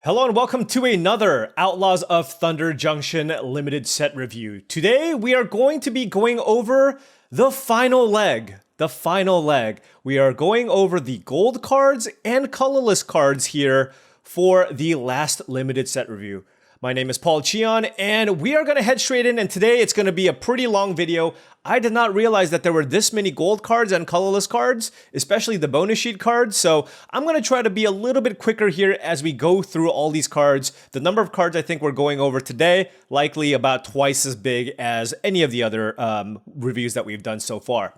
Hello and welcome to another Outlaws of Thunder Junction limited set review. Today we are going to be going over the final leg. We are going over the gold cards and colorless cards here for the last limited set review. My name is Paul Cheon, and we are going to head straight in, and today it's going to be a pretty long video. I did not realize that there were this many gold cards and colorless cards, especially the bonus sheet cards, so I'm going to try to be a little bit quicker here as we go through all these cards. The number of cards I think we're going over today, likely about twice as big as any of the other reviews that we've done so far.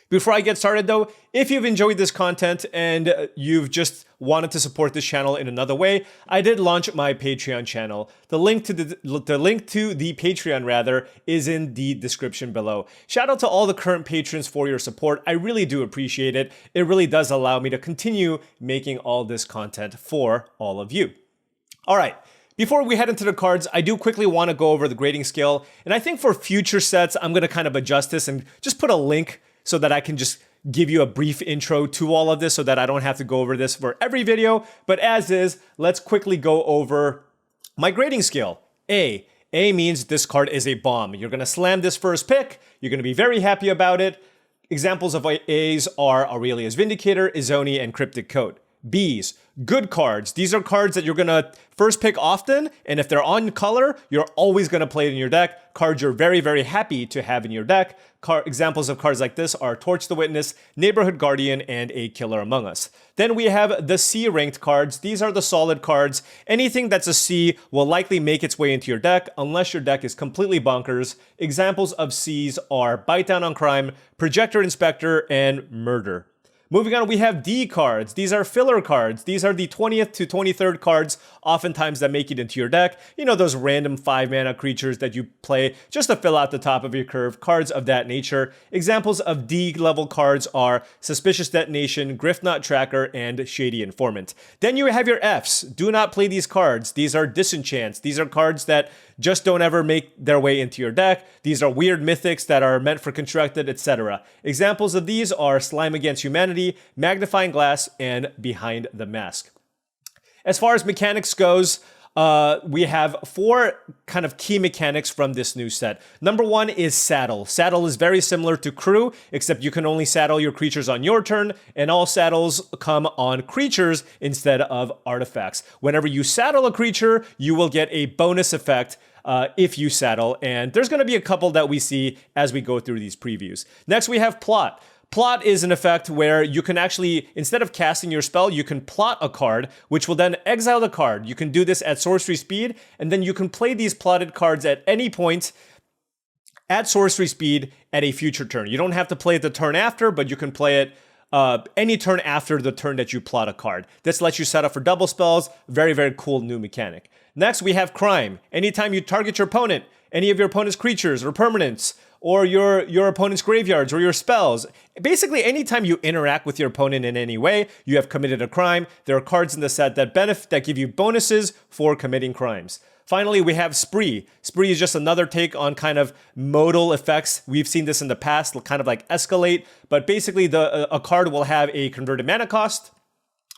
Before I get started though, if you've enjoyed this content and you've just wanted to support this channel in another way, I did launch my Patreon channel. The link to the Patreon rather is in the description below. Shout out to all the current patrons for your support. I really do appreciate it. It really does allow me to continue making all this content for all of you. All right. Before we head into the cards, I do quickly want to go over the grading scale. And I think for future sets, I'm going to kind of adjust this and just put a link so that I can just give you a brief intro to all of this so that I don't have to go over this for every video. But as is, let's quickly go over my grading scale. A means this card is a bomb. You're going to slam this first pick. You're going to be very happy about it. Examples of A's are Aurelia's Vindicator, Izoni, and Cryptic Coat. B's, good cards. These are cards that you're going to first pick often, and if they're on color, you're always going to play it in your deck. Cards you're very, very happy to have in your deck. Examples of cards like this are Torch the Witness, Neighborhood Guardian, and A Killer Among Us. Then we have the C ranked cards. These are the solid cards. Anything that's a C will likely make its way into your deck unless your deck is completely bonkers. Examples of C's are Bite Down on Crime, Projector Inspector, and Murder. Moving on, we have D cards. These are filler cards. These are the 20th to 23rd cards, oftentimes that make it into your deck. You know, those random 5-mana creatures that you play just to fill out the top of your curve, cards of that nature. Examples of D level cards are Suspicious Detonation, Griff Not Tracker, and Shady Informant. Then you have your Fs. Do not play these cards. These are disenchants. These are cards that just don't ever make their way into your deck. These are weird mythics that are meant for constructed, etc. Examples of these are Slime Against Humanity, Magnifying Glass, and Behind the Mask. As far as mechanics goes, we have 4 kind of key mechanics from this new set. Number 1 is Saddle. Saddle is very similar to Crew, except you can only saddle your creatures on your turn, and all saddles come on creatures instead of artifacts. Whenever you saddle a creature, you will get a bonus effect if you saddle, and there's going to be a couple that we see as we go through these previews. Next, we have Plot. Plot is an effect where you can actually, instead of casting your spell, you can plot a card, which will then exile the card. You can do this at sorcery speed, and then you can play these plotted cards at any point at sorcery speed at a future turn. You don't have to play it the turn after, but you can play it any turn after the turn that you plot a card. This lets you set up for double spells. Very, very cool new mechanic. Next, we have Crime. Anytime you target your opponent, any of your opponent's creatures or permanents, or your opponent's graveyards or your spells. Basically, anytime you interact with your opponent in any way, you have committed a crime. There are cards in the set that give you bonuses for committing crimes. Finally, we have Spree. Spree is just another take on kind of modal effects. We've seen this in the past, kind of like Escalate, but basically a card will have a converted mana cost,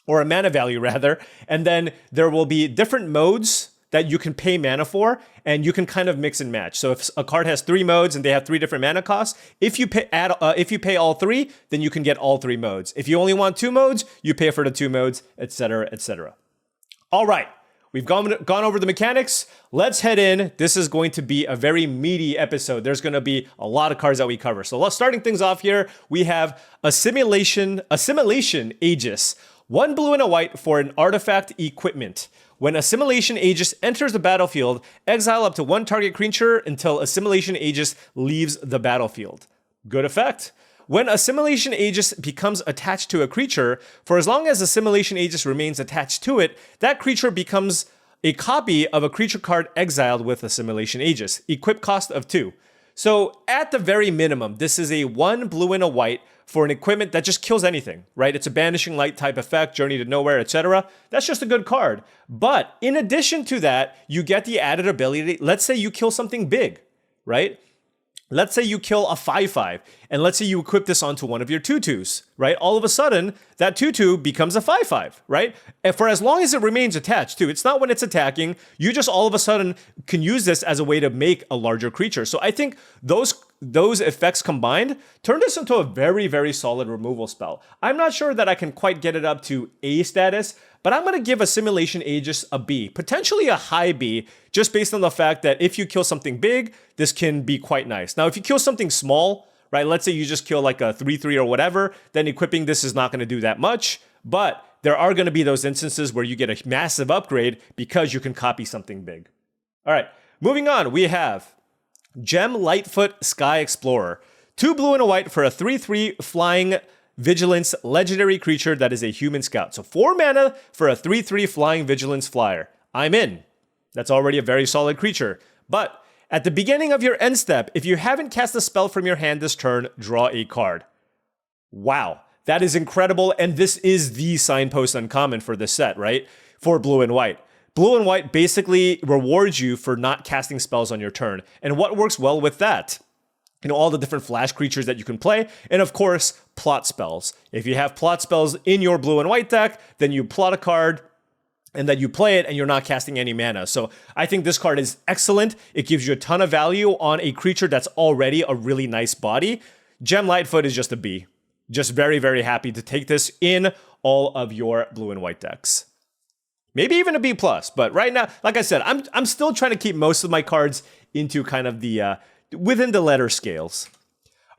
or a mana value rather, and then there will be different modes that you can pay mana for, and you can kind of mix and match. So if a card has 3 modes and they have 3 different mana costs, if you pay all 3, then you can get all 3 modes. If you only want 2 modes, you pay for the 2 modes, etc., etc. All right, we've gone over the mechanics. Let's head in. This is going to be a very meaty episode. There's going to be a lot of cards that we cover. So starting things off here, we have Assimilation Aegis. 1 blue and a white for an artifact equipment. When Assimilation Aegis enters the battlefield, exile up to 1 target creature until Assimilation Aegis leaves the battlefield. Good effect. When Assimilation Aegis becomes attached to a creature, for as long as Assimilation Aegis remains attached to it, that creature becomes a copy of a creature card exiled with Assimilation Aegis. Equip cost of 2. So at the very minimum, this is a 1 blue and a white for an equipment that just kills anything, right? It's a Banishing Light type effect, Journey to Nowhere, etc. That's just a good card. But in addition to that, you get the added ability, let's say you kill something big, right? let's say you kill a 5/5, and let's say you equip this onto one of your 2/2s, right? All of a sudden, that 2/2 becomes a 5/5, right? And for as long as it remains attached too, it's not when it's attacking, you just all of a sudden can use this as a way to make a larger creature. So I think those effects combined turn this into a very, very solid removal spell. I'm not sure that I can quite get it up to A status, but I'm going to give Assimilation Aegis a B, potentially a high B, just based on the fact that if you kill something big, this can be quite nice. Now, if you kill something small, right, let's say you just kill like a 3/3 or whatever, then equipping this is not going to do that much, but there are going to be those instances where you get a massive upgrade because you can copy something big. All right, moving on, we have Gem Lightfoot Sky Explorer. 2 blue and a white for a 3/3 flying Vigilance legendary creature that is a human scout. So 4 mana for a 3/3 flying Vigilance flyer. I'm in. That's already a very solid creature. But at the beginning of your end step, if you haven't cast a spell from your hand this turn, draw a card. Wow, that is incredible. And this is the signpost uncommon for this set, right? For blue and white. Blue and white basically rewards you for not casting spells on your turn. And what works well with that? You know, all the different flash creatures that you can play, and of course, plot spells. If you have plot spells in your blue and white deck, then you plot a card, and then you play it, and you're not casting any mana. So I think this card is excellent. It gives you a ton of value on a creature that's already a really nice body. Gem Lightfoot is just a B. Just very, very happy to take this in all of your blue and white decks. Maybe even a B+, but right now, like I said, I'm still trying to keep most of my cards into kind of the within the letter scales.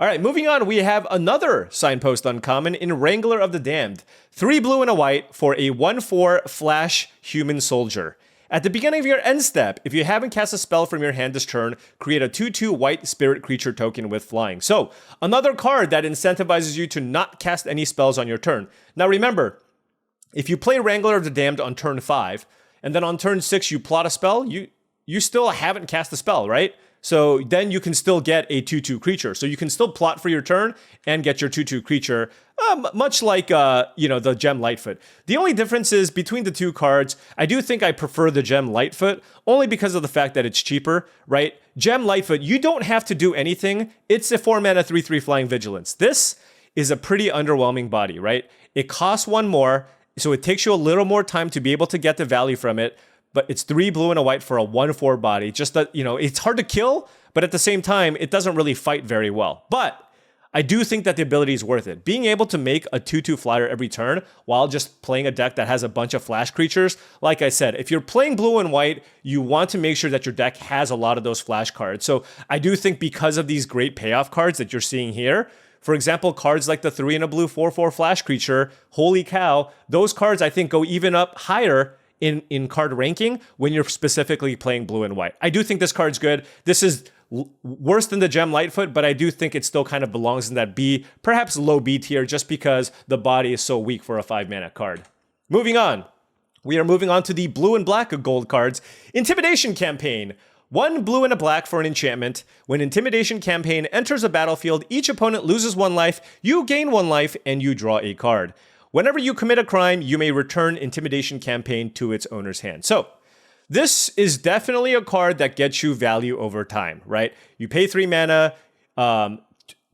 All right, moving on, we have another signpost uncommon in Wrangler of the Damned. 3 blue and a white for a 1/4 flash human soldier. At the beginning of your end step, if you haven't cast a spell from your hand this turn, create a 2/2 white spirit creature token with flying. So, another card that incentivizes you to not cast any spells on your turn. Now remember, if you play Wrangler of the Damned on turn 5, and then on turn 6 you plot a spell, you still haven't cast a spell, right? So then you can still get a 2/2 creature. So you can still plot for your turn and get your 2/2 creature, much like the Gem Lightfoot. The only difference is between the two cards, I do think I prefer the Gem Lightfoot, only because of the fact that it's cheaper, right? Gem Lightfoot, you don't have to do anything. It's a 4 mana 3/3 flying Vigilance. This is a pretty underwhelming body, right? It costs 1 more, so it takes you a little more time to be able to get the value from it. But it's 3 blue and a white for a 1/4 body. Just that, it's hard to kill, but at the same time, it doesn't really fight very well. But I do think that the ability is worth it. Being able to make a 2/2 flyer every turn while just playing a deck that has a bunch of flash creatures, like I said, if you're playing blue and white, you want to make sure that your deck has a lot of those flash cards. So I do think because of these great payoff cards that you're seeing here, for example, cards like the 3 and a blue 4/4 flash creature, holy cow, those cards I think go even up higher in card ranking when you're specifically playing blue and white. I do think this card's good. This is worse than the Gem Lightfoot, but I do think it still kind of belongs in that B, perhaps low B tier, just because the body is so weak for a 5 mana card. Moving on. We are moving on to the blue and black gold cards. Intimidation Campaign. 1 blue and a black for an enchantment. When Intimidation Campaign enters a battlefield, each opponent loses 1 life, you gain 1 life, and you draw a card. Whenever you commit a crime, you may return Intimidation Campaign to its owner's hand. So, this is definitely a card that gets you value over time, right? You pay 3 mana.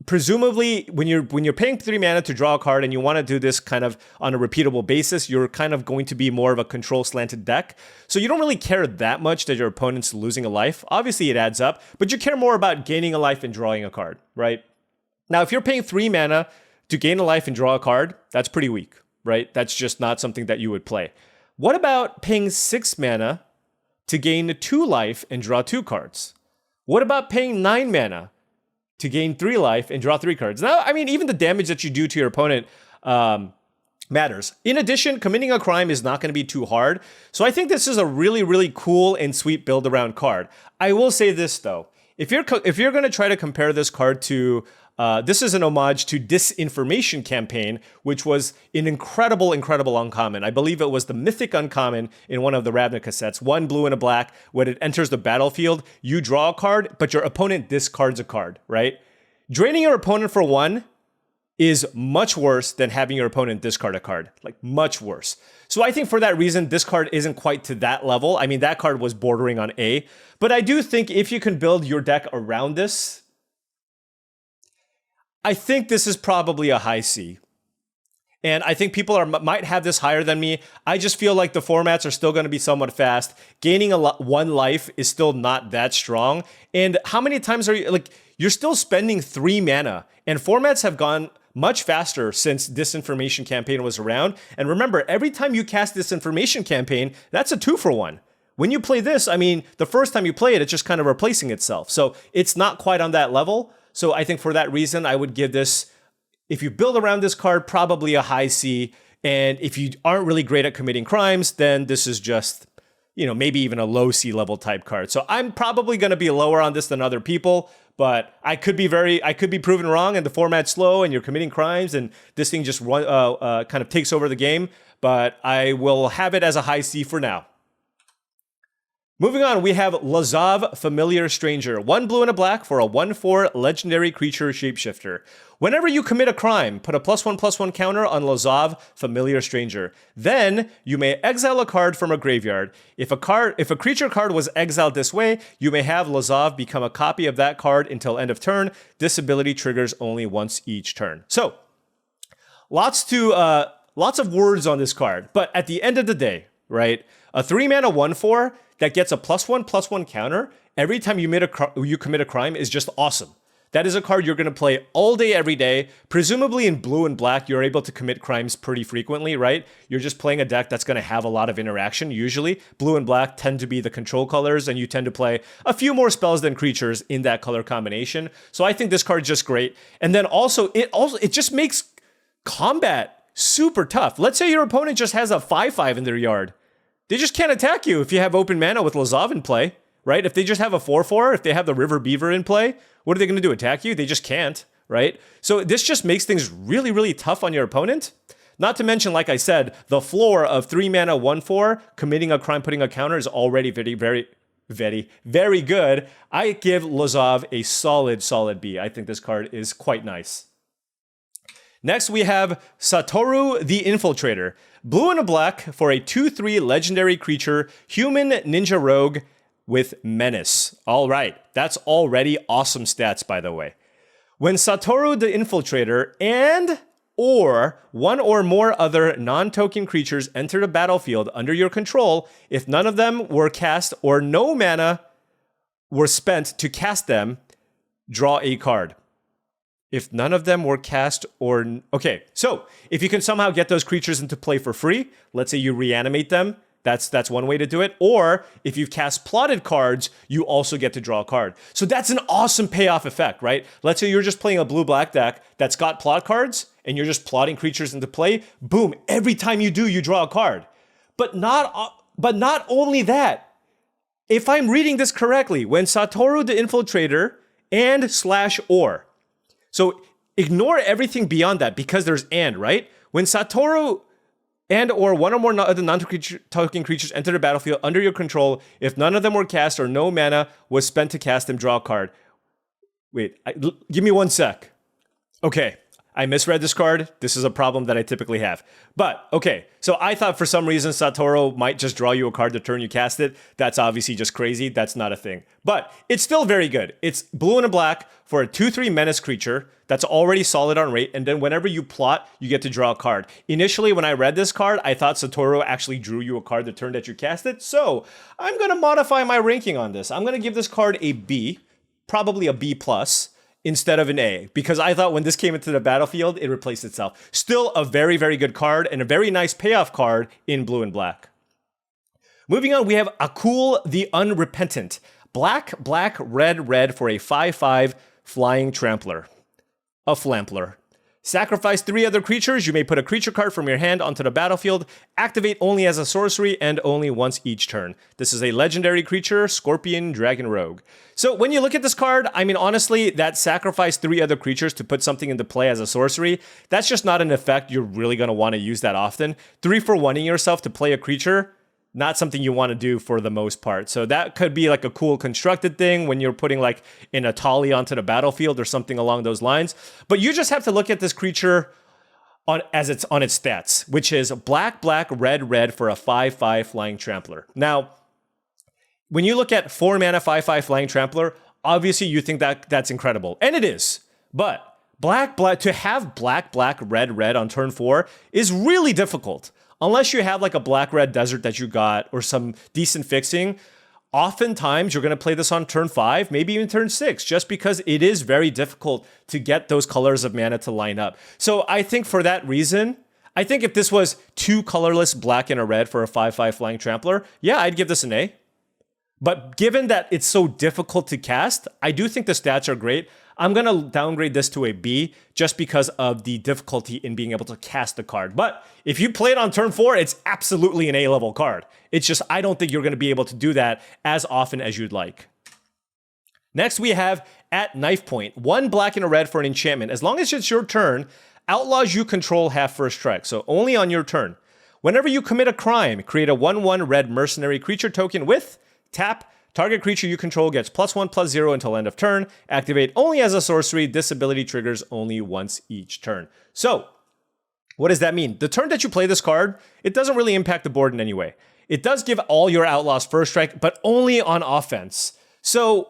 Presumably, when you're paying 3 mana to draw a card and you want to do this kind of on a repeatable basis, you're kind of going to be more of a control slanted deck. So you don't really care that much that your opponent's losing a life. Obviously, it adds up, but you care more about gaining a life and drawing a card, right? Now, if you're paying 3 mana to gain a life and draw a card, that's pretty weak, right? That's just not something that you would play. What about paying 6 mana to gain 2 life and draw 2 cards? What about paying 9 mana to gain 3 life and draw 3 cards? Now, I mean, even the damage that you do to your opponent matters. In addition, committing a crime is not going to be too hard. So I think this is a really, really cool and sweet build-around card. I will say this, though. If you're going to try to compare this card to this is an homage to Disinformation Campaign, which was an incredible, incredible uncommon. I believe it was the mythic uncommon in one of the Ravnica sets. 1 blue and a black. When it enters the battlefield, you draw a card, but your opponent discards a card, right? Draining your opponent for 1 is much worse than having your opponent discard a card. Like, much worse. So I think for that reason, this card isn't quite to that level. I mean, that card was bordering on A. But I do think if you can build your deck around this, I think this is probably a high C. And I think people might have this higher than me. I just feel like the formats are still going to be somewhat fast. Gaining one life is still not that strong. And how many times are you, like, you're still spending 3 mana. And formats have gone much faster since Disinformation Campaign was around. And remember, every time you cast Disinformation Campaign, that's a 2-for-1. When you play this, I mean, the first time you play it, it's just kind of replacing itself. So it's not quite on that level. So I think for that reason, I would give this, if you build around this card, probably a high C. And if you aren't really great at committing crimes, then this is just, you know, maybe even a low C level type card. So I'm probably going to be lower on this than other people, but I could be proven wrong and the format's slow and you're committing crimes and this thing just kind of takes over the game. But I will have it as a high C for now. Moving on, we have Lazav, Familiar Stranger. 1 blue and a black for a 1/4 legendary creature shapeshifter. Whenever you commit a crime, put a +1/+1 counter on Lazav, Familiar Stranger. Then you may exile a card from a graveyard. If a creature card was exiled this way, you may have Lazav become a copy of that card until end of turn. This ability triggers only once each turn. So, lots of words on this card, but at the end of the day, right? A 3-mana 1/4 that gets a +1/+1 counter every time you commit a crime is just awesome. That is a card you're going to play all day, every day. Presumably in blue and black, you're able to commit crimes pretty frequently, right? You're just playing a deck that's going to have a lot of interaction, usually. Blue and black tend to be the control colors, and you tend to play a few more spells than creatures in that color combination. So I think this card's just great. And then it just makes combat super tough. Let's say your opponent just has a 5/5 in their yard. They just can't attack you if you have open mana with Lazav in play, right? If they just have a 4/4, if they have the River Beaver in play, what are they going to do, attack you? They just can't, right? So this just makes things really, really tough on your opponent. Not to mention, like I said, the floor of 3 mana 1/4, committing a crime, putting a counter is already very, very, very, very good. I give Lazav a solid B. I think this card is quite nice. Next, we have Satoru the Infiltrator. Blue and a black for a 2/3 legendary creature, human ninja rogue with menace. All right, that's already awesome stats, by the way. When Satoru the Infiltrator or one or more other non-token creatures enter the battlefield under your control, if none of them were cast or no mana were spent to cast them, draw a card. If none of them were cast or... Okay, so if you can somehow get those creatures into play for free, let's say you reanimate them, that's one way to do it. Or if you've cast plotted cards, you also get to draw a card. So that's an awesome payoff effect, right? Let's say you're just playing a blue-black deck that's got plot cards, and you're just plotting creatures into play. Boom, every time you do, you draw a card. But not only that. If I'm reading this correctly, when Satoru the Infiltrator and/or... So ignore everything beyond that because there's right? When Satoru and or one or more other non-token creatures enter the battlefield under your control, if none of them were cast or no mana was spent to cast them, draw a card. Wait, give me 1 sec. Okay, I misread this card. This is a problem that I typically have. But, okay, so I thought for some reason Satoru might just draw you a card the turn you cast it. That's obviously just crazy. That's not a thing. But it's still very good. It's blue and a black for a 2/3 menace creature that's already solid on rate, and then whenever you plot, you get to draw a card. Initially, when I read this card, I thought Satoru actually drew you a card the turn that you cast it, so I'm going to modify my ranking on this. I'm going to give this card a B, probably a B+, instead of an A, because I thought when this came into the battlefield, it replaced itself. Still a very, very good card, and a very nice payoff card in blue and black. Moving on, we have Akul the Unrepentant. Black, black, red for a 5/5 flying trampler. A flampler. Sacrifice 3 other creatures. You may put a creature card from your hand onto the battlefield. Activate only as a sorcery and only once each turn. This is a legendary creature, Scorpion Dragon Rogue. So when you look at this card, I mean, honestly, that sacrifice 3 other creatures to put something into play as a sorcery, that's just not an effect you're really going to want to use that often. 3-for-1ing yourself to play a creature, not something you want to do for the most part. So that could be like a cool constructed thing when you're putting like an Atali onto the battlefield or something along those lines. But you just have to look at this creature on its stats, which is black, black, red for a 5/5 flying trampler. Now, when you look at 4 mana 5/5 flying trampler, obviously you think that that's incredible. And it is. But to have black, red on turn 4 is really difficult. Unless you have like a black-red desert that you got or some decent fixing, oftentimes you're going to play this on turn 5, maybe even turn 6, just because it is very difficult to get those colors of mana to line up. So I think for that reason, I think if this was 2 colorless black and a red for a 5/5 flying trampler, yeah, I'd give this an A. But given that it's so difficult to cast, I do think the stats are great. I'm going to downgrade this to a B just because of the difficulty in being able to cast the card. But if you play it on turn 4, it's absolutely an A-level card. It's just I don't think you're going to be able to do that as often as you'd like. Next, we have at knife point, 1 black and a red for an enchantment. As long as it's your turn, outlaws you control have first strike, so only on your turn. Whenever you commit a crime, create a 1/1 red mercenary creature token with tap. Target creature you control gets +1/+0 until end of turn. Activate only as a sorcery. This ability triggers only once each turn. So, what does that mean? The turn that you play this card, it doesn't really impact the board in any way. It does give all your outlaws first strike, but only on offense. So,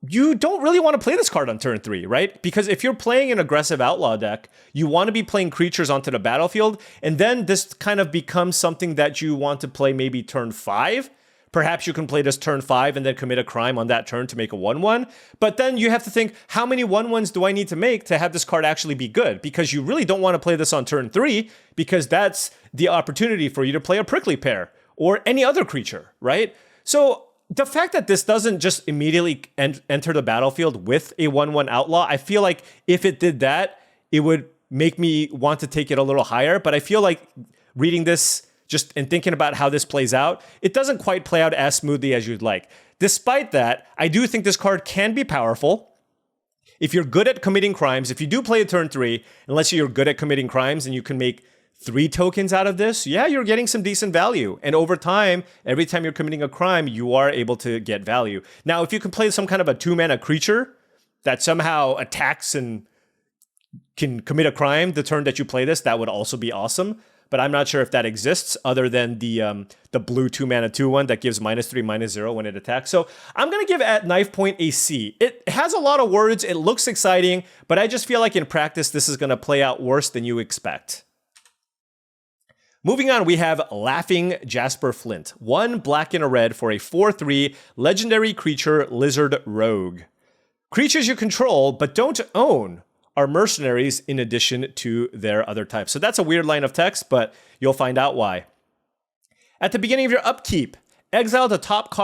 you don't really want to play this card on turn 3, right? Because if you're playing an aggressive outlaw deck, you want to be playing creatures onto the battlefield, and then this kind of becomes something that you want to play maybe turn 5. Perhaps you can play this turn 5 and then commit a crime on that turn to make a 1/1. But then you have to think, how many 1/1s do I need to make to have this card actually be good? Because you really don't want to play this on turn 3, because that's the opportunity for you to play a prickly pear or any other creature, right? So the fact that this doesn't just immediately enter the battlefield with a 1/1 outlaw, I feel like if it did that, it would make me want to take it a little higher. But I feel like reading this just and thinking about how this plays out, it doesn't quite play out as smoothly as you'd like. Despite that, I do think this card can be powerful. If you're good at committing crimes, if you do play a turn 3, unless you're good at committing crimes and you can make 3 tokens out of this, yeah, you're getting some decent value. And over time, every time you're committing a crime, you are able to get value. Now, if you can play some kind of a 2-mana creature that somehow attacks and can commit a crime the turn that you play this, that would also be awesome. But I'm not sure if that exists other than the blue 2-mana 2/1 that gives -3, -0 when it attacks. So I'm going to give at knife point a C. It has a lot of words. It looks exciting, but I just feel like in practice, this is going to play out worse than you expect. Moving on, we have Laughing Jasper Flint. 1 black and a red for a 4/3 legendary creature lizard rogue. Creatures you control but don't own are mercenaries in addition to their other types. So that's a weird line of text, but you'll find out why. At the beginning of your upkeep, exile the top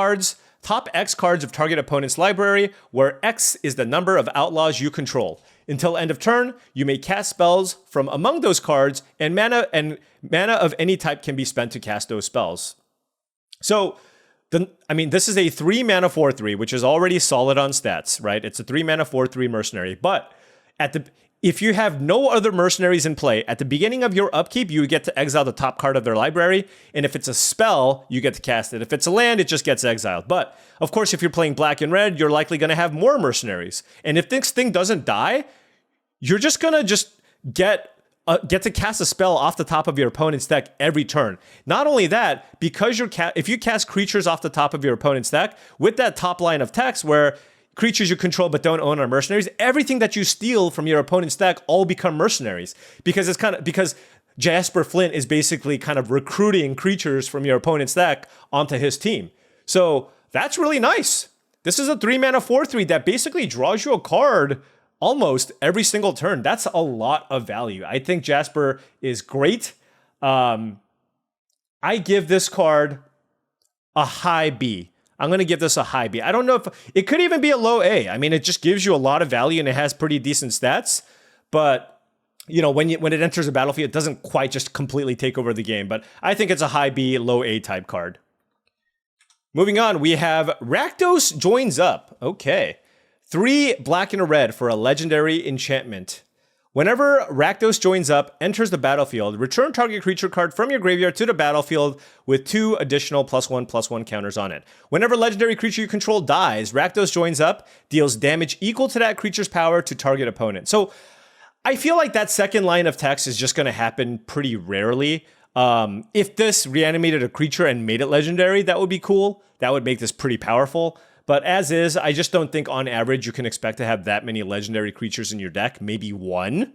X cards of target opponent's library, where X is the number of outlaws you control. Until end of turn, you may cast spells from among those cards, and mana of any type can be spent to cast those spells. So, this is a 3-mana 4/3, which is already solid on stats, right? It's a 3-mana 4/3 mercenary, but if you have no other mercenaries in play, at the beginning of your upkeep, you get to exile the top card of their library, and if it's a spell, you get to cast it. If it's a land, it just gets exiled. But, of course, if you're playing black and red, you're likely going to have more mercenaries. And if this thing doesn't die, you're just going to get to cast a spell off the top of your opponent's deck every turn. Not only that, because if you cast creatures off the top of your opponent's deck, with that top line of text where creatures you control but don't own are mercenaries, everything that you steal from your opponent's deck all become mercenaries. Because because Jasper Flint is basically kind of recruiting creatures from your opponent's deck onto his team. So that's really nice. This is a 3-mana 4/3 that basically draws you a card almost every single turn. That's a lot of value. I think Jasper is great. I give this card a high B. I'm going to give this a high B. I don't know if it could even be a low A. I mean, it just gives you a lot of value and it has pretty decent stats. But, when it enters the battlefield, it doesn't quite just completely take over the game. But I think it's a high B, low A type card. Moving on, we have Ratos Joins Up. Okay. 3 black and a red for a legendary enchantment. Whenever Ratos Joins Up enters the battlefield, return target creature card from your graveyard to the battlefield with 2 additional +1/+1 counters on it. Whenever legendary creature you control dies, Ratos Joins Up deals damage equal to that creature's power to target opponent. So I feel like that second line of text is just going to happen pretty rarely. If this reanimated a creature and made it legendary, that would be cool. That would make this pretty powerful. But as is, I just don't think on average you can expect to have that many legendary creatures in your deck. Maybe one,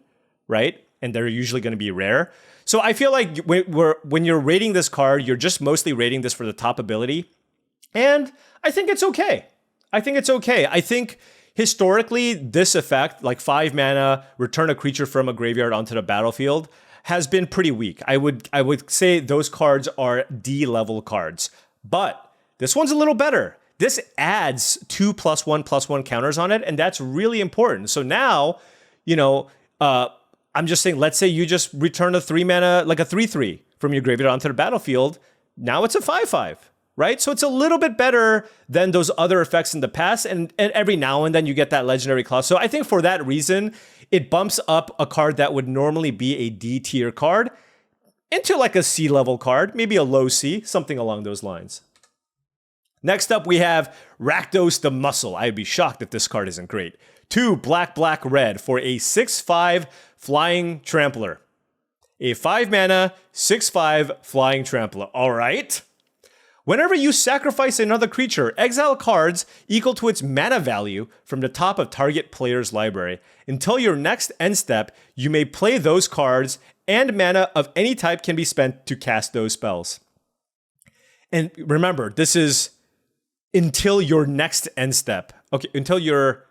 right? And they're usually going to be rare. So I feel like when you're rating this card, you're just mostly rating this for the top ability. And I think it's okay. I think historically, this effect, like 5 mana, return a creature from a graveyard onto the battlefield, has been pretty weak. I would say those cards are D-level cards. But this one's a little better. This adds 2+1/+1 counters on it, and that's really important. So now, I'm just saying, let's say you just return a 3 mana, like a 3/3 from your graveyard onto the battlefield. Now it's a 5/5. Right? So it's a little bit better than those other effects in the past, and every now and then you get that legendary clause. So I think for that reason, it bumps up a card that would normally be a D tier card into like a C level card, maybe a low C, something along those lines. Next up, we have Ratos the Muscle. I'd be shocked if this card isn't great. 2 black, red for a 6/5 flying trampler. A 5 mana, 6/5 flying trampler. All right. Whenever you sacrifice another creature, exile cards equal to its mana value from the top of target player's library. Until your next end step, you may play those cards, and mana of any type can be spent to cast those spells. And remember, this is until your next end step. Okay, until your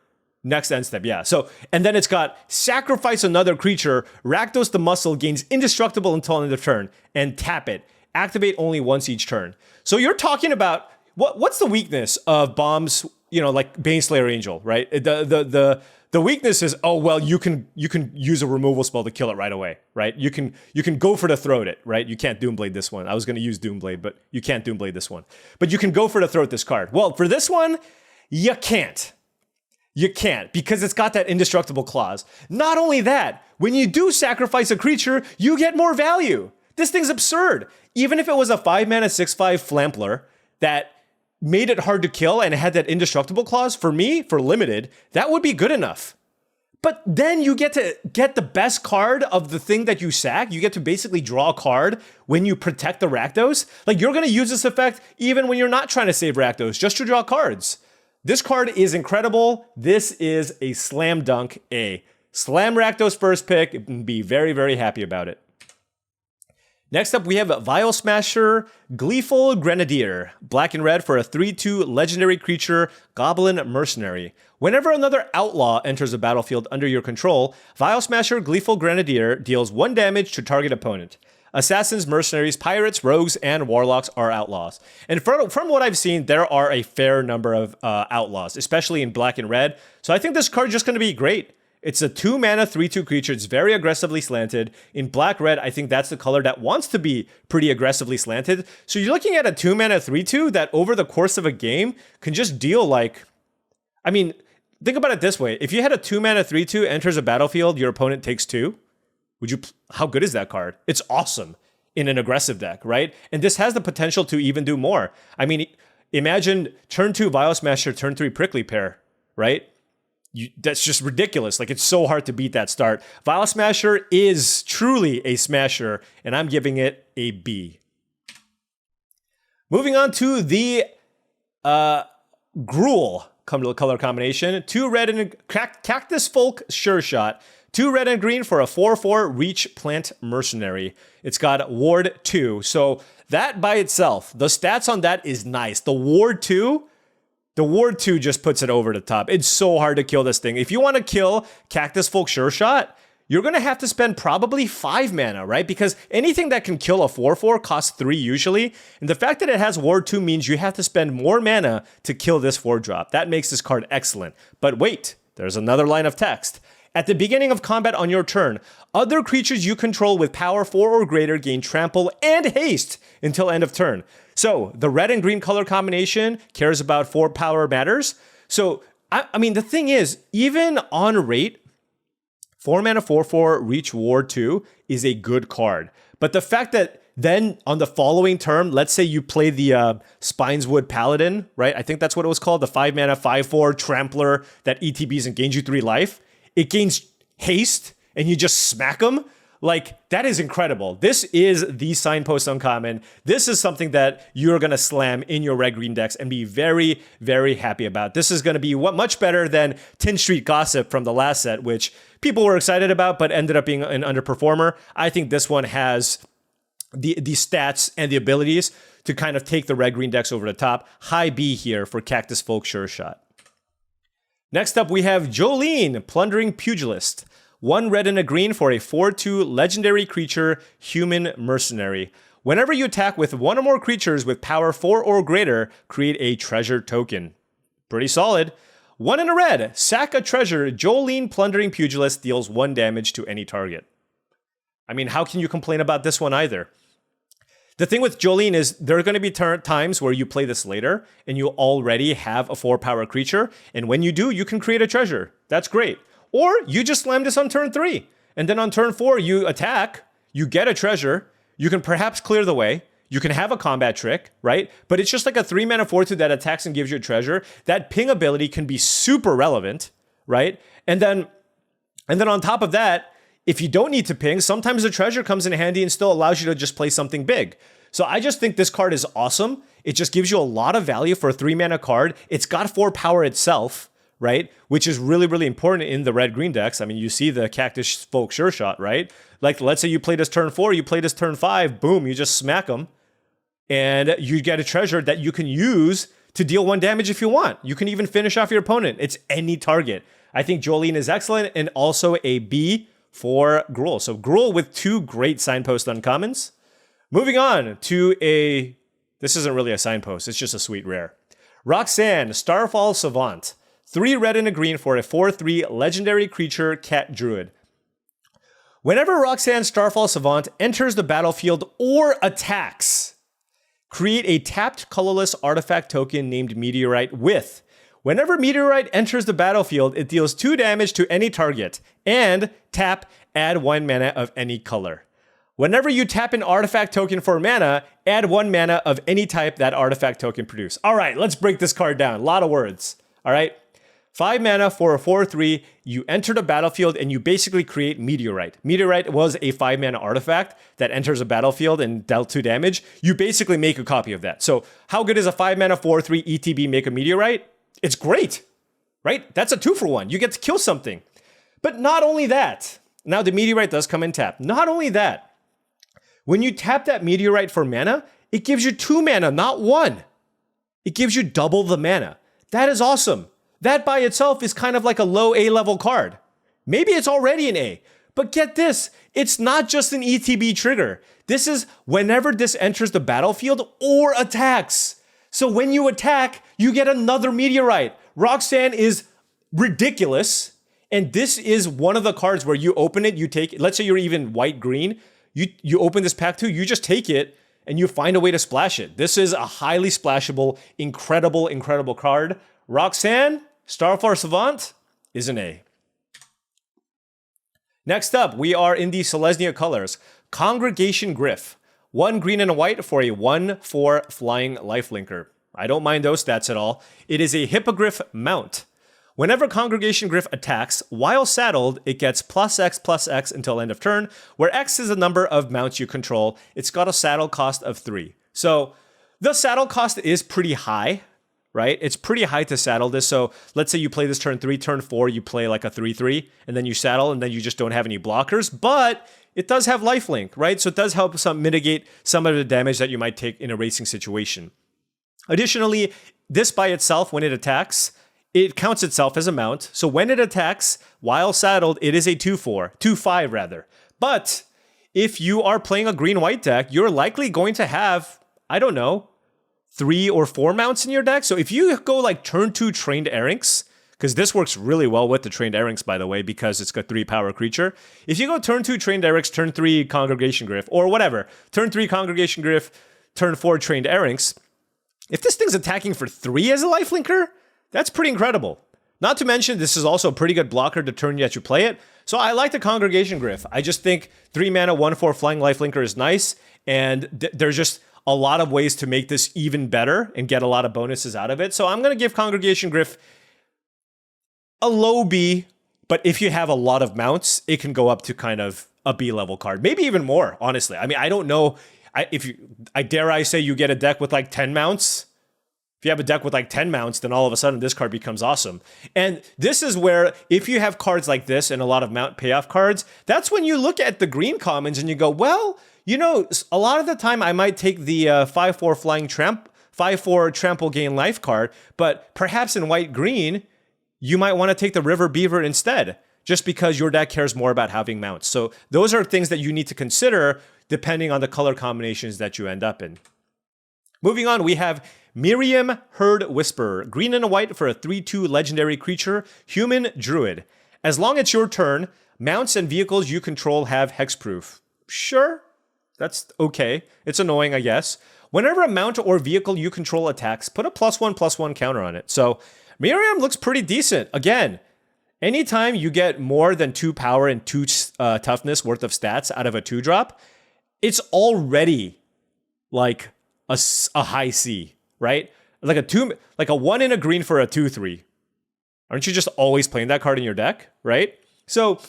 next end step, yeah. So, and then it's got sacrifice another creature, Ratos the Muscle gains indestructible until end of turn, and tap it. Activate only once each turn. So you're talking about what's the weakness of bombs, like Baneslayer Angel, right? The weakness is, oh well, you can use a removal spell to kill it right away, right? You can go for the throat it, right? You can't Doomblade this one. I was going to use Doomblade, but you can't Doomblade this one. But you can go for the throat this card. Well, for this one, you can't. You can't, because it's got that indestructible clause. Not only that, when you do sacrifice a creature, you get more value. This thing's absurd. Even if it was a 5 mana 6/5 Flampler that made it hard to kill and had that indestructible clause, for me, for limited, that would be good enough. But then you get to get the best card of the thing that you sack. You get to basically draw a card when you protect the Rakdos. Like, you're going to use this effect even when you're not trying to save Rakdos, just to draw cards. This card is incredible. This is a slam dunk A. Slam Rakdos first pick and be very, very happy about it. Next up, we have Vial Smasher, Gleeful Grenadier. Black and red for a 3/2 legendary creature, Goblin Mercenary. Whenever another outlaw enters a battlefield under your control, Vial Smasher, Gleeful Grenadier deals 1 damage to target opponent. Assassins, mercenaries, pirates, rogues, and warlocks are outlaws. And from what I've seen, there are a fair number of outlaws, especially in black and red. So I think this card is just going to be great. It's a 2 mana 3/2 creature. It's very aggressively slanted. In black-red, I think that's the color that wants to be pretty aggressively slanted. So you're looking at a 2 mana 3/2 that over the course of a game can just deal think about it this way. If you had a 2 mana 3/2 enters a battlefield, your opponent takes 2. How good is that card? It's awesome in an aggressive deck, right? And this has the potential to even do more. Imagine turn 2 Vial Smasher, turn 3 Prickly Pear, right? That's just ridiculous. Like, it's so hard to beat that start. Vial Smasher is truly a smasher, and I'm giving it a B. Moving on to the Gruul color combination. 2 red and Cactus Folkshot. 2 red and green for a 4/4 Reach Plant Mercenary. It's got Ward 2. So that by itself, the stats on that is nice. The Ward 2 just puts it over the top. It's so hard to kill this thing. If you want to kill Cactus Folkshot, you're going to have to spend probably 5 mana, right? Because anything that can kill a 4/4 costs 3 usually. And the fact that it has Ward 2 means you have to spend more mana to kill this 4-drop. That makes this card excellent. But wait, there's another line of text. At the beginning of combat on your turn, other creatures you control with power 4 or greater gain trample and haste until end of turn. So the red and green color combination cares about 4 power matters. So, the thing is, even on rate, 4 mana 4/4 Reach Ward 2 is a good card. But the fact that then on the following turn, let's say you play the Spineswood Paladin, right? I think that's what it was called, the 5 mana 5/4 Trampler that ETBs and gains you 3 life. It gains haste, and you just smack them. Like, that is incredible. This is the Signpost Uncommon. This is something that you're going to slam in your red-green decks and be very, very happy about. This is going to be much better than 10th Street Gossip from the last set, which people were excited about, but ended up being an underperformer. I think this one has the stats and the abilities to kind of take the red-green decks over the top. High B here for Cactus Folkshot. Next up, we have Jolene, Plundering Pugilist. 1 red and a green for a 4/2 legendary creature, human mercenary. Whenever you attack with one or more creatures with power 4 or greater, create a treasure token. Pretty solid. 1 and a red, sack a treasure, Jolene, Plundering Pugilist deals 1 damage to any target. I mean, how can you complain about this one either? The thing with Jolene is there are going to be times where you play this later and you already have a 4-power creature, and when you do, you can create a treasure. That's great. Or you just slam this on turn 3, and then on turn 4, you attack, you get a treasure, you can perhaps clear the way, you can have a combat trick, right? But it's just like a 3-mana 4/2 that attacks and gives you a treasure. That ping ability can be super relevant, right? And then on top of that, if you don't need to ping, sometimes the treasure comes in handy and still allows you to just play something big. So I just think this card is awesome. It just gives you a lot of value for a 3-mana card. It's got 4 power itself, right? Which is really, really important in the red-green decks. I mean, you see the Cactus Folkshot, right? Like, let's say you play this turn 4, you play this turn 5, boom, you just smack them, and you get a treasure that you can use to deal 1 damage if you want. You can even finish off your opponent. It's any target. I think Jolene is excellent, and also a B for Gruul. So Gruul with 2 great Signpost Uncommons. Moving on to this isn't really a Signpost, it's just a sweet rare. Roxanne, Starfall Savant. 3 red and a green for a 4/3 legendary creature, cat druid. Whenever Roxanne Starfall Savant enters the battlefield or attacks, create a tapped colorless artifact token named Meteorite with. Whenever Meteorite enters the battlefield, it deals 2 damage to any target, and tap, add 1 mana of any color. Whenever you tap an artifact token for mana, add 1 mana of any type that artifact token produce. All right, let's break this card down. A lot of words. All right. 5 mana for a 4/3, you enter the battlefield and you basically create Meteorite. Meteorite was a 5 mana artifact that enters a battlefield and dealt 2 damage. You basically make a copy of that. So how good is a 5 mana 4/3 ETB make a Meteorite? It's great, right? That's a 2-for-1. You get to kill something. But not only that, now the Meteorite does come in tap. Not only that, when you tap that Meteorite for mana, it gives you 2 mana, not 1. It gives you double the mana. That is awesome. That by itself is kind of like a low A-level card. Maybe it's already an A. But get this, it's not just an ETB trigger. This is whenever this enters the battlefield or attacks. So when you attack, you get another Meteorite. Roxanne is ridiculous. And this is one of the cards where you open it, you take it. Let's say you're even white-green. You open this pack 2, you just take it, and you find a way to splash it. This is a highly splashable, incredible, incredible card. Roxanne, Starfall Savant is an A. Next up, we are in the Selesnya colors. Congregation Griff. 1 green and a white for a 1/4 flying lifelinker. I don't mind those stats at all. It is a Hippogriff mount. Whenever Congregation Griff attacks, while saddled, it gets +X/+X until end of turn, where X is the number of mounts you control. It's got a saddle cost of 3. So the saddle cost is pretty high, right? It's pretty high to saddle this. So let's say you play this turn 3, turn 4, you play like a 3/3, and then you saddle, and then you just don't have any blockers. But it does have lifelink, right? So it does help mitigate some of the damage that you might take in a racing situation. Additionally, this by itself, when it attacks, it counts itself as a mount. So when it attacks, while saddled, it is a 2/5 rather. But if you are playing a green-white deck, you're likely going to have, I don't know, 3 or 4 mounts in your deck. So if you go like turn 2 Trained Errinx, because this works really well with the Trained Errinx, by the way, because it's got 3-power creature. If you go turn 2 Trained Errinx, turn 3 Congregation Griff, or whatever, turn 3 Congregation Griff, turn 4 Trained Errinx, if this thing's attacking for 3 as a lifelinker, that's pretty incredible. Not to mention, this is also a pretty good blocker the turn that you play it. So I like the Congregation Griff. I just think 3 mana, 1/4 flying lifelinker is nice, and there's just a lot of ways to make this even better and get a lot of bonuses out of it. So I'm going to give Congregation Griff a low B, but if you have a lot of mounts, it can go up to kind of a B level card, maybe even more, honestly. I mean, I don't know. I dare I say you get a deck with like 10 mounts. If you have a deck with like 10 mounts, then all of a sudden this card becomes awesome. And this is where, if you have cards like this and a lot of mount payoff cards, that's when you look at the green commons and you go, well, you know, a lot of the time I might take the 5/4 flying 5/4 trample gain life card, but perhaps in white green, you might want to take the River Beaver instead, just because your deck cares more about having mounts. So those are things that you need to consider depending on the color combinations that you end up in. Moving on, we have Miriam Herd Whisperer, green and a white for a 3/2 legendary creature, human druid. As long as it's your turn, mounts and vehicles you control have hexproof. Sure, that's okay. It's annoying, I guess. Whenever a mount or vehicle you control attacks, put a +1/+1 counter on it. So Miriam looks pretty decent. Again, anytime you get more than 2 power and 2 toughness worth of stats out of a 2-drop, it's already like a high C, right? Like a 1 in a green for a 2/3. Aren't you just always playing that card in your deck, right? So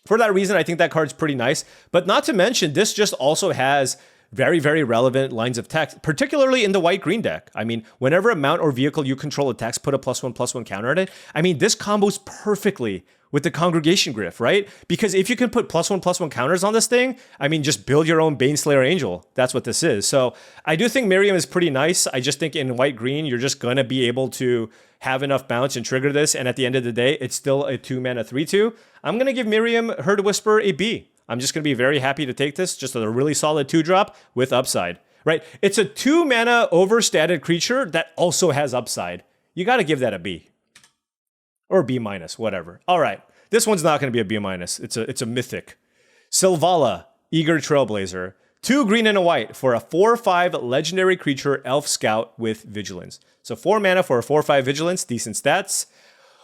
for that reason, I think that card's pretty nice. But not to mention, this just also has very, very relevant lines of text, particularly in the white-green deck. I mean, whenever a mount or vehicle you control attacks, put a +1/+1 counter on it. I mean, this combos perfectly with the Congregation Griff, right? Because if you can put +1/+1 counters on this thing, I mean, just build your own Baneslayer Angel. That's what this is. So I do think Miriam is pretty nice. I just think in white-green, you're just going to be able to have enough bounce and trigger this. And at the end of the day, it's still a 2-mana 3/2. I'm going to give Miriam Herd Whisperer a B. I'm just going to be very happy to take this. Just a really solid 2-drop with upside, right? It's a 2-mana overstated creature that also has upside. You got to give that a B. Or B-, whatever. All right. This one's not going to be a B-. It's a mythic. Silvala, Eager Trailblazer. 2 green and a white for a 4/5 legendary creature, Elf Scout with Vigilance. So 4 mana for a 4/5 Vigilance, decent stats.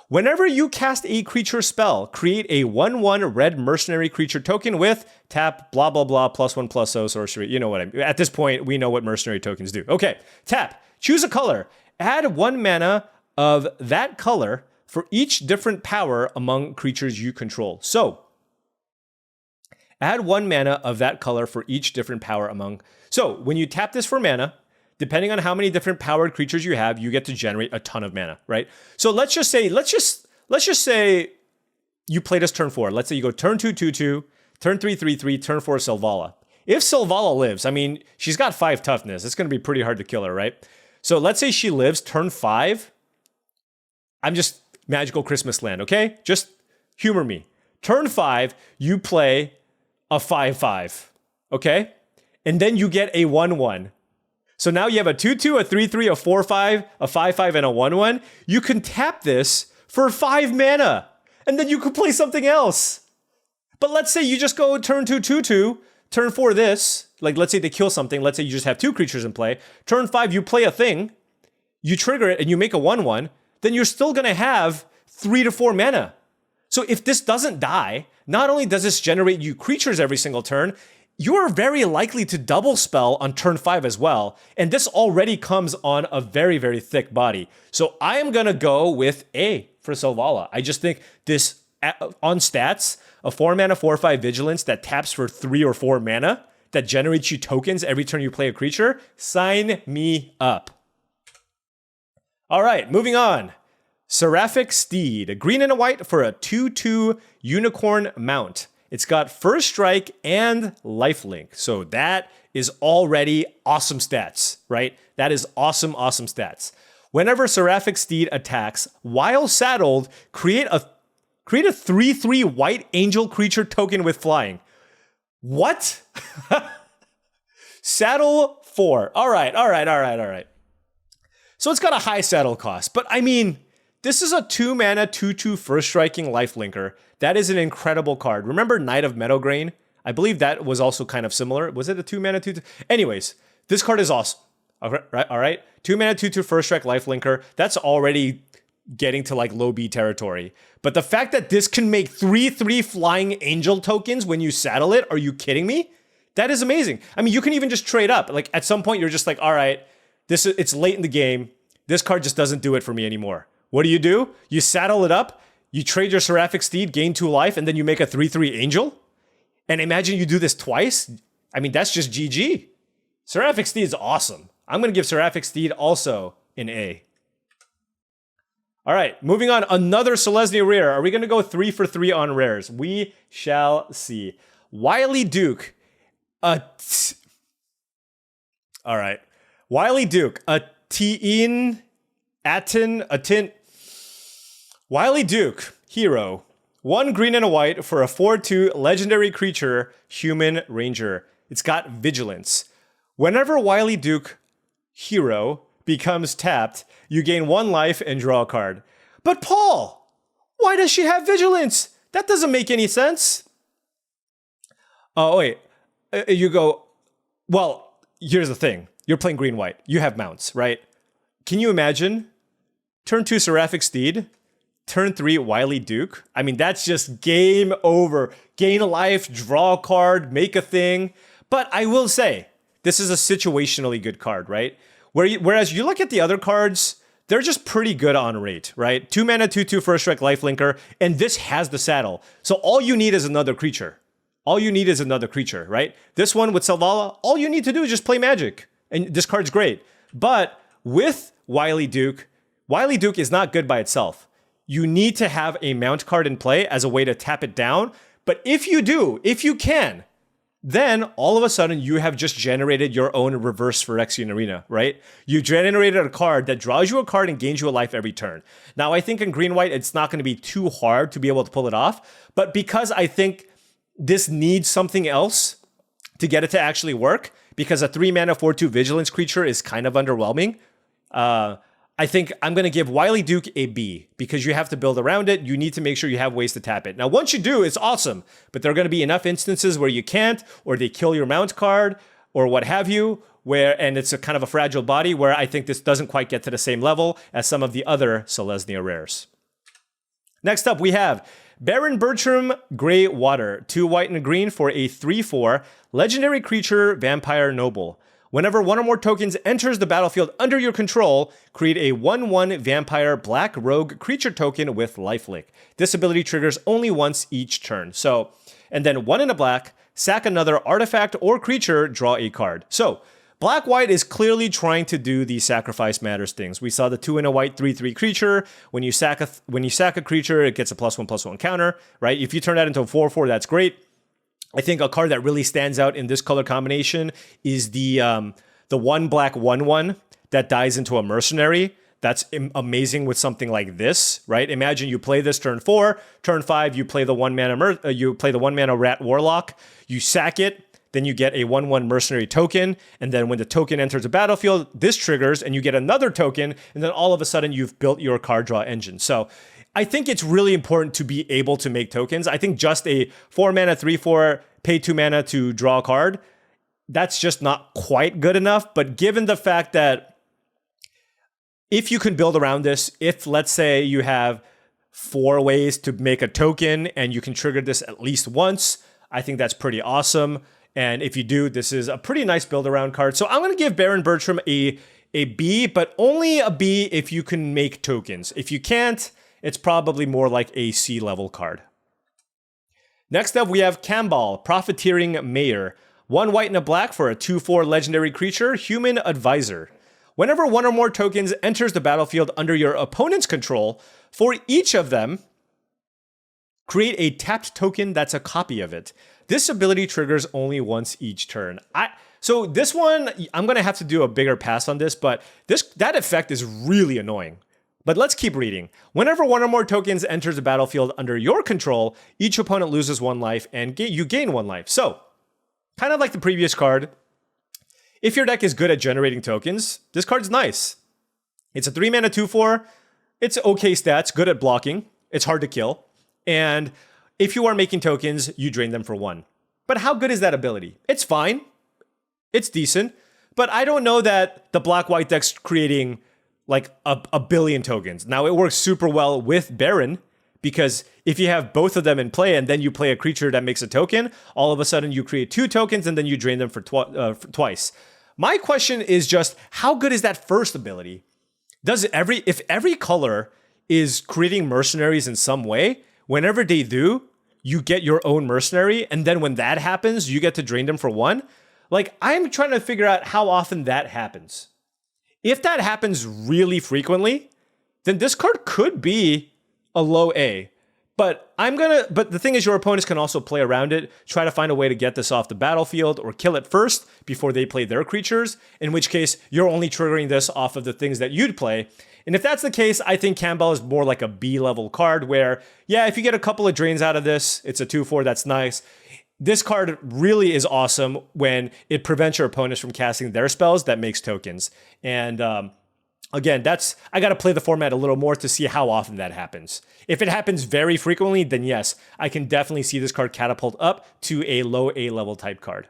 Whenever you cast a creature spell, create a 1/1 red mercenary creature token with tap, blah, blah, blah, +1/+0 sorcery. You know what I mean. At this point, we know what mercenary tokens do. Okay, tap, choose a color, add 1 mana of that color for each different power among creatures you control. So, add 1 mana of that color for each different power among. So, when you tap this for mana, depending on how many different powered creatures you have, you get to generate a ton of mana, right? So let's just say you play this turn 4. Let's say you go turn 2, 2/2, turn 3, 3/3, turn 4, Silvala. If Silvala lives, I mean, she's got 5 toughness. It's going to be pretty hard to kill her, right? So let's say she lives turn 5. I'm just Magical Christmas Land, okay? Just humor me. Turn 5, you play a 5/5, okay? And then you get a 1/1. So now you have a 2/2, a 3/3, a 4/5, a 5/5, and a 1/1. You can tap this for 5 mana, and then you could play something else. But let's say you just go turn 2, 2/2, turn 4 this. Like, let's say they kill something. Let's say you just have 2 creatures in play. Turn 5, you play a thing. You trigger it, and you make a 1/1. Then you're still going to have 3 to 4 mana. So if this doesn't die, not only does this generate you creatures every single turn, you are very likely to double spell on turn 5 as well. And this already comes on a very, very thick body. So I am going to go with A for Silvala. I just think this, on stats, a 4-mana 4/5 Vigilance that taps for 3 or 4 mana, that generates you tokens every turn you play a creature, sign me up. All right, moving on. Sfic Steed, a green and a white for a 2/2 unicorn mount. It's got first strike and lifelink. So that is already awesome stats, right? That is awesome, awesome stats. Whenever Sfic Steed attacks, while saddled, create a 3/3 white angel creature token with flying. What? Saddle 4. All right. So it's got a high saddle cost, but I mean, this is a 2-mana 2/2 first striking lifelinker. That is an incredible card. Remember Knight of Meadowgrain? I believe that was also kind of similar. Was it a 2-mana 2/2? Anyways, this card is awesome. All right. 2-mana 2/2 first strike lifelinker. That's already getting to like low B territory. But the fact that this can make 3/3 flying angel tokens when you saddle it, are you kidding me? That is amazing. I mean, you can even just trade up. Like at some point, you're just like, all right, it's late in the game. This card just doesn't do it for me anymore. What do? You saddle it up, you trade your Sfic Steed, gain 2 life, and then you make a 3/3 angel? And imagine you do this twice. I mean, that's just GG. Sfic Steed is awesome. I'm going to give Sfic Steed also an A. All right, moving on. Another Selesnya rare. Are we going to go 3 for 3 on rares? We shall see. Wily Duke. All right. Wily Duke. A tint. Wily Duke. Hero. 1 green and a white for a 4/2 legendary creature, human ranger. It's got Vigilance. Whenever Wily Duke Hero becomes tapped, you gain 1 life and draw a card. But Paul, why does she have Vigilance? That doesn't make any sense. Oh, wait. You go, well, here's the thing. You're playing green-white. You have mounts, right? Can you imagine? Turn 2 Sfic Steed. Turn 3 Wily Duke. I mean, that's just game over. Gain a life, draw a card, make a thing. But I will say, this is a situationally good card, right? Whereas you look at the other cards, they're just pretty good on rate, right? 2 mana, 2/2 first strike lifelinker, and this has the saddle. So all you need is another creature. All you need is another creature, right? This one with Selvala, all you need to do is just play Magic, and this card's great. But with Wily Duke is not good by itself. You need to have a mount card in play as a way to tap it down. But if you do, if you can, then all of a sudden you have just generated your own reverse Phyrexian Arena, right? You generated a card that draws you a card and gains you a life every turn. Now, I think in green-white, it's not going to be too hard to be able to pull it off. But because I think this needs something else to get it to actually work, because a 3 mana 4/2 Vigilance creature is kind of underwhelming, I think I'm going to give Wily Duke a B, because you have to build around it. You need to make sure you have ways to tap it. Now, once you do, it's awesome, but there are going to be enough instances where you can't, or they kill your mount card, or what have you, and it's a kind of a fragile body, where I think this doesn't quite get to the same level as some of the other Selesnya rares. Next up, we have Baron Bertram Grey Water, 2 white and a green for a 3/4 legendary creature, Vampire Noble. Whenever 1 or more tokens enters the battlefield under your control, create a 1/1 Vampire Black Rogue creature token with lifelink. This ability triggers only once each turn. So, and then 1 in a black, sack another artifact or creature, draw a card. So, Black-White is clearly trying to do the sacrifice matters things. We saw the 2 in a white 3/3 creature. When you sack a creature, it gets a +1/+1 counter, right? If you turn that into a 4/4, that's great. I think a card that really stands out in this color combination is the 1 black 1/1 that dies into a mercenary. That's amazing with something like this, right? Imagine you play this turn 4, turn 5 you play the 1 mana Rat Warlock, you sack it, then you get a 1/1 mercenary token, and then when the token enters the battlefield, this triggers and you get another token, and then all of a sudden you've built your card draw engine. So I think it's really important to be able to make tokens. I think just a 4 mana 3/4 pay 2 mana to draw a card, that's just not quite good enough. But given the fact that if you can build around this, if let's say you have 4 ways to make a token and you can trigger this at least once, I think that's pretty awesome. And if you do, this is a pretty nice build around card. So I'm going to give Baron Bertram a B, but only a B if you can make tokens. If you can't, it's probably more like a C level card. Next up, we have Kambal, Profiteering Mayor. 1 white and a black for a 2/4 legendary creature, Human Advisor. Whenever 1 or more tokens enters the battlefield under your opponent's control, for each of them, create a tapped token that's a copy of it. This ability triggers only once each turn. So this one, I'm going to have to do a bigger pass on this, but that effect is really annoying. But let's keep reading. Whenever 1 or more tokens enters the battlefield under your control, each opponent loses 1 life and you gain 1 life. So, kind of like the previous card, if your deck is good at generating tokens, this card's nice. It's a 3 mana 2/4. It's okay stats, good at blocking. It's hard to kill. And if you are making tokens, you drain them for 1. But how good is that ability? It's fine. It's decent. But I don't know that the black-white deck's creating like a billion tokens. Now, it works super well with Baron, because if you have both of them in play and then you play a creature that makes a token, all of a sudden you create 2 tokens and then you drain them for twice. My question is just, how good is that first ability? If every color is creating mercenaries in some way, whenever they do, you get your own mercenary, and then when that happens, you get to drain them for 1. Like, I'm trying to figure out how often that happens. If that happens really frequently, then this card could be a low A. But the thing is, your opponents can also play around it, try to find a way to get this off the battlefield or kill it first before they play their creatures, in which case you're only triggering this off of the things that you'd play. And if that's the case, I think Campbell is more like a B level card where, yeah, if you get a couple of drains out of this, it's a 2/4, that's nice. This card really is awesome when it prevents your opponents from casting their spells that makes tokens. And again, I got to play the format a little more to see how often that happens. If it happens very frequently, then yes, I can definitely see this card catapult up to a low A level type card.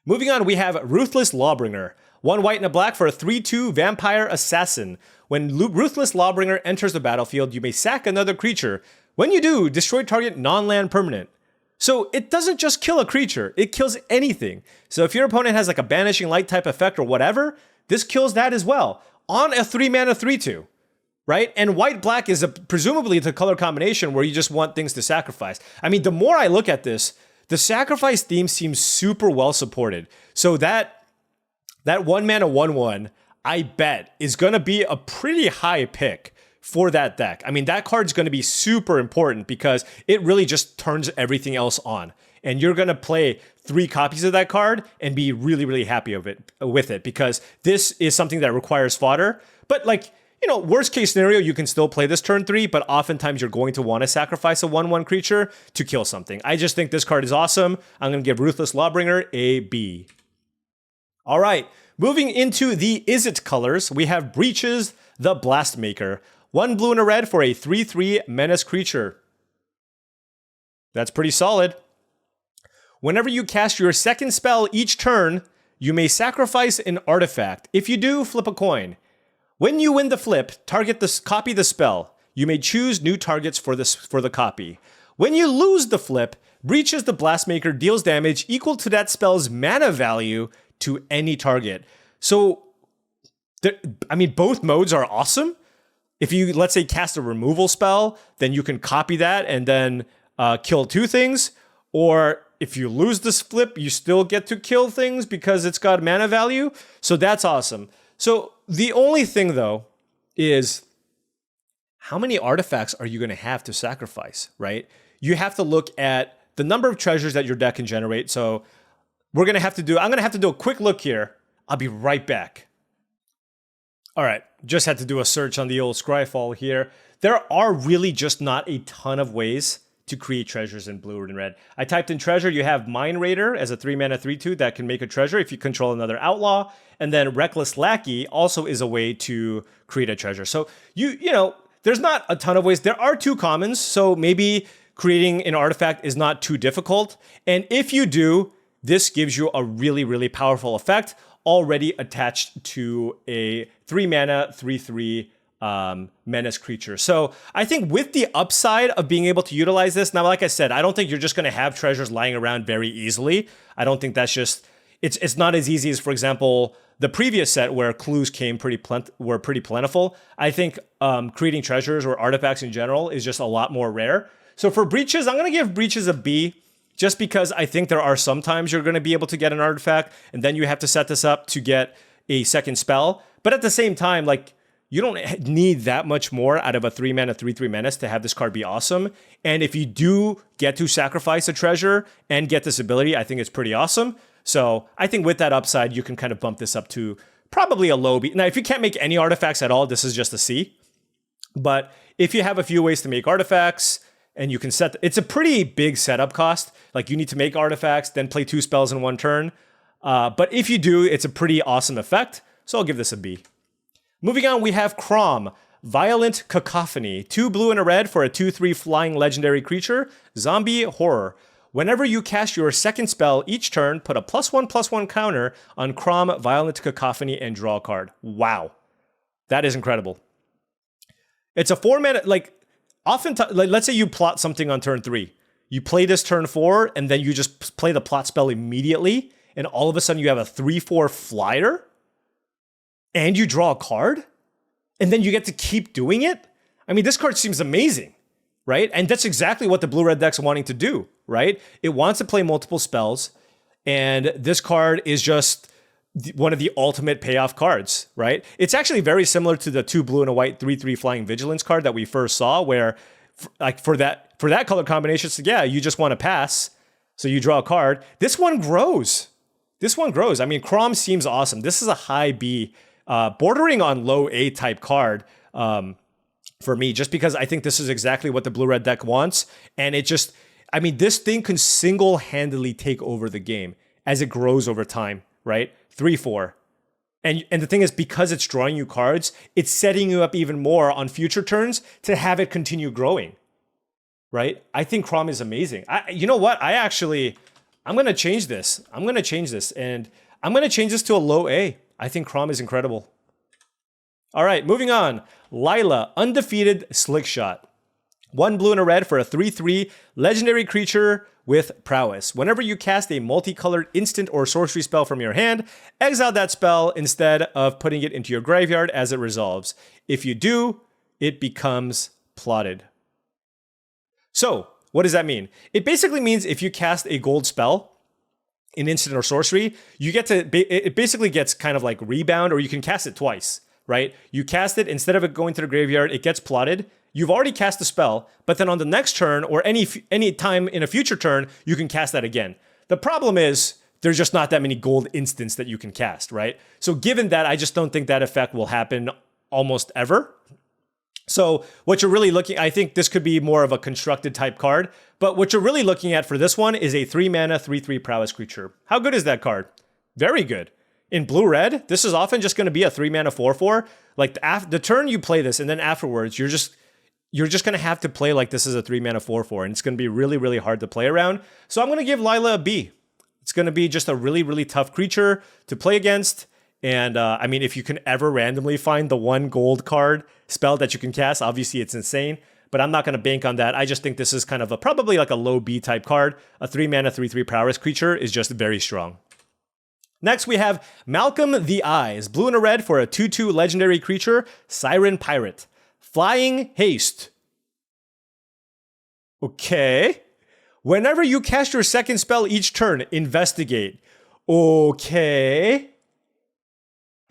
Moving on, we have Ruthless Lawbringer. 1 white and a black for a 3/2 vampire assassin. When Ruthless Lawbringer enters the battlefield, you may sack another creature. When you do, destroy target non-land permanent. So it doesn't just kill a creature, it kills anything. So if your opponent has like a Banishing Light type effect or whatever, this kills that as well on a 3-mana 3/2, right? And white-black is presumably the color combination where you just want things to sacrifice. I mean, the more I look at this, the sacrifice theme seems super well supported. So that 1-mana 1/1, I bet, is going to be a pretty high pick for that deck. I mean, that card's going to be super important because it really just turns everything else on. And you're going to play 3 copies of that card and be really, really happy with it because this is something that requires fodder. But like, worst case scenario, you can still play this turn 3, but oftentimes you're going to want to sacrifice a 1/1 creature to kill something. I just think this card is awesome. I'm going to give Ruthless Lawbringer a B. All right, moving into the Is It colors, we have Breaches the Blastmaker. 1 blue and a red for a 3/3 menace creature. That's pretty solid. Whenever you cast your second spell each turn, you may sacrifice an artifact. If you do, flip a coin. When you win the flip, copy the spell. You may choose new targets for the copy. When you lose the flip, Breaches the Blastmaker deals damage equal to that spell's mana value to any target. So, both modes are awesome. If you, let's say, cast a removal spell, then you can copy that and then kill 2 things. Or if you lose this flip, you still get to kill things because it's got mana value. So that's awesome. So the only thing, though, is how many artifacts are you going to have to sacrifice, right? You have to look at the number of treasures that your deck can generate. So I'm going to have to do a quick look here. I'll be right back. All right, just had to do a search on the old Scryfall here. There are really just not a ton of ways to create treasures in blue and red. I typed in treasure, you have Mind Raider as a 3-mana 3/2 that can make a treasure if you control another outlaw, and then Reckless Lackey also is a way to create a treasure. So there's not a ton of ways. There are 2 commons, so maybe creating an artifact is not too difficult. And if you do, this gives you a really, really powerful effect already attached to a 3-mana 3/3 menace creature. So I think with the upside of being able to utilize this, now like I said, I don't think you're just going to have treasures lying around very easily. I think that's just, it's not as easy as, for example, the previous set where clues were pretty plentiful. I think creating treasures or artifacts in general is just a lot more rare. So for Breaches, I'm going to give Breaches a B. Just because I think there are some times you're going to be able to get an artifact, and then you have to set this up to get a second spell. But at the same time, like, you don't need that much more out of a 3-mana 3/3 menace to have this card be awesome. And if you do get to sacrifice a treasure and get this ability, I think it's pretty awesome. So I think with that upside, you can kind of bump this up to probably a low B. Now, if you can't make any artifacts at all, this is just a C. But if you have a few ways to make artifacts, and you can it's a pretty big setup cost. Like, you need to make artifacts, then play 2 spells in 1 turn. But if you do, it's a pretty awesome effect. So I'll give this a B. Moving on, we have Crom. Violent Cacophony. 2 blue and a red for a 2/3 flying legendary creature. Zombie Horror. Whenever you cast your second spell each turn, put a +1/+1 counter on Crom, Violent Cacophony, and draw a card. Wow. That is incredible. It's a 4-mana, oftentimes, let's say you plot something on turn 3. You play this turn 4, and then you just play the plot spell immediately, and all of a sudden you have a 3/4 flyer, and you draw a card, and then you get to keep doing it? I mean, this card seems amazing, right? And that's exactly what the blue-red deck's wanting to do, right? It wants to play multiple spells, and this card is just one of the ultimate payoff cards, right? It's actually very similar to the 2 blue and a white 3/3 flying Vigilance card that we first saw, where like for that color combination, so yeah, you just want to pass, so you draw a card. This one grows. This one grows. I mean, Crom seems awesome. This is a high B, bordering on low A type card for me, just because I think this is exactly what the blue-red deck wants. And it just, I mean, this thing can single-handedly take over the game as it grows over time, right? 3/4. And the thing is, because it's drawing you cards, it's setting you up even more on future turns to have it continue growing, right? I think Crom is amazing. You know what? I'm going to change this. And I'm going to change this to a low A. I think Crom is incredible. All right, moving on. Lila, Undefeated Slickshot. 1 blue and a red for a 3/3 legendary creature with prowess. Whenever you cast a multicolored instant or sorcery spell from your hand, exile that spell instead of putting it into your graveyard as it resolves. If you do, it becomes plotted. So, what does that mean? It basically means if you cast a gold spell, an instant or sorcery, you get to, it basically gets kind of like rebound, or you can cast it twice, right? You cast it, instead of it going to the graveyard, it gets plotted. You've already cast the spell, but then on the next turn or any time in a future turn, you can cast that again. The problem is there's just not that many gold instants that you can cast, right? So given that, I just don't think that effect will happen almost ever. So what you're really looking, I think this could be more of a constructed type card, but what you're really looking at for this one is a 3 mana, 3/3 prowess creature. How good is that card? Very good. In blue-red, this is often just going to be a 3 mana 4/4. Like the turn you play this, and then afterwards, you're just going to have to play like this is a 3 mana 4/4, and it's going to be really, really hard to play around. So I'm going to give Lila a B. It's going to be just a really, really tough creature to play against. And I mean, if you can ever randomly find the 1 gold card spell that you can cast, obviously it's insane. But I'm not going to bank on that. I just think this is kind of probably like a low B type card. A 3 mana 3/3 prowess creature is just very strong. Next, we have Malcolm the Eyes. Blue and a red for a 2/2 legendary creature, Siren Pirate. Flying Haste. Okay. Whenever you cast your second spell each turn, investigate. Okay.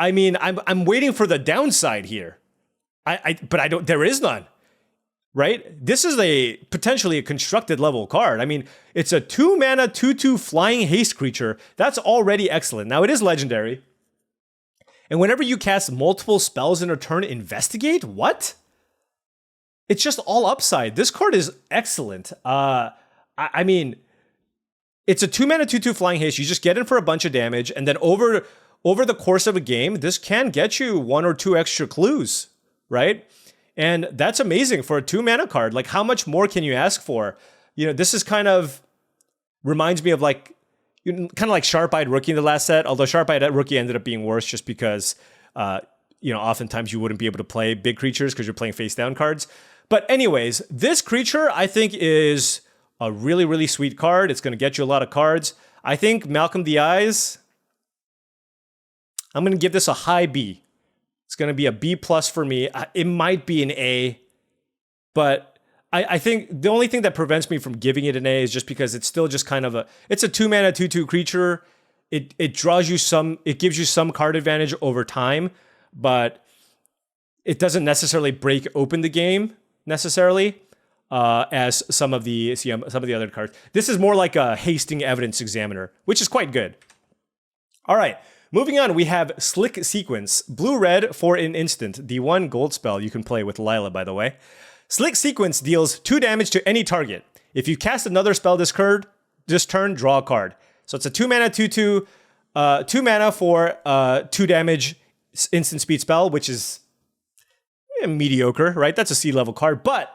I mean, I'm waiting for the downside here. But I don't, there is none. Right? This is potentially a constructed level card. I mean, it's a 2 mana 2/2 flying haste creature. That's already excellent. Now it is legendary. And whenever you cast multiple spells in a turn, investigate? What? It's just all upside. This card is excellent. I mean, it's a 2 mana 2/2 flying haste. You just get in for a bunch of damage, and then over the course of a game, this can get you 1 or 2 extra clues, right? And that's amazing for a 2 mana card. Like, how much more can you ask for? You know, this is kind of reminds me of like, kind of like Sharp-Eyed Rookie in the last set, although Sharp-Eyed Rookie ended up being worse just because, you know, oftentimes you wouldn't be able to play big creatures because you're playing face down cards. But anyways, this creature I think is a really, really sweet card. It's going to get you a lot of cards. I think Malcolm the Eyes, I'm going to give this a high B. It's going to be a B plus for me. It might be an A, but I think the only thing that prevents me from giving it an A is just because it's still just kind of it's a 2 mana 2/2 creature. It draws you it gives you some card advantage over time, but it doesn't necessarily break open the game necessarily as some of the other cards. This is more like a hasting evidence examiner, which is quite good. All right. Moving on, we have Slick Sequence. Blue-red for an instant. The 1 gold spell you can play with Lila, by the way. Slick Sequence deals 2 damage to any target. If you cast another spell this turn, draw a card. So it's a 2 mana 2/2, 2 mana for 2 damage instant speed spell, which is mediocre, right? That's a C level card. But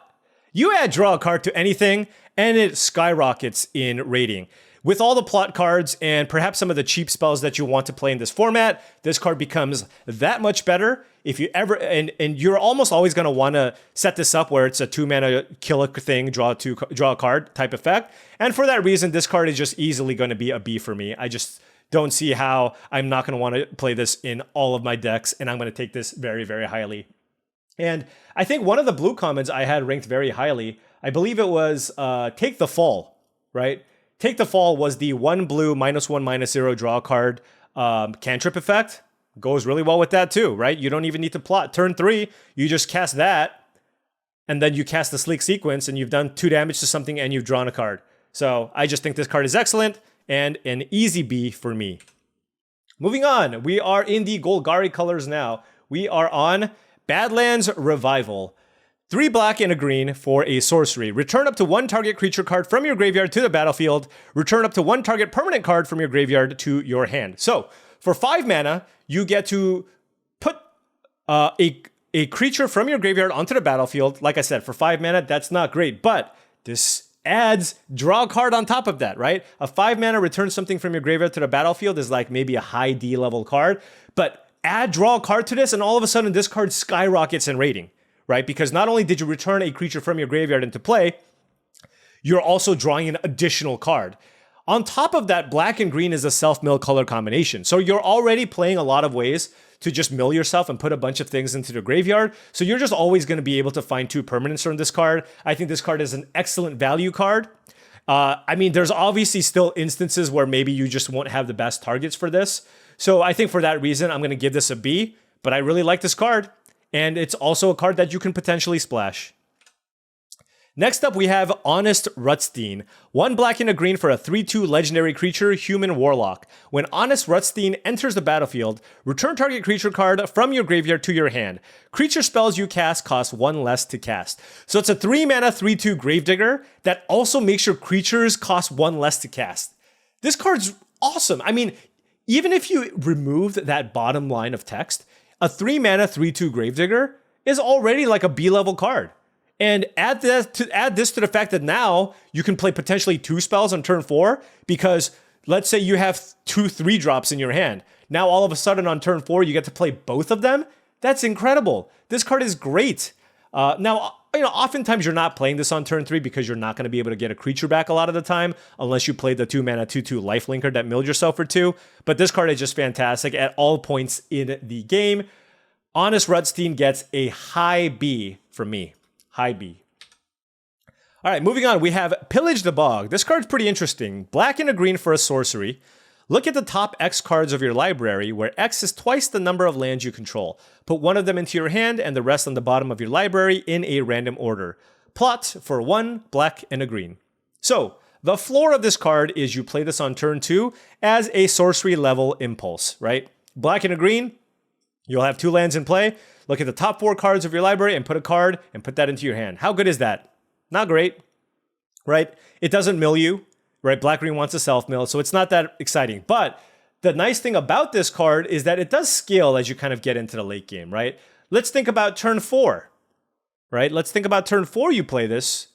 you add draw a card to anything, and it skyrockets in rating. With all the plot cards and perhaps some of the cheap spells that you want to play in this format, this card becomes that much better. If you ever, and you're almost always going to want to set this up where it's a 2 mana kill a thing, draw a card type effect. And for that reason, this card is just easily going to be a B for me. I just don't see how I'm not going to want to play this in all of my decks, and I'm going to take this very, very highly. And I think one of the blue commons I had ranked very highly, I believe it was Take the Fall, right? Take the Fall was the 1 blue -1/-0 draw card cantrip effect. Goes really well with that too, right? You don't even need to plot. Turn 3, you just cast that, and then you cast the Sleek Sequence, and you've done 2 damage to something, and you've drawn a card. So I just think this card is excellent, and an easy B for me. Moving on, we are in the Golgari colors now. We are on Badlands Revival. 3 black and a green for a sorcery. Return up to 1 target creature card from your graveyard to the battlefield. Return up to 1 target permanent card from your graveyard to your hand. So, for 5 mana, you get to put a creature from your graveyard onto the battlefield. Like I said, for 5 mana, that's not great, but this adds draw a card on top of that, right? A 5 mana return something from your graveyard to the battlefield is like maybe a high D level card, but add draw a card to this, and all of a sudden this card skyrockets in rating, right? Because not only did you return a creature from your graveyard into play, you're also drawing an additional card. On top of that, black and green is a self-mill color combination. So you're already playing a lot of ways to just mill yourself and put a bunch of things into the graveyard. So you're just always going to be able to find 2 permanents from this card. I think this card is an excellent value card. I mean, there's obviously still instances where maybe you just won't have the best targets for this. So I think for that reason, I'm going to give this a B, but I really like this card. And it's also a card that you can potentially splash. Next up, we have Honest Rutstein. 1 black and a green for a 3/2 legendary creature, human warlock. When Honest Rutstein enters the battlefield, return target creature card from your graveyard to your hand. Creature spells you cast cost 1 less to cast. So it's a 3 mana 3/2 Gravedigger that also makes your creatures cost 1 less to cast. This card's awesome. I mean, even if you removed that bottom line of text, a 3 mana 3/2 Gravedigger is already like a B level card. And add this to the fact that now you can play potentially 2 spells on turn 4, because let's say you have 2 3-drops in your hand. Now all of a sudden on turn 4 you get to play both of them. That's incredible. This card is great. Now, oftentimes you're not playing this on turn 3 because you're not going to be able to get a creature back a lot of the time unless you play the 2 mana 2/2 lifelinker that milled yourself for 2. But this card is just fantastic at all points in the game. Honest Rutstein gets a high B from me. High B. All right, moving on, we have Pillage the Bog. This card's pretty interesting. Black and a green for a sorcery. Look at the top X cards of your library, where X is twice the number of lands you control. Put 1 of them into your hand and the rest on the bottom of your library in a random order. Plot for 1 black and a green. So, the floor of this card is you play this on turn 2 as a sorcery level impulse, right? Black and a green, you'll have 2 lands in play. Look at the top 4 cards of your library and put a card and put that into your hand. How good is that? Not great, right? It doesn't mill you, right? Black-green wants a self-mill, so it's not that exciting. But the nice thing about this card is that it does scale as you kind of get into the late game, right? Let's think about turn 4, right? Let's think about turn 4 you play this,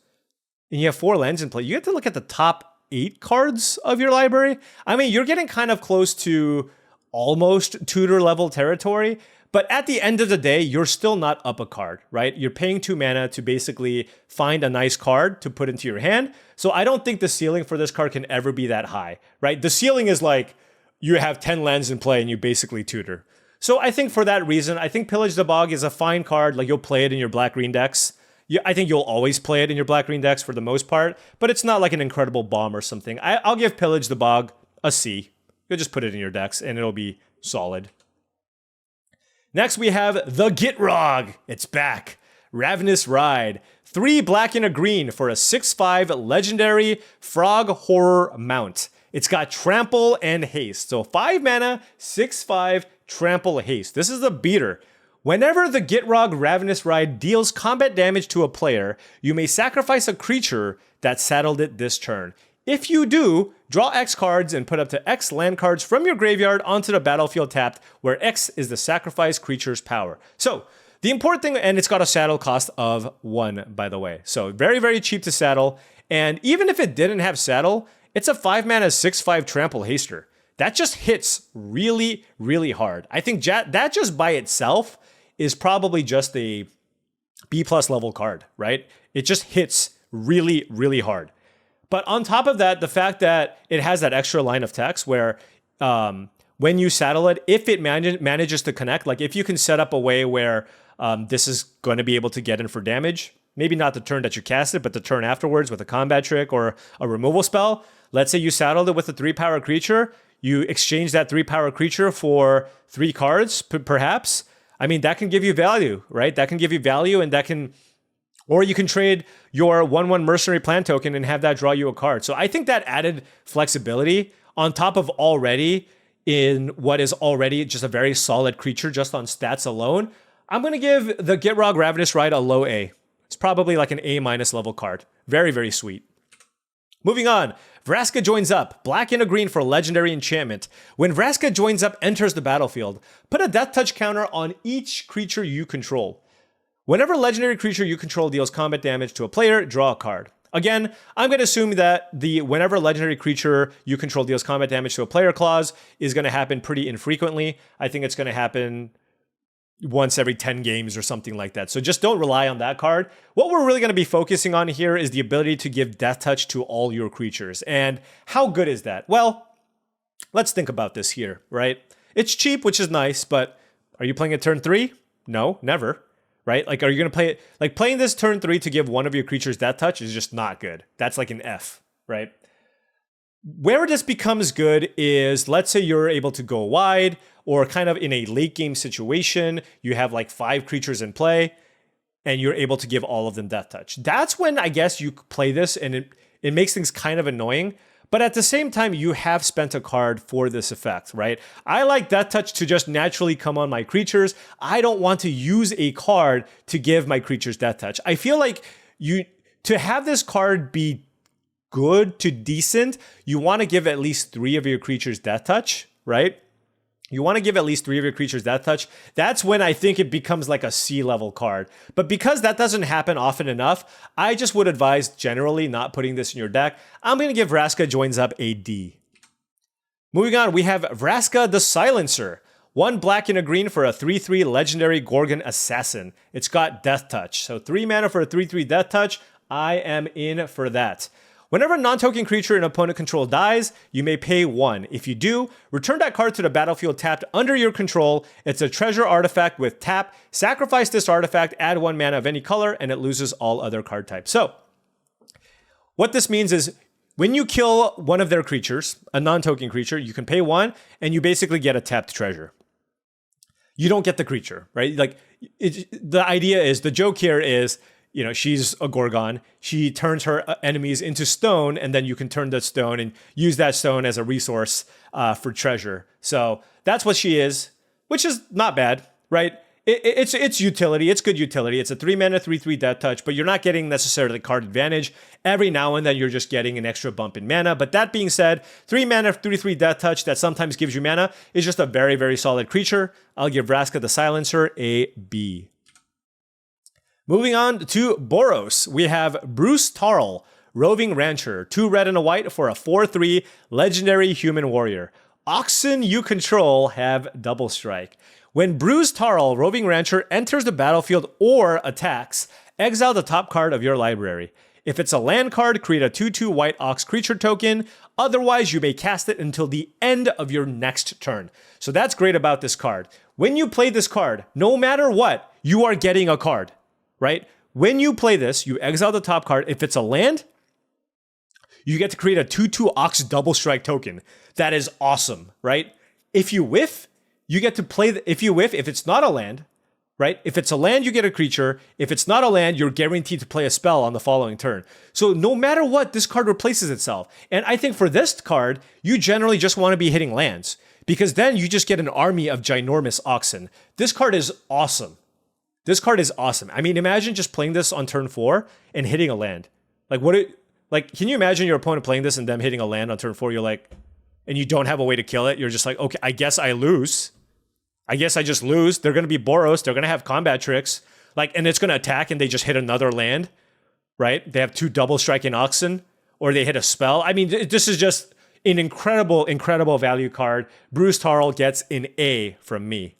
and you have 4 lands in play. You have to look at the top 8 cards of your library. I mean, you're getting kind of close to almost tutor level territory. But at the end of the day, you're still not up a card, right? You're paying 2 mana to basically find a nice card to put into your hand. So I don't think the ceiling for this card can ever be that high, right? The ceiling is like you have 10 lands in play and you basically tutor. So I think for that reason, I think Pillage the Bog is a fine card. Like, you'll play it in your black-green decks. I think you'll always play it in your black-green decks for the most part, but it's not like an incredible bomb or something. I'll give Pillage the Bog a C. You'll just put it in your decks and it'll be solid. Next, we have the Gitrog. It's back. Ravenous Ride. 3 black and a green for a 6/5 legendary frog horror mount. It's got trample and haste. So 5 mana, 6/5 trample haste. This is a beater. Whenever the Gitrog Ravenous Ride deals combat damage to a player, you may sacrifice a creature that saddled it this turn. If you do, draw X cards and put up to X land cards from your graveyard onto the battlefield tapped, where X is the sacrifice creature's power. So, the important thing, and it's got a saddle cost of 1, by the way. So, very, very cheap to saddle. And even if it didn't have saddle, it's a 5 mana 6/5 trample haster. That just hits really, really hard. I think that just by itself is probably just a B+ level card, right? It just hits really, really hard. But on top of that, the fact that it has that extra line of text where when you saddle it, if it manages to connect, like if you can set up a way where this is going to be able to get in for damage, maybe not the turn that you cast it, but the turn afterwards with a combat trick or a removal spell. Let's say you saddled it with a 3-power creature. You exchange that 3-power creature for 3 cards, perhaps. I mean, that can give you value, right? That can give you value, and that can... Or you can trade your 1/1 Mercenary Plant token and have that draw you a card. So I think that added flexibility on top of already in what is already just a very solid creature just on stats alone. I'm going to give the Gitrog Ravenous Ride a low A. It's probably like an A- level card. Very, very sweet. Moving on, Vraska joins up. Black and a green for legendary enchantment. When Vraska joins up, enters the battlefield. Put a death touch counter on each creature you control. Whenever a legendary creature you control deals combat damage to a player, draw a card. Again, I'm going to assume that the whenever a legendary creature you control deals combat damage to a player clause is going to happen pretty infrequently. I think it's going to happen once every 10 games or something like that. So just don't rely on that card. What we're really going to be focusing on here is the ability to give death touch to all your creatures. And how good is that? Well, let's think about this here, right? It's cheap, which is nice, but are you playing it turn 3? No, never. Right? Like, are you going to play it? Like, playing this turn 3 to give one of your creatures death touch is just not good. That's like an F, right? Where this becomes good is, let's say you're able to go wide, or kind of in a late game situation, you have like 5 creatures in play, and you're able to give all of them death touch. That's when I guess you play this, and it makes things kind of annoying. But at the same time, you have spent a card for this effect, right? I like Death Touch to just naturally come on my creatures. I don't want to use a card to give my creatures Death Touch. I feel like to have this card be good to decent, you want to give at least 3 of your creatures Death Touch, right? You want to give at least 3 of your creatures Death Touch. That's when I think it becomes like a C-level card. But because that doesn't happen often enough, I just would advise generally not putting this in your deck. I'm going to give Vraska joins up a D. Moving on, we have Vraska the Silencer. 1 black and a green for a 3/3 legendary Gorgon Assassin. It's got Death Touch. So 3 mana for a 3/3 Death Touch. I am in for that. Whenever a non-token creature an opponent control dies, you may pay 1. If you do, return that card to the battlefield tapped under your control. It's a treasure artifact with tap. Sacrifice this artifact, add 1 mana of any color, and it loses all other card types. So, what this means is, when you kill one of their creatures, a non-token creature, you can pay 1, and you basically get a tapped treasure. You don't get the creature, right? Like, the idea is, the joke here is, you know, she's a Gorgon. She turns her enemies into stone, and then you can turn that stone and use that stone as a resource for treasure. So that's what she is, which is not bad, right? It's utility. It's good utility. It's a 3 mana 3/3 Death Touch, but you're not getting necessarily card advantage. Every now and then you're just getting an extra bump in mana. But that being said, 3 mana 3/3 Death Touch that sometimes gives you mana is just a very, very solid creature. I'll give Vraska the Silencer a B. Moving on to Boros, we have Bruce Tarl, Roving Rancher, 2 red and a white for a 4/3 legendary human warrior. Oxen you control have double strike. When Bruce Tarl, Roving Rancher, enters the battlefield or attacks, exile the top card of your library. If it's a land card, create a 2/2 white ox creature token. Otherwise, you may cast it until the end of your next turn. So that's great about this card. When you play this card, no matter what, you are getting a card. Right? When you play this, you exile the top card. If it's a land, you get to create a 2/2 Ox double strike token. That is awesome, right? If you whiff, you get to play, if you whiff, if it's not a land, right? If it's a land, you get a creature. If it's not a land, you're guaranteed to play a spell on the following turn. So no matter what, this card replaces itself. And I think for this card, you generally just want to be hitting lands, because then you just get an army of ginormous oxen. This card is awesome. This card is awesome. I mean, imagine just playing this on turn 4 and hitting a land. Like, can you imagine your opponent playing this and them hitting a land on turn 4? You're like, and you don't have a way to kill it. You're just like, okay, I guess I lose. I guess I just lose. They're going to be Boros. They're going to have combat tricks. Like, and it's going to attack and they just hit another land, right? They have 2 double striking oxen, or they hit a spell. I mean, this is just an incredible, incredible value card. Bruce Tarl gets an A from me.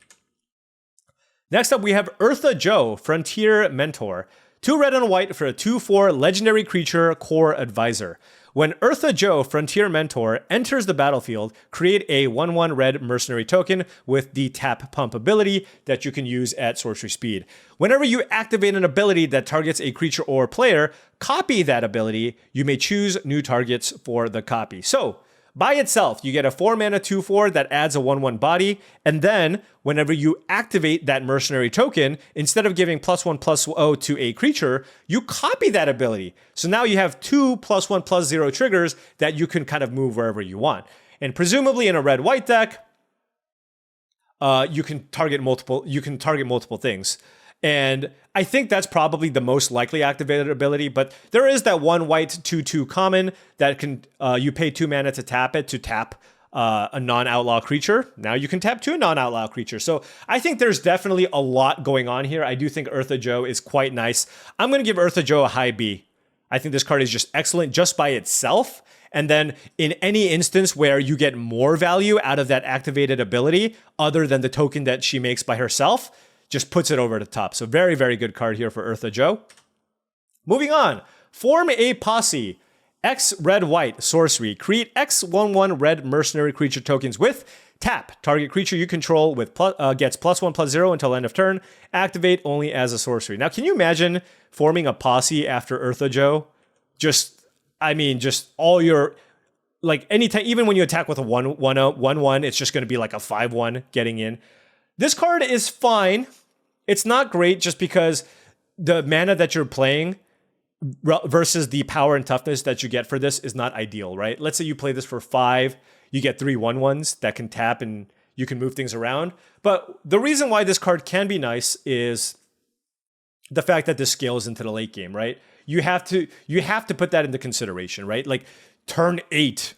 Next up, we have Eartha Joe, Frontier Mentor. 2 red and a white for a 2/4 legendary creature core advisor. When Eartha Joe, Frontier Mentor, enters the battlefield, create a 1/1 red mercenary token with the tap pump ability that you can use at sorcery speed. Whenever you activate an ability that targets a creature or player, copy that ability. You may choose new targets for the copy. So, by itself, you get a 4 mana 2/4 that adds a 1/1 body, and then whenever you activate that mercenary token, instead of giving +1/+0 to a creature, you copy that ability. So now you have 2 +1/+0 triggers that you can kind of move wherever you want. And presumably in a red-white deck, you can target multiple things. And I think that's probably the most likely activated ability, but there is that 1 white 2/2 common that can you pay 2 mana to tap it to tap a non-outlaw creature. Now you can tap 2 non-outlaw creatures. So I think there's definitely a lot going on here. I do think Eartha Joe is quite nice. I'm going to give Eartha Joe a high B. I think this card is just excellent just by itself. And then in any instance where you get more value out of that activated ability, other than the token that she makes by herself, just puts it over the top. So very, very good card here for Eartha Joe. Moving on. Form a posse. X red-white sorcery. Create X 1/1 red mercenary creature tokens with tap. Target creature you control with gets +1/+0 until end of turn. Activate only as a sorcery. Now, can you imagine forming a posse after Eartha Joe? Just all your... Like, anytime, even when you attack with a 1/1, it's just going to be like a 5/1 getting in. This card is fine. It's not great just because the mana that you're playing versus the power and toughness that you get for this is not ideal, right? Let's say you play this for 5, you get 3 1/1s that can tap and you can move things around. But the reason why this card can be nice is the fact that this scales into the late game, right? You have to put that into consideration, right? Like turn 8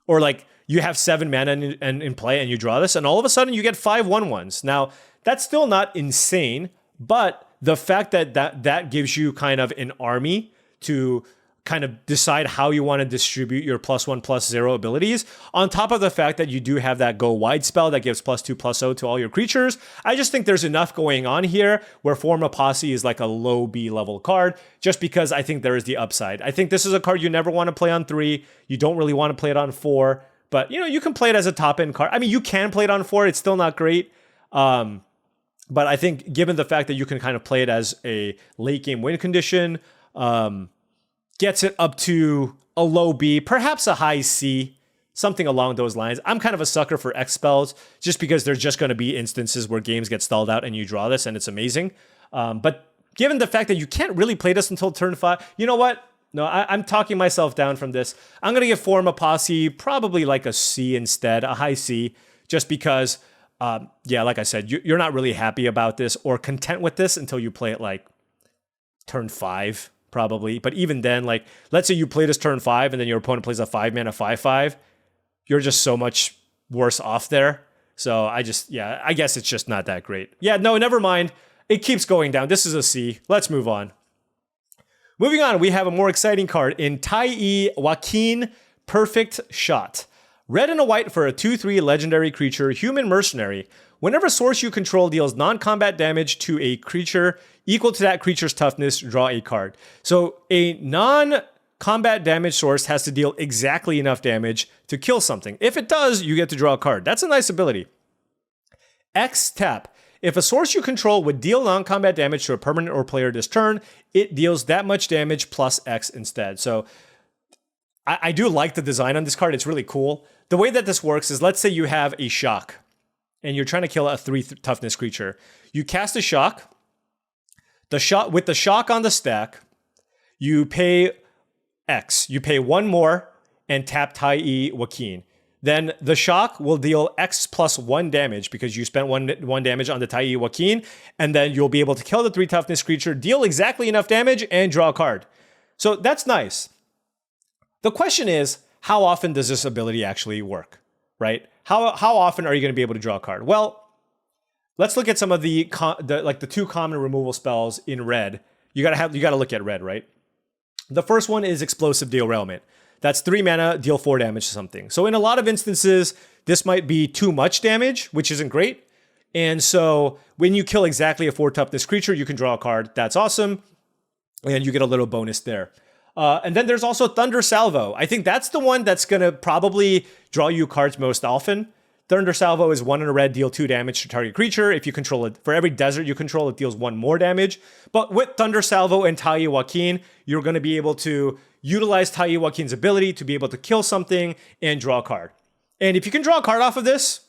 or like you have 7 mana in play and you draw this, and all of a sudden you get 5 1/1s. Now, that's still not insane, but the fact that gives you kind of an army to kind of decide how you want to distribute your +1/+0 abilities, on top of the fact that you do have that go wide spell that gives +2/+0 to all your creatures, I just think there's enough going on here where Form a Posse is like a low B level card, just because I think there is the upside. I think this is a card you never want to play on 3. You don't really want to play it on 4. But, you can play it as a top-end card. I mean, you can play it on 4. It's still not great. But I think given the fact that you can kind of play it as a late-game win condition, gets it up to a low B, perhaps a high C, something along those lines. I'm kind of a sucker for X spells, just because there's just going to be instances where games get stalled out and you draw this, and it's amazing. But given the fact that you can't really play this until turn 5, you know what? No, I'm talking myself down from this. I'm going to give Form a Posse probably like a C instead, a high C, just because, like I said, you're not really happy about this or content with this until you play it like turn 5, probably. But even then, like, let's say you play this turn 5 and then your opponent plays a 5-mana 5/5. You're just so much worse off there. So I guess it's just not that great. Yeah, no, never mind. It keeps going down. This is a C. Let's move on. Moving on, we have a more exciting card in Tai Joaquin Perfect Shot. Red and a white for a 2/3 legendary creature, human mercenary. Whenever source you control deals non-combat damage to a creature equal to that creature's toughness, draw a card. So a non-combat damage source has to deal exactly enough damage to kill something. If it does, you get to draw a card. That's a nice ability. X tap. If a source you control would deal non-combat damage to a permanent or player this turn, it deals that much damage plus X instead. So I do like the design on this card. It's really cool. The way that this works is, let's say you have a shock and you're trying to kill a 3 toughness creature. You cast a shock. With the shock on the stack, you pay X. You pay 1 more and tap Tai Joaquin. Then the shock will deal X plus 1 damage because you spent one damage on the Tai Joaquin, and then you'll be able to kill the 3 toughness creature, deal exactly enough damage, and draw a card. So that's nice. The question is, how often does this ability actually work, right? How often are you going to be able to draw a card? Well, let's look at some of the 2 common removal spells in red. You gotta look at red, right? The first one is Explosive Derailment. That's 3 mana, deal 4 damage to something. So in a lot of instances, this might be too much damage, which isn't great. And so when you kill exactly a 4 toughness creature, you can draw a card. That's awesome. and you get a little bonus there. And then there's also Thunder Salvo. I think that's the one that's going to probably draw you cards most often. Thunder Salvo is 1 in a red, deal 2 damage to target creature. If you control it, for every desert you control, it deals 1 more damage. But with Thunder Salvo and Tai Joaquin, you're going to be able to utilize Tai Joaquin's ability to be able to kill something and draw a card. And if you can draw a card off of this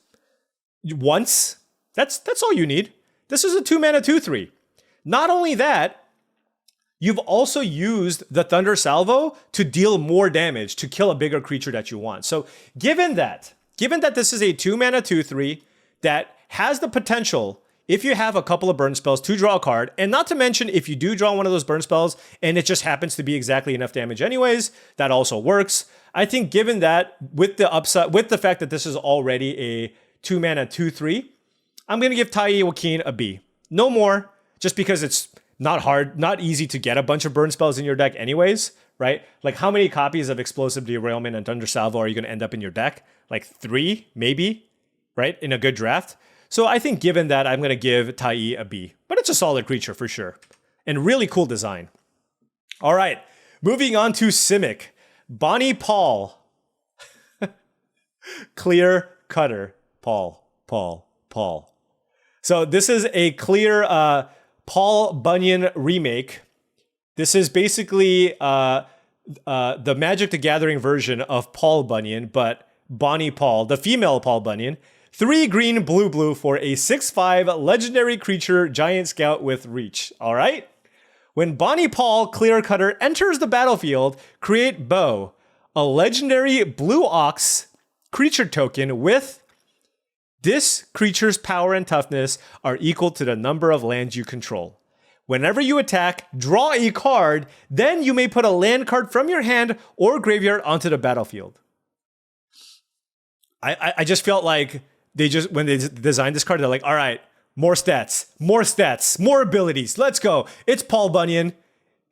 once, that's all you need. This is a 2-mana 2/3. Not only that, you've also used the Thunder Salvo to deal more damage, to kill a bigger creature that you want. So given that this is a 2-mana 2/3 that has the potential, if you have a couple of burn spells, to draw a card, and not to mention if you do draw one of those burn spells and it just happens to be exactly enough damage anyways, that also works. I think given that, with the upside, with the fact that this is already a 2-mana 2/3, I'm going to give Tai Joaquin a B. No more, just because it's not hard, not easy to get a bunch of burn spells in your deck anyways, right? Like, how many copies of Explosive Derailment and Thunder Salvo are you going to end up in your deck? Like 3, maybe, right? In a good draft. So I think given that, I'm going to give Tai a B. But it's a solid creature for sure. And really cool design. All right, moving on to Simic. Bonnie Paul. Clear Cutter. Paul. So this is a clear Paul Bunyan remake. This is basically the Magic the Gathering version of Paul Bunyan, but Bonnie Paul, the female Paul Bunyan. 3 green, blue for a 6/5 legendary creature giant scout with reach. All right? When Bonnie Paul Clear Cutter enters the battlefield, create Bow, a legendary blue ox creature token with this creature's power and toughness are equal to the number of lands you control. Whenever you attack, draw a card, then you may put a land card from your hand or graveyard onto the battlefield. I just felt like when they designed this card, they're like, all right, more stats, more abilities. Let's go. It's Paul Bunyan.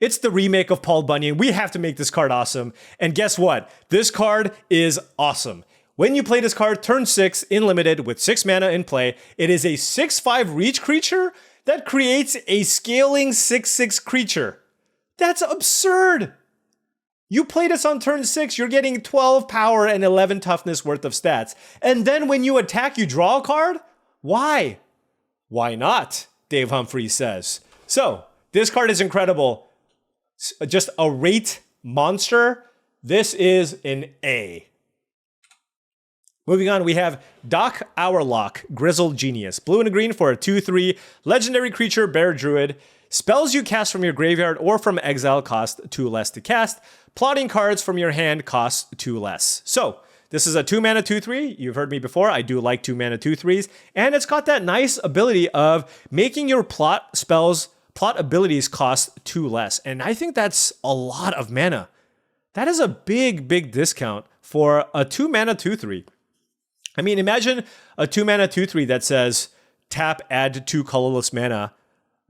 It's the remake of Paul Bunyan. We have to make this card awesome. And guess what? This card is awesome. When you play this card, turn 6 in limited with 6 mana in play, it is a 6/5 reach creature that creates a scaling 6/6 creature. That's absurd. You play this on turn 6, you're getting 12 power and 11 toughness worth of stats. And then when you attack, you draw a card? Why? Why not? Dave Humphreys says. So, this card is incredible. Just a rate monster. This is an A. Moving on, we have Doc Hourlock, Grizzled Genius. Blue and a green for a 2/3 legendary creature, Bear Druid. Spells you cast from your graveyard or from exile cost 2 less to cast. Plotting cards from your hand cost 2 less. So, this is a 2-mana 2/3. You've heard me before. I do like 2-mana 2/3s. And it's got that nice ability of making your plot abilities cost 2 less. And I think that's a lot of mana. That is a big discount for a 2-mana 2/3. I mean, imagine a 2-mana 2/3 that says, tap, add 2 colorless mana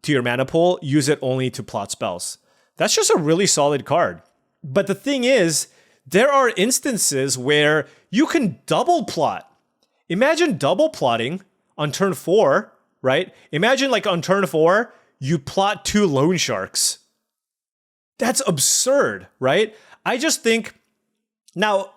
to your mana pool, use it only to plot spells. That's just a really solid card. But the thing is, there are instances where you can double plot. Imagine double plotting on turn 4, right? Imagine like on turn 4, you plot 2 loan sharks. That's absurd, right? I just think, now,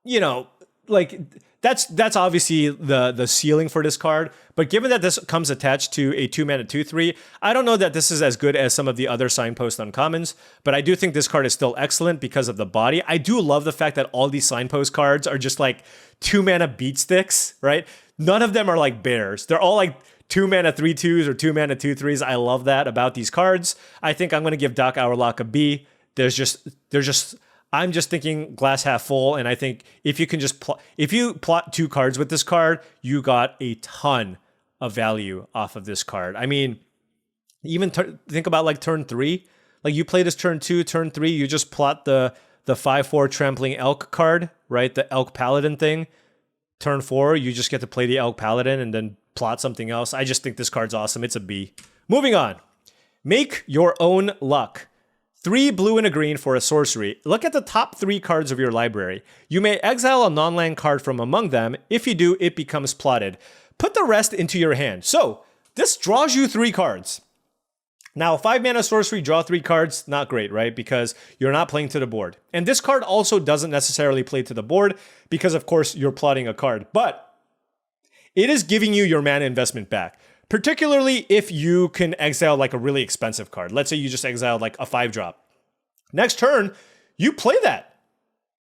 you know, like, that's obviously the ceiling for this card, but given that this comes attached to a 2-mana 2/3, I don't know that this is as good as some of the other Signpost uncommons, but I do think this card is still excellent because of the body. I do love the fact that all these Signpost cards are just like 2-mana beat sticks, right? None of them are like bears. They're all like 2-mana 3/2s or 2-mana 2/3s. I love that about these cards. I think I'm going to give Doc Hourlock a B. I'm just thinking glass half full, and I think if you can just if you plot 2 cards with this card, you got a ton of value off of this card. I mean, even think about like turn 3. Like you play this turn 2, turn 3, you just plot the 5/4 Trampling Elk card, right? The Elk Paladin thing. Turn 4, you just get to play the Elk Paladin and then plot something else. I just think this card's awesome. It's a B. Moving on. Make Your Own Luck. 3 blue and a green for a sorcery. Look at the top 3 cards of your library. You may exile a non-land card from among them. If you do, it becomes plotted. Put the rest into your hand. So, this draws you 3 cards. Now, 5 mana sorcery, draw 3 cards, not great, right? Because you're not playing to the board. And this card also doesn't necessarily play to the board because, of course, you're plotting a card. But it is giving you your mana investment back, particularly if you can exile like a really expensive card. Let's say you just exiled like a 5-drop. Next turn, you play that,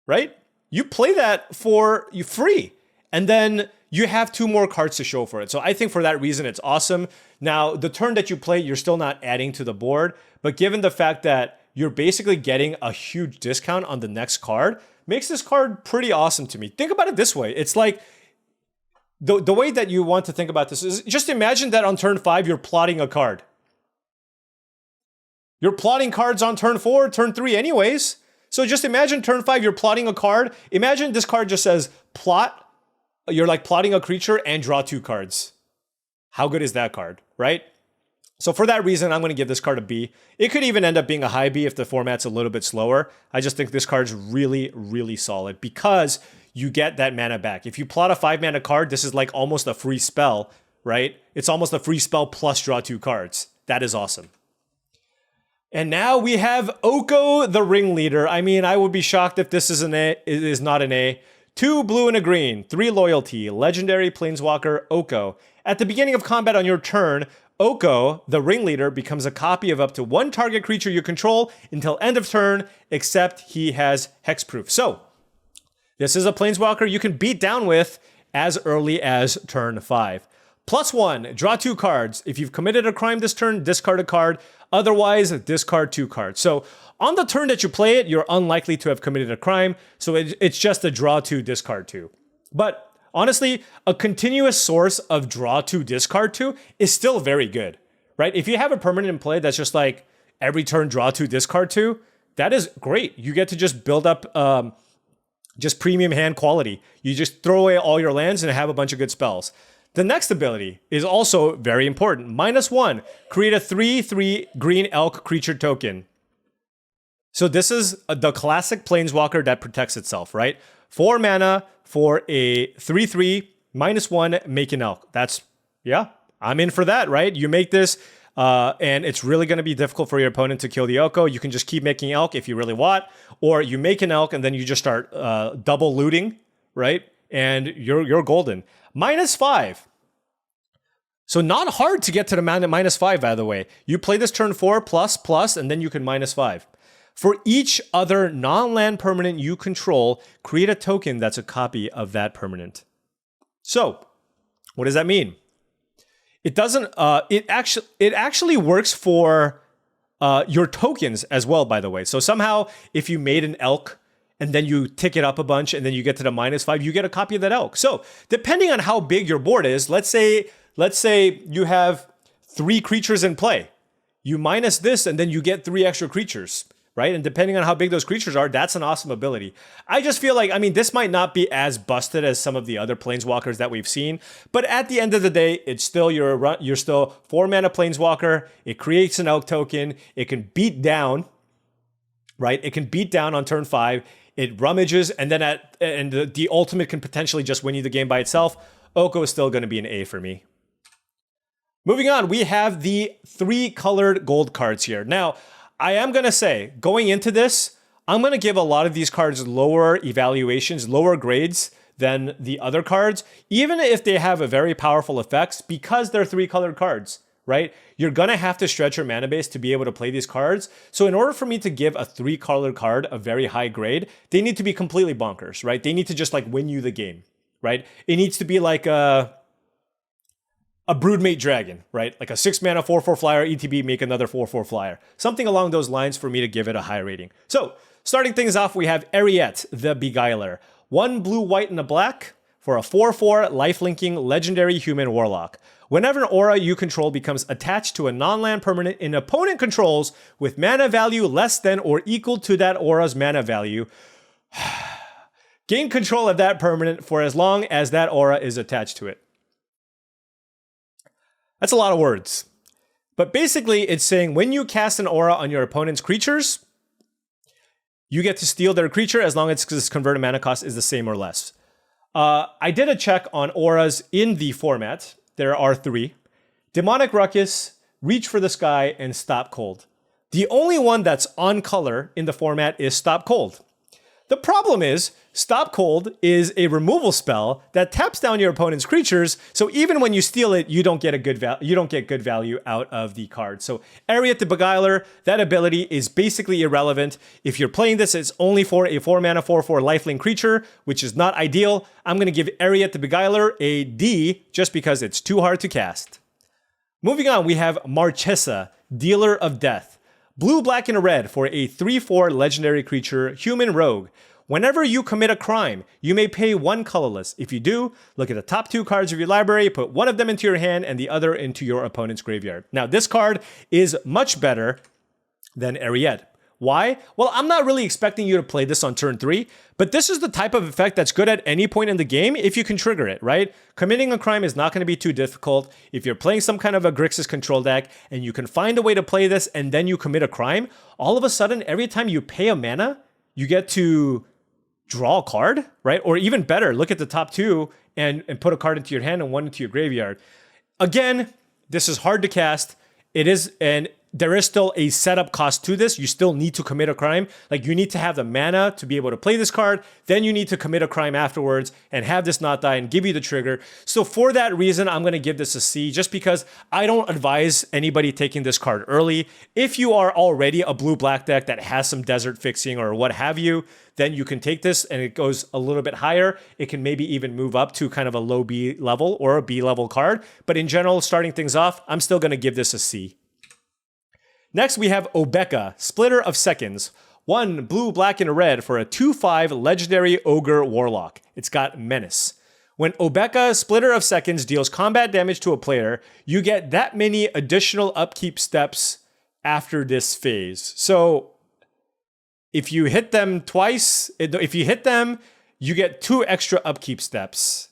right? You play that for free. And then you have 2 more cards to show for it. So I think for that reason, it's awesome. Now, the turn that you play, you're still not adding to the board. But given the fact that you're basically getting a huge discount on the next card, makes this card pretty awesome to me. Think about it this way. It's like, the way that you want to think about this is just imagine that on turn 5, you're plotting a card. You're plotting cards on turn 4, turn 3 anyways. So just imagine turn 5, you're plotting a card. Imagine this card just says plot. You're like plotting a creature and draw 2 cards. How good is that card, right? So for that reason, I'm going to give this card a B. It could even end up being a high B if the format's a little bit slower. I just think this card's really, really solid because you get that mana back. If you plot a 5 mana card, this is like almost a free spell, right? It's almost a free spell plus draw 2 cards. That is awesome. And now we have Oko, the Ringleader. I mean, I would be shocked if this is an A. It is not an A. 2 blue and a green, 3 loyalty, legendary planeswalker Oko. At the beginning of combat on your turn, Oko, the Ringleader, becomes a copy of up to 1 target creature you control until end of turn, except he has hexproof. So, this is a planeswalker you can beat down with as early as turn 5. +1, draw 2 cards. If you've committed a crime this turn, discard a card. Otherwise, discard 2 cards. So on the turn that you play it, you're unlikely to have committed a crime. So it's just a draw 2, discard 2. But honestly, a continuous source of draw 2, discard 2 is still very good, right? If you have a permanent in play that's just like every turn draw 2, discard 2, that is great. You get to just build up just premium hand quality. You just throw away all your lands and have a bunch of good spells. The next ability is also very important. -1, create a 3/3 green elk creature token. So this is the classic planeswalker that protects itself, right? 4 mana for a 3/3, -1, make an elk. That's, yeah, I'm in for that, right? You make this, and it's really going to be difficult for your opponent to kill the Oko. You can just keep making elk if you really want, or you make an elk and then you just start double looting, right? And you're golden. -5. So not hard to get to the -5, by the way. You play this turn 4 ++, and then you can -5. For each other non-land permanent you control, create a token that's a copy of that permanent. So, what does that mean? It doesn't. It actually works for your tokens as well, by the way. So somehow, if you made an elk and then you tick it up a bunch, and then you get to the -5, you get a copy of that elk. So depending on how big your board is, let's say you have 3 creatures in play. You minus this, and then you get 3 extra creatures, right? And depending on how big those creatures are, that's an awesome ability. I just feel like, I mean, this might not be as busted as some of the other planeswalkers that we've seen, but at the end of the day, it's still you're still 4 mana planeswalker. It creates an elk token. It can beat down, right? It can beat down on turn 5. It rummages, and then the ultimate can potentially just win you the game by itself. Oko is still going to be an A for me. Moving on, we have the 3 colored gold cards here. Now, I am going to say, going into this, I'm going to give a lot of these cards lower evaluations, lower grades than the other cards, even if they have a very powerful effects, because they're 3 colored cards, right? You're going to have to stretch your mana base to be able to play these cards. So in order for me to give a 3 colored card a very high grade, they need to be completely bonkers, right? They need to just like win you the game, right? It needs to be like a Broodmate Dragon, right? Like a 6 mana 4/4 flyer, ETB, make another 4/4 flyer. Something along those lines for me to give it a high rating. So, starting things off, we have Ariette, the Beguiler. 1 blue, white, and a black for a 4/4 lifelinking legendary human warlock. Whenever an aura you control becomes attached to a non-land permanent an opponent controls with mana value less than or equal to that aura's mana value, gain control of that permanent for as long as that aura is attached to it. That's a lot of words. But basically, it's saying when you cast an aura on your opponent's creatures, you get to steal their creature as long as its converted mana cost is the same or less. I did a check on auras in the format. There are 3. Demonic Ruckus, Reach for the Sky, and Stop Cold. The only one that's on color in the format is Stop Cold. The problem is, Stop Cold is a removal spell that taps down your opponent's creatures, so even when you steal it, you don't get good value out of the card. So Eartha the Beguiler, that ability is basically irrelevant. If you're playing this, it's only for a 4-mana 4/4 lifelink creature, which is not ideal. I'm going to give Eartha the Beguiler a D just because it's too hard to cast. Moving on, we have Marchesa, Dealer of Death. Blue, black, and a red for a 3/4 legendary creature, human rogue. Whenever you commit a crime, you may pay 1 colorless. If you do, look at the top 2 cards of your library, put one of them into your hand and the other into your opponent's graveyard. Now, this card is much better than Eartha. Why? Well, I'm not really expecting you to play this on turn 3, but this is the type of effect that's good at any point in the game if you can trigger it, right? Committing a crime is not going to be too difficult. If you're playing some kind of a Grixis control deck and you can find a way to play this and then you commit a crime, all of a sudden, every time you pay a mana, you get to draw a card, right? Or even better, look at the top 2 and put a card into your hand and one into your graveyard. Again, this is hard to cast. It is, and there is still a setup cost to this. You still need to commit a crime. Like, you need to have the mana to be able to play this card. Then you need to commit a crime afterwards and have this not die and give you the trigger. So for that reason, I'm going to give this a C just because I don't advise anybody taking this card early. If you are already a blue-black deck that has some desert fixing or what have you, then you can take this and it goes a little bit higher. It can maybe even move up to kind of a low B level or a B level card. But in general, starting things off, I'm still going to give this a C. Next, we have Obeka, Splitter of Seconds. 1 blue, black, and a red for a 2/5 legendary ogre warlock. It's got Menace. When Obeka, Splitter of Seconds, deals combat damage to a player, you get that many additional upkeep steps after this phase. So if you hit them twice, you get 2 extra upkeep steps.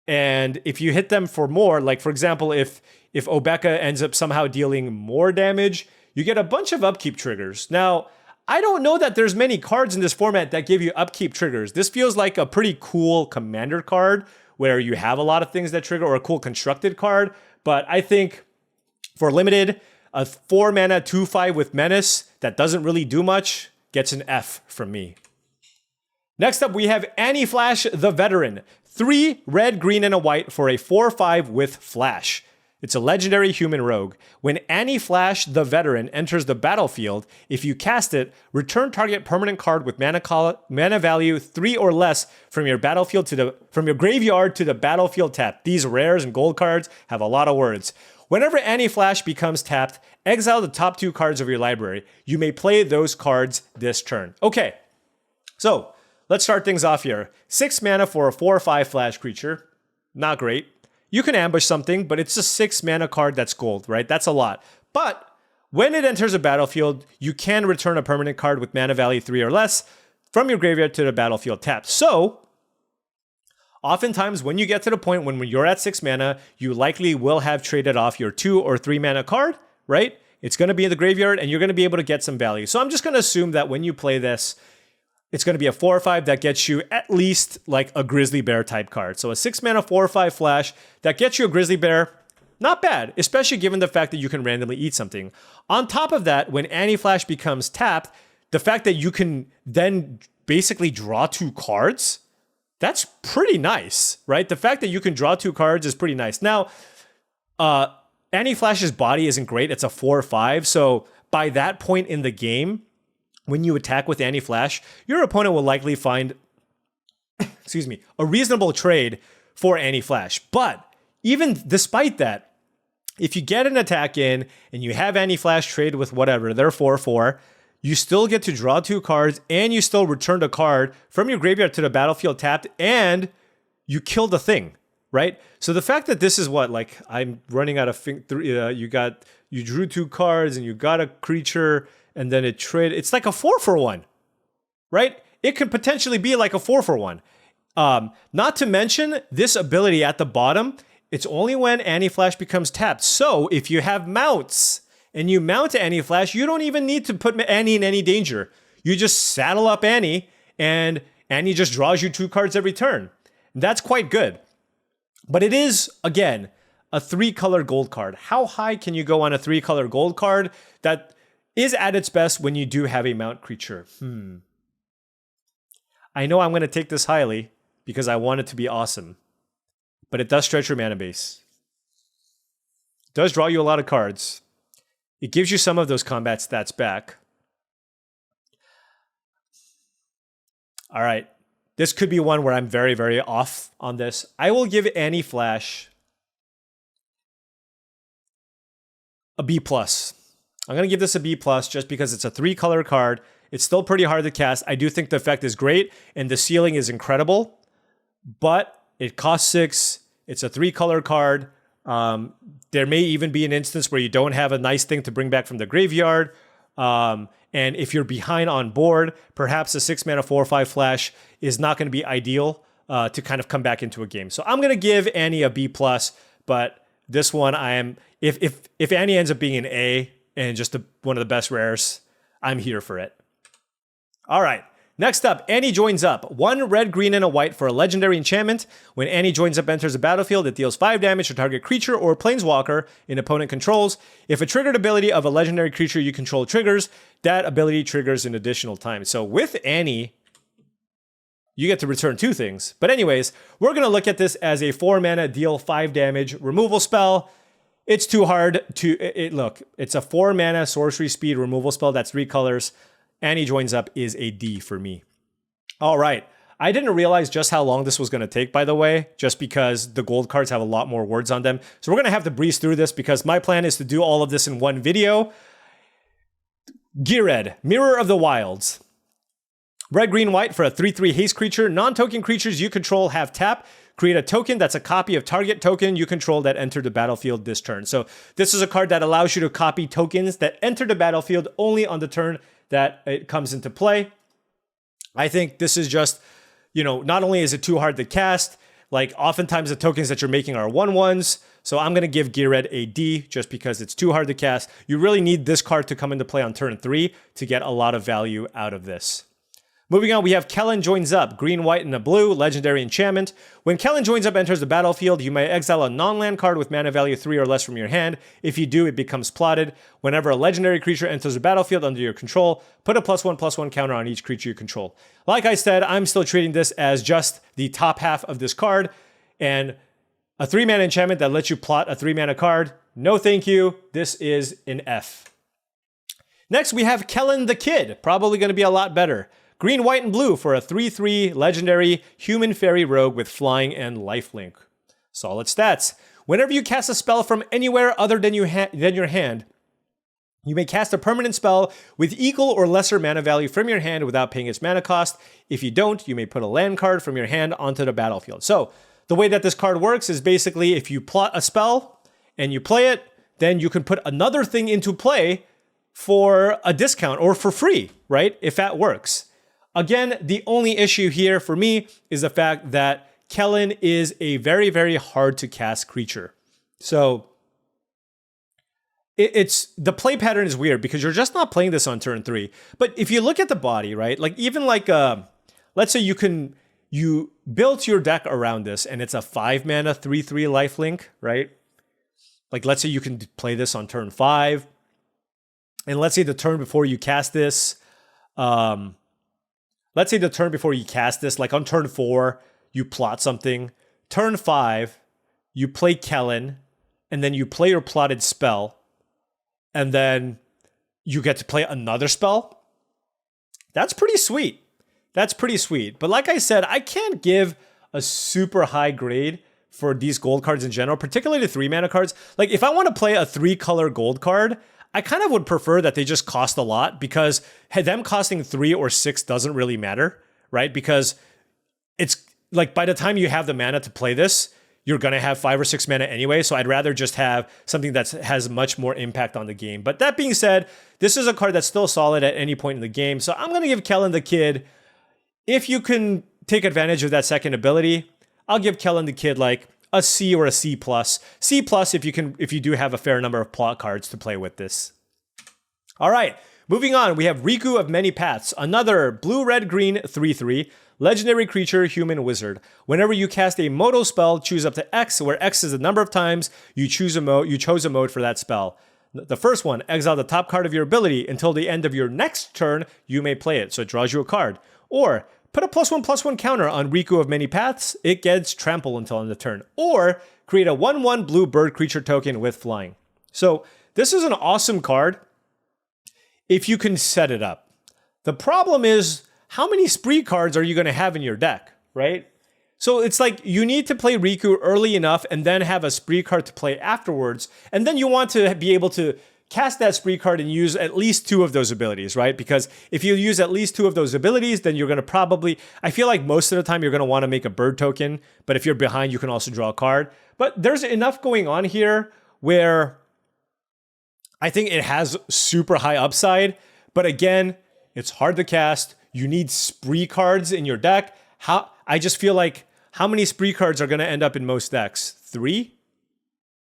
And if you hit them for more, like for example, if Obeka ends up somehow dealing more damage, you get a bunch of upkeep triggers. Now, I don't know that there's many cards in this format that give you upkeep triggers. This feels like a pretty cool commander card where you have a lot of things that trigger, or a cool constructed card. But I think for limited, a 4-mana 2/5 with Menace that doesn't really do much gets an F from me. Next up, we have Annie Flash the Veteran. 3 red, green, and a white for a 4/5 with Flash. It's a legendary human rogue. When Annie Flash the Veteran enters the battlefield, if you cast it, return target permanent card with mana value 3 or less from your graveyard to the battlefield tapped. These rares and gold cards have a lot of words. Whenever Annie Flash becomes tapped, exile the top 2 cards of your library. You may play those cards this turn. Okay, so let's start things off here. 6 mana for a 4/5 flash creature. Not great. You can ambush something, but it's a 6 mana card that's gold, right? That's a lot. But when it enters a battlefield, you can return a permanent card with mana value 3 or less from your graveyard to the battlefield tapped. So, oftentimes when you get to the point when you're at 6 mana, you likely will have traded off your 2 or 3 mana card, right? It's going to be in the graveyard and you're going to be able to get some value. So I'm just going to assume that when you play this, it's going to be a 4/5 that gets you at least like a Grizzly Bear type card. So a 6 mana 4/5 flash that gets you a Grizzly Bear, not bad, especially given the fact that you can randomly eat something. On top of that, when Annie Flash becomes tapped, the fact that you can then basically draw 2 cards, that's pretty nice, right? The fact that you can draw 2 cards is pretty nice. Now, Annie Flash's body isn't great. It's a 4/5. So by that point in the game, when you attack with Annie Flash, your opponent will likely find, a reasonable trade for Annie Flash. But even despite that, if you get an attack in and you have Annie Flash trade with whatever, they're 4/4, you still get to draw 2 cards and you still return a card from your graveyard to the battlefield tapped and you kill the thing, right? So the fact that this is what, like, I'm running out of you drew 2 cards and you got a creature and then it's like a 4-for-1, right? It could potentially be like a 4-for-1. Not to mention this ability at the bottom, it's only when Annie Flash becomes tapped. So if you have mounts and you mount Annie Flash, you don't even need to put Annie in any danger. You just saddle up Annie and Annie just draws you 2 cards every turn. That's quite good. But it is, again, a 3-color gold card. How high can you go on a 3-color gold card that is at its best when you do have a mount creature? I know I'm going to take this highly because I want it to be awesome. But it does stretch your mana base. It does draw you a lot of cards. It gives you some of those combat stats back. All right. This could be one where I'm very, very off on this. I will give Annie Flash a B+. I'm going to give this a B+ just because it's a 3-color card. It's still pretty hard to cast. I do think the effect is great, and the ceiling is incredible. But it costs 6. It's a 3-color card. There may even be an instance where you don't have a nice thing to bring back from the graveyard. And if you're behind on board, perhaps a 6-mana 4/5 flash is not going to be ideal to kind of come back into a game. So I'm going to give Annie a B+, but this one I am... If Annie ends up being an A and just one of the best rares, I'm here for it. All right. Next up, Annie Joins Up. 1 red, green, and a white for a legendary enchantment. When Annie Joins Up enters the battlefield, it deals 5 damage to target creature or planeswalker an opponent controls. If a triggered ability of a legendary creature you control triggers, that ability triggers an additional time. So with Annie, you get to return 2 things. But anyways, we're going to look at this as a 4-mana deal 5 damage removal spell. It's too hard to... Look, it's a 4-mana sorcery speed removal spell. That's 3 colors. Annie Joins Up is a D for me. All right. I didn't realize just how long this was going to take, by the way, just because the gold cards have a lot more words on them. So we're going to have to breeze through this because my plan is to do all of this in one video. Gitrog, Mirror of the Wilds. Red, green, white for a 3/3 haste creature. Non-token creatures you control have tap. Create a token that's a copy of target token you control that entered the battlefield this turn. So this is a card that allows you to copy tokens that enter the battlefield only on the turn that it comes into play. I think this is just, not only is it too hard to cast, like oftentimes the tokens that you're making are 1/1s. So I'm going to give Gitrog a D just because it's too hard to cast. You really need this card to come into play on turn 3 to get a lot of value out of this. Moving on, we have Kellen Joins Up. Green, white, and a blue. Legendary enchantment. When Kellen Joins Up enters the battlefield, you may exile a non-land card with mana value 3 or less from your hand. If you do, it becomes plotted. Whenever a legendary creature enters the battlefield under your control, put a +1/+1 counter on each creature you control. Like I said, I'm still treating this as just the top half of this card. And a 3-mana enchantment that lets you plot a 3-mana card. No thank you. This is an F. Next, we have Kellen the Kid. Probably going to be a lot better. Green, white, and blue for a 3/3 legendary human fairy rogue with flying and lifelink. Solid stats. Whenever you cast a spell from anywhere other than your hand, you may cast a permanent spell with equal or lesser mana value from your hand without paying its mana cost. If you don't, you may put a land card from your hand onto the battlefield. So the way that this card works is basically if you plot a spell and you play it, then you can put another thing into play for a discount or for free, right? If that works. Again, the only issue here for me is the fact that Kellen is a very, very hard to cast creature. So it's the play pattern is weird because you're just not playing this on turn 3. But if you look at the body, right? Like even like let's say you built your deck around this and it's a 5-mana 3/3 lifelink, right? Like let's say you can play this on turn 5. And let's say the turn before you cast this, like on turn 4, you plot something. Turn 5, you play Kellen, and then you play your plotted spell, and then you get to play another spell. That's pretty sweet. But like I said, I can't give a super high grade for these gold cards in general, particularly the 3-mana cards. Like if I want to play a 3-color gold card, I kind of would prefer that they just cost a lot because them costing 3 or 6 doesn't really matter, right? Because it's like by the time you have the mana to play this, you're going to have 5 or 6 mana anyway. So I'd rather just have something that has much more impact on the game. But that being said, this is a card that's still solid at any point in the game. So I'm going to give Kellen the Kid, if you can take advantage of that second ability, I'll give Kellen the Kid like a C or a C+. C+ if you do have a fair number of plot cards to play with this. All right, Moving on, we have Riku of Many Paths, another blue-red-green 3/3, legendary creature, human wizard. Whenever you cast a modal spell, choose up to X, where X is the number of times you chose a mode for that spell. The first one, exile the top card of your ability. Until the end of your next turn, you may play it, so it draws you a card. Or put a +1/+1 counter on Riku of Many Paths. It gets trample until end of turn. Or create a 1/1 blue bird creature token with flying. So this is an awesome card if you can set it up. The problem is, how many spree cards are you going to have in your deck, right? So it's like you need to play Riku early enough and then have a spree card to play afterwards. And then you want to be able to cast that spree card and use at least 2 of those abilities, right? Because if you use at least 2 of those abilities, then you're going to probably, I feel like most of the time you're going to want to make a bird token. But if you're behind, you can also draw a card. But there's enough going on here where I think it has super high upside. But again, it's hard to cast. You need spree cards in your deck. I just feel like, how many spree cards are going to end up in most decks? 3?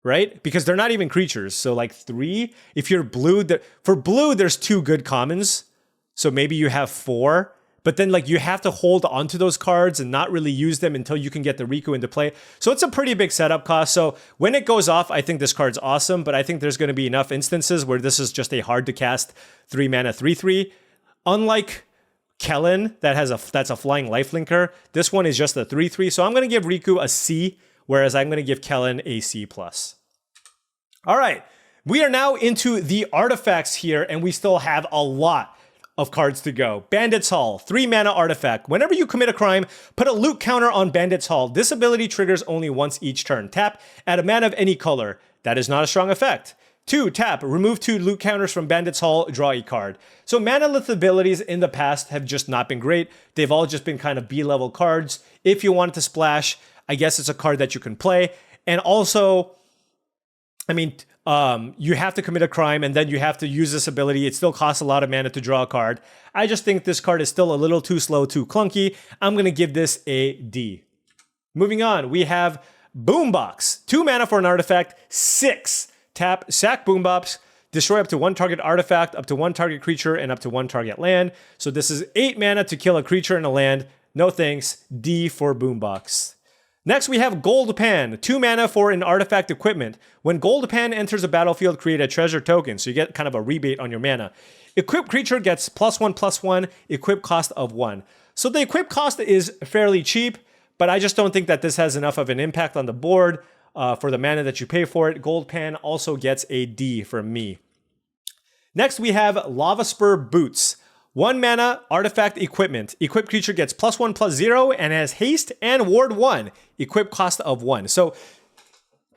Right? Because they're not even creatures. So like 3. If you're blue, for blue, there's 2 good commons. So maybe you have 4. But then like you have to hold onto those cards and not really use them until you can get the Riku into play. So it's a pretty big setup cost. So when it goes off, I think this card's awesome. But I think there's going to be enough instances where this is just a hard to cast 3 mana 3/3. Unlike Kellen, that's a flying lifelinker. This one is just a 3/3. So I'm going to give Riku a C, whereas I'm going to give Kellen a C+. All right, we are now into the artifacts here, and we still have a lot of cards to go. Bandit's Hall, 3 mana artifact. Whenever you commit a crime, put a loot counter on Bandit's Hall. This ability triggers only once each turn. Tap, add a mana of any color. That is not a strong effect. 2, tap, remove 2 loot counters from Bandit's Hall, draw a card. So mana-lith abilities in the past have just not been great. They've all just been kind of B-level cards. If you wanted to splash, I guess it's a card that you can play. And also, I mean, you have to commit a crime and then you have to use this ability. It still costs a lot of mana to draw a card. I just think this card is still a little too slow, too clunky. I'm going to give this a D. Moving on, we have Boombox. 2 mana for an artifact, 6. Tap, sack Boombox, destroy up to 1 target artifact, up to 1 target creature, and up to 1 target land. So this is 8 mana to kill a creature and a land. No thanks. D for Boombox. Next, we have Gold Pan. 2 mana for an artifact equipment. When Gold Pan enters a battlefield, create a treasure token. So you get kind of a rebate on your mana. Equipped creature gets +1/+1, equip cost of 1. So the equip cost is fairly cheap, but I just don't think that this has enough of an impact on the board. For the mana that you pay for it. Gold Pan also gets a D from me. Next, we have Lava Spur Boots. 1 mana, artifact equipment. Equipped creature gets +1/+0 and has haste and ward 1. Equip cost of 1. So,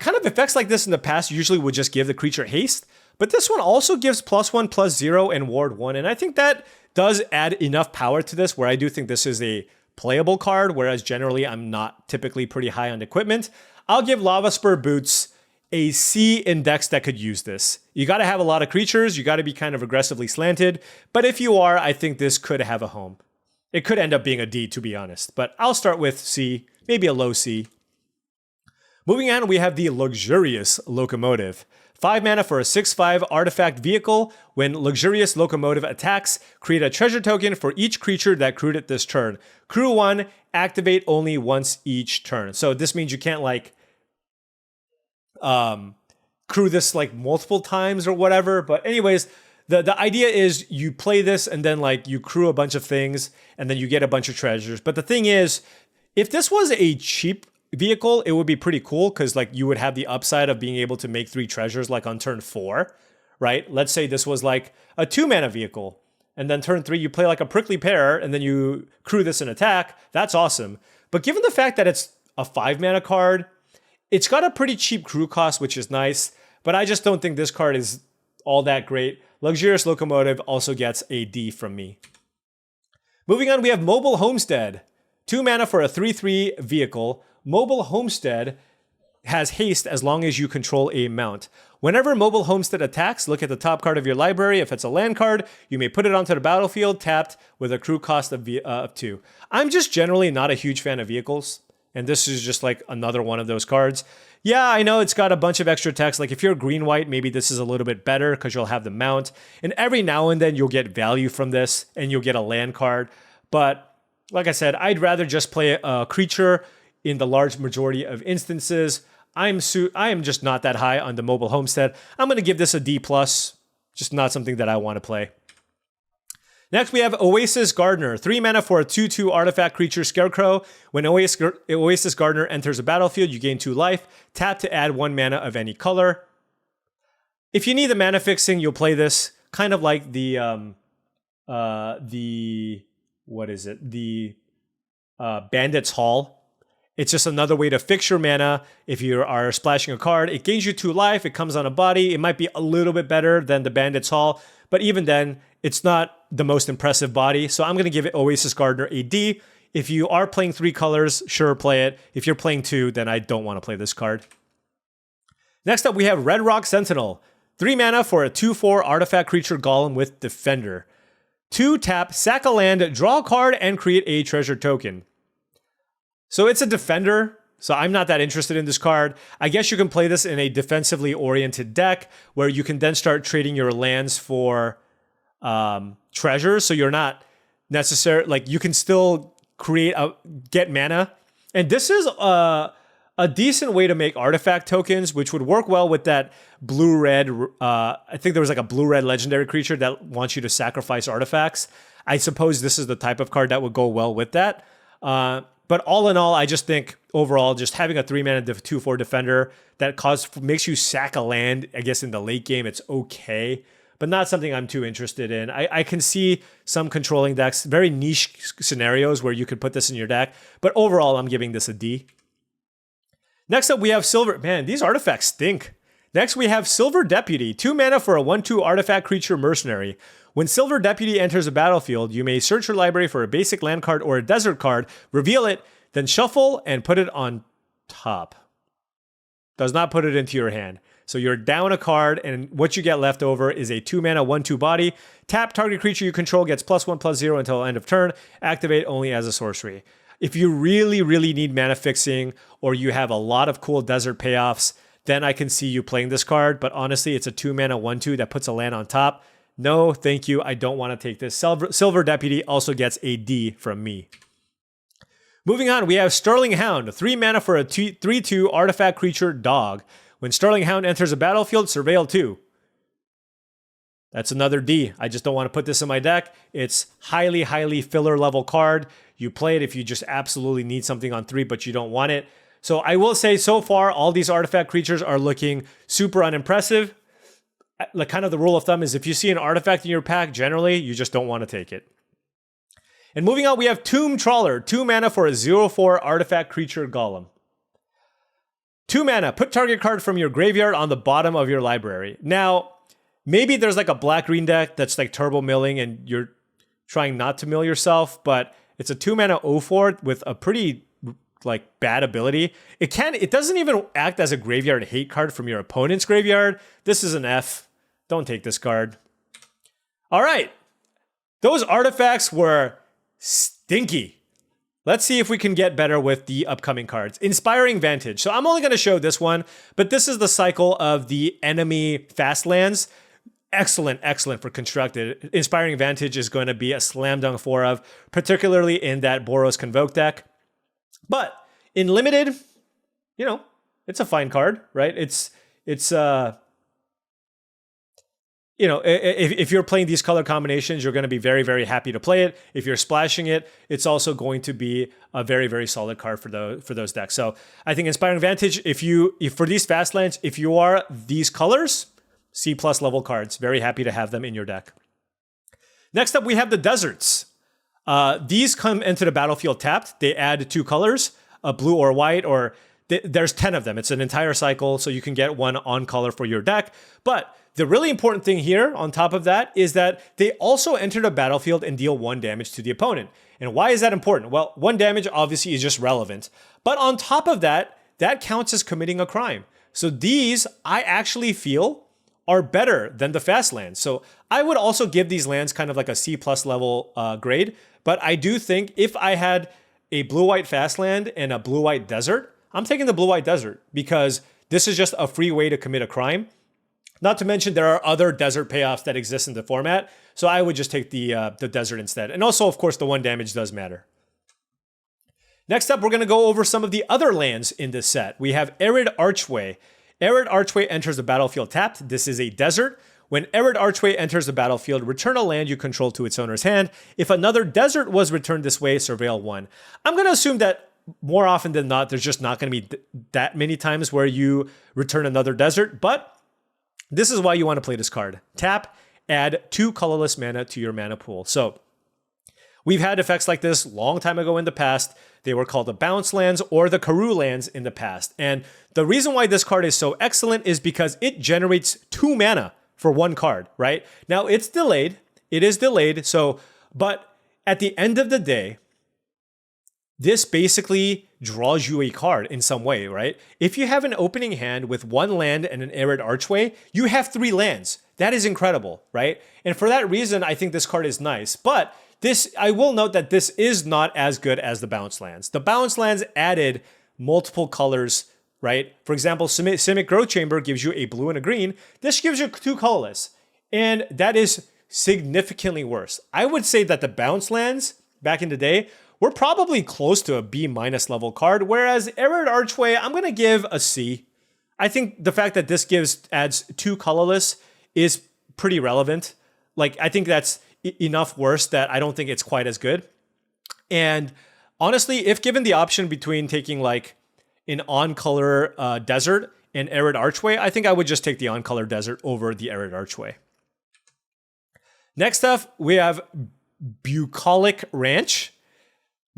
kind of effects like this in the past usually would just give the creature haste. But this one also gives +1/+0 and ward 1. And I think that does add enough power to this where I do think this is a playable card, whereas generally I'm not typically pretty high on equipment. I'll give Lava Spur Boots a C in decks that could use this. You got to have a lot of creatures. You got to be kind of aggressively slanted. But if you are, I think this could have a home. It could end up being a D, to be honest. But I'll start with C, maybe a low C. Moving on, we have the Luxurious Locomotive. 5 mana for a 6/5 artifact vehicle. When Luxurious Locomotive attacks, create a treasure token for each creature that crewed it this turn. Crew 1, activate only once each turn. So this means you can't like crew this like multiple times or whatever. But anyways, the idea is you play this and then like you crew a bunch of things and then you get a bunch of treasures. But the thing is, if this was a cheap vehicle, it would be pretty cool because like you would have the upside of being able to make 3 treasures like on turn 4, right? Let's say this was like a 2 mana vehicle. And then turn 3, you play like a Prickly Pear and then you crew this and attack. That's awesome. But given the fact that it's a 5 mana card, it's got a pretty cheap crew cost, which is nice, but I just don't think this card is all that great. Luxurious Locomotive also gets a D from me. Moving on, we have Mobile Homestead. 2 mana for a 3/3 vehicle. Mobile Homestead has haste as long as you control a mount. Whenever Mobile Homestead attacks, look at the top card of your library. If it's a land card, you may put it onto the battlefield tapped with a crew cost of 2. I'm just generally not a huge fan of vehicles. And this is just like another one of those cards. Yeah, I know it's got a bunch of extra text. Like if you're green-white, maybe this is a little bit better because you'll have the mount. And every now and then you'll get value from this and you'll get a land card. But like I said, I'd rather just play a creature in the large majority of instances. I am just not that high on the mobile homestead. I'm going to give this a D+. Just not something that I want to play. Next, we have Oasis Gardener. 3 mana for a 2/2 artifact creature Scarecrow. When Oasis Gardener enters the battlefield, you gain 2 life. Tap to add 1 mana of any color. If you need the mana fixing, you'll play this. Kind of like the Bandit's Hall. It's just another way to fix your mana. If you are splashing a card, it gains you 2 life. It comes on a body. It might be a little bit better than the Bandit's Hall, but even then, it's not the most impressive body. So I'm going to give it Oasis Gardener a D. If you are playing 3 colors, sure, play it. If you're playing 2, then I don't want to play this card. Next up, we have Red Rock Sentinel. 3 mana for a 2/4 artifact creature golem with Defender. 2 tap, sack a land, draw a card, and create a treasure token. So it's a defender, so I'm not that interested in this card. I guess you can play this in a defensively oriented deck where you can then start trading your lands for treasures, so you're not necessarily, like, you can still get mana. And this is a decent way to make artifact tokens, which would work well with that blue-red, I think there was like a blue-red legendary creature that wants you to sacrifice artifacts. I suppose this is the type of card that would go well with that. But all in all, I just think overall, just having a 3 mana 2/4 defender that makes you sack a land, I guess in the late game, it's okay, but not something I'm too interested in. I can see some controlling decks, very niche scenarios where you could put this in your deck, but overall, I'm giving this a D. Next up, we have Silver. Man, these artifacts stink. Next, we have Silver Deputy. 2 mana for a 1/2 artifact creature mercenary. When Silver Deputy enters the battlefield, you may search your library for a basic land card or a desert card, reveal it, then shuffle and put it on top. Does not put it into your hand. So you're down a card, and what you get left over is a 2 mana 1/2 body. Tap, target creature you control gets +1/+0 until end of turn. Activate only as a sorcery. If you really, really need mana fixing, or you have a lot of cool desert payoffs, then I can see you playing this card. But honestly, it's a 2 mana 1/2 that puts a land on top. No, thank you. I don't want to take this. Silver Deputy also gets a D from me. Moving on, we have Sterling Hound. 3 mana for a 3/2 artifact creature dog. When Sterling Hound enters a battlefield, surveil 2. That's another D. I just don't want to put this in my deck. It's highly, highly filler level card. You play it if you just absolutely need something on 3, but you don't want it. So I will say so far, all these artifact creatures are looking super unimpressive. Like, kind of the rule of thumb is if you see an artifact in your pack, generally, you just don't want to take it. And moving on, we have Tomb Trawler. 2 mana for a 0/4 artifact creature golem. 2 mana, put target card from your graveyard on the bottom of your library. Now, maybe there's like a black-green deck that's like turbo milling and you're trying not to mill yourself, but it's a 2 mana 0/4 with a pretty like bad ability. It doesn't even act as a graveyard hate card from your opponent's graveyard. This is an F. Don't take this card. All right. Those artifacts were stinky. Let's see if we can get better with the upcoming cards. Inspiring Vantage. So I'm only going to show this one, but this is the cycle of the enemy fast lands. Excellent, excellent for constructed. Inspiring Vantage is going to be a slam dunk of, particularly in that Boros Convoke deck. But in limited, you know, it's a fine card, right? It's you know, if you're playing these color combinations, you're going to be very, very happy to play it. If you're splashing it, it's also going to be a very, very solid card for those decks. So I think Inspiring Vantage, if for these fast lands, if you are these colors, C+ level cards, very happy to have them in your deck. Next up, we have the Deserts. These come into the battlefield tapped. They add 2 colors, a blue or white, or there's 10 of them. It's an entire cycle, so you can get one on color for your deck. But the really important thing here, on top of that, is that they also enter the battlefield and deal 1 damage to the opponent. And why is that important? Well, 1 damage obviously is just relevant. But on top of that, that counts as committing a crime. So these, I actually feel, are better than the fast lands. So I would also give these lands kind of like a C+ level grade. But I do think if I had a blue-white fast land and a blue-white desert, I'm taking the Blue-White Desert because this is just a free way to commit a crime. Not to mention there are other desert payoffs that exist in the format, so I would just take the desert instead. And also, of course, the 1 damage does matter. Next up, we're going to go over some of the other lands in this set. We have Arid Archway. Arid Archway enters the battlefield tapped. This is a desert. When Arid Archway enters the battlefield, return a land you control to its owner's hand. If another desert was returned this way, surveil 1. I'm going to assume that more often than not, there's just not going to be that many times where you return another desert, but this is why you want to play this card. Tap, add 2 colorless mana to your mana pool. So we've had effects like this long time ago in the past. They were called the bounce lands or the Karoo lands in the past. And the reason why this card is so excellent is because it generates 2 mana for 1 card, right? Now it's delayed. It is delayed. So, but at the end of the day, this basically draws you a card in some way, right? If you have an opening hand with 1 land and an Arid Archway, you have 3 lands. That is incredible, right? And for that reason, I think this card is nice. But this, I will note that this is not as good as the bounce lands. The bounce lands added multiple colors, right? For example, Simic Growth Chamber gives you a blue and a green. This gives you 2 colorless. And that is significantly worse. I would say that the bounce lands back in the day were probably close to a B- level card, whereas Arid Archway, I'm going to give a C. I think the fact that this adds 2 colorless is pretty relevant. Like, I think that's enough worse that I don't think it's quite as good. And honestly, if given the option between taking like an on-color desert and Arid Archway, I think I would just take the on-color desert over the Arid Archway. Next up, we have Bucolic Ranch.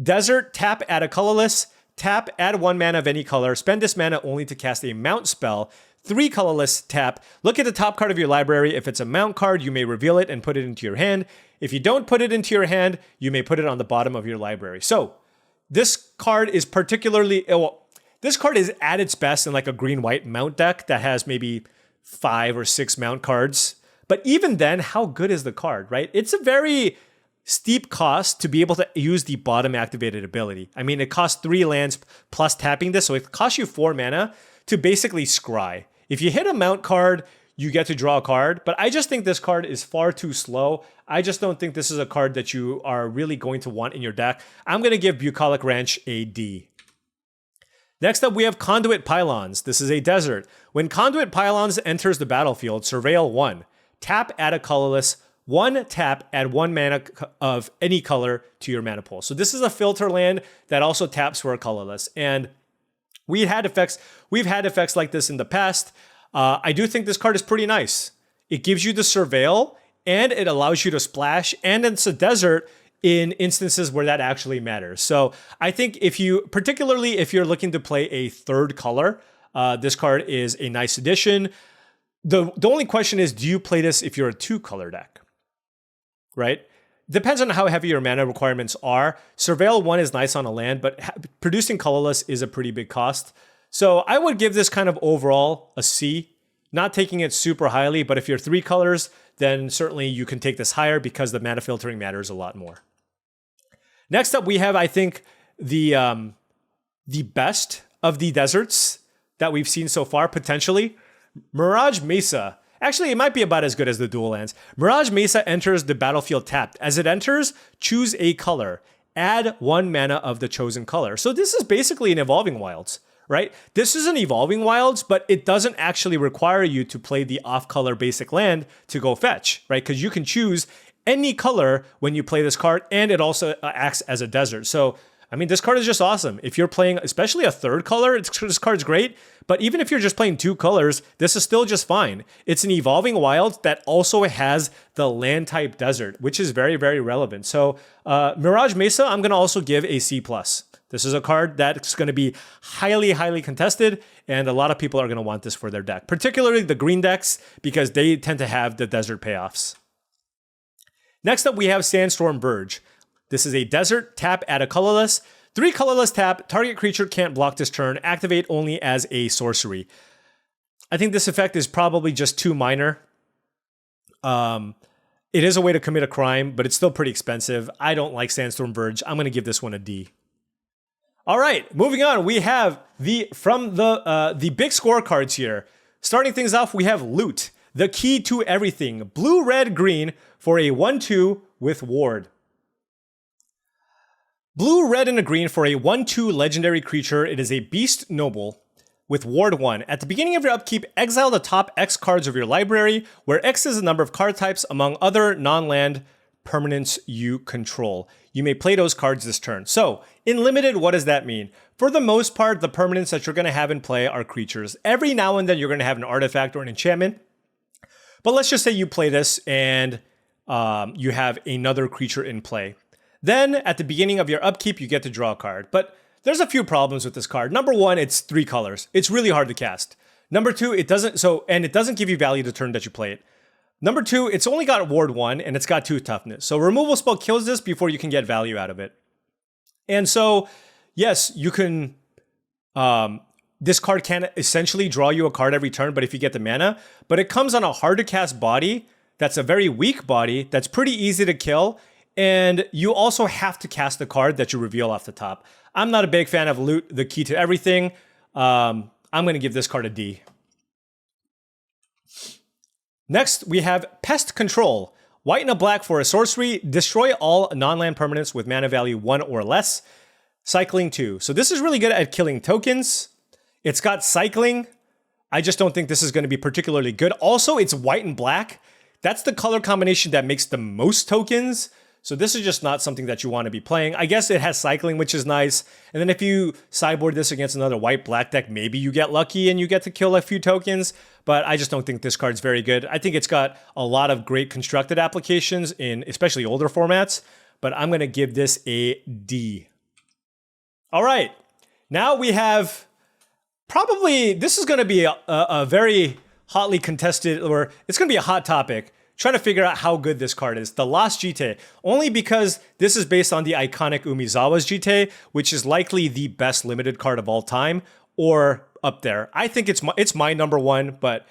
Desert, tap, add a colorless. Tap, add 1 mana of any color. Spend this mana only to cast a mount spell. 3 colorless, tap. Look at the top card of your library. If it's a mount card, you may reveal it and put it into your hand. If you don't put it into your hand, you may put it on the bottom of your library. So this card is particularly, well, this card is at its best in like a green-white mount deck that has maybe 5 or 6 mount cards. But even then, how good is the card, right? It's a very steep cost to be able to use the bottom activated ability. I mean, it costs 3 lands plus tapping this, so it costs you 4 mana to basically scry. If you hit a mount card, you get to draw a card, but I just think this card is far too slow. I just don't think this is a card that you are really going to want in your deck. I'm going to give Bucolic Ranch a D. Next up, we have Conduit Pylons. This is a desert. When Conduit Pylons enters the battlefield, surveil 1. Tap, add a colorless. 1 tap, add 1 mana of any color to your mana pool. So this is a filter land that also taps for a colorless. And we've had effects like this in the past. I do think this card is pretty nice. It gives you the surveil, and it allows you to splash, and it's a desert in instances where that actually matters. So I think particularly if you're looking to play a 3rd color, this card is a nice addition. The only question is, do you play this if you're a 2-color deck? Right? Depends on how heavy your mana requirements are. Surveil 1 is nice on a land, but producing colorless is a pretty big cost. So I would give this kind of overall a C, not taking it super highly, but if you're 3 colors, then certainly you can take this higher because the mana filtering matters a lot more. Next up, we have, I think, the best of the deserts that we've seen so far, potentially. Mirage Mesa. Actually, it might be about as good as the dual lands. Mirage Mesa enters the battlefield tapped. As it enters, choose a color. Add 1 mana of the chosen color. So this is basically an Evolving Wilds, right? This is an Evolving Wilds, but it doesn't actually require you to play the off-color basic land to go fetch, right? Because you can choose any color when you play this card, and it also acts as a desert. So, I mean, this card is just awesome. If you're playing, especially a 3rd color, this card's great. But even if you're just playing 2 colors, this is still just fine. It's an Evolving Wild that also has the land type desert, which is very, very relevant. So Mirage Mesa, I'm going to also give a C+. This is a card that's going to be highly, highly contested, and a lot of people are going to want this for their deck, particularly the green decks, because they tend to have the desert payoffs. Next up, we have Sandstorm Verge. This is a desert, tap, add a colorless. 3 colorless tap, target creature can't block this turn, activate only as a sorcery. I think this effect is probably just too minor. It is a way to commit a crime, but it's still pretty expensive. I don't like Sandstorm Verge. I'm going to give this one a D. All right, moving on. We have the big scorecards here. Starting things off, we have Loot, the key to everything. Blue, red, green for a 1/2 with Ward. Blue, red, and a green for a 1/2 legendary creature. It is a Beast Noble with Ward 1. At the beginning of your upkeep, exile the top X cards of your library, where X is the number of card types among other non-land permanents you control. You may play those cards this turn. So, in Limited, what does that mean? For the most part, the permanents that you're going to have in play are creatures. Every now and then, you're going to have an artifact or an enchantment. But let's just say you play this and you have another creature in play. Then, at the beginning of your upkeep, you get to draw a card. But there's a few problems with this card. Number one, it's 3 colors. It's really hard to cast. Number two, it doesn't give you value the turn that you play it. Number two, it's only got Ward 1 and it's got 2 toughness. So removal spell kills this before you can get value out of it. And so, yes, you can, this card can essentially draw you a card every turn, but if you get the mana, but it comes on a hard to cast body that's a very weak body that's pretty easy to kill. And you also have to cast the card that you reveal off the top. I'm not a big fan of Loot, the key to everything. I'm going to give this card a D. Next, we have Pest Control. White and a black for a sorcery. Destroy all non-land permanents with mana value 1 or less. Cycling 2. So this is really good at killing tokens. It's got cycling. I just don't think this is going to be particularly good. Also, it's white and black. That's the color combination that makes the most tokens. So this is just not something that you want to be playing. I guess it has cycling, which is nice. And then if you sideboard this against another white-black deck, maybe you get lucky and you get to kill a few tokens. But I just don't think this card's very good. I think it's got a lot of great constructed applications in especially older formats. But I'm going to give this a D. All right. Now we have probably, this is going to be a very hotly contested, or it's going to be a hot topic. Trying to figure out how good this card is. The Lost Jite. Only because this is based on the iconic Umezawa's Jite, which is likely the best limited card of all time, or up there. I think it's my number one, but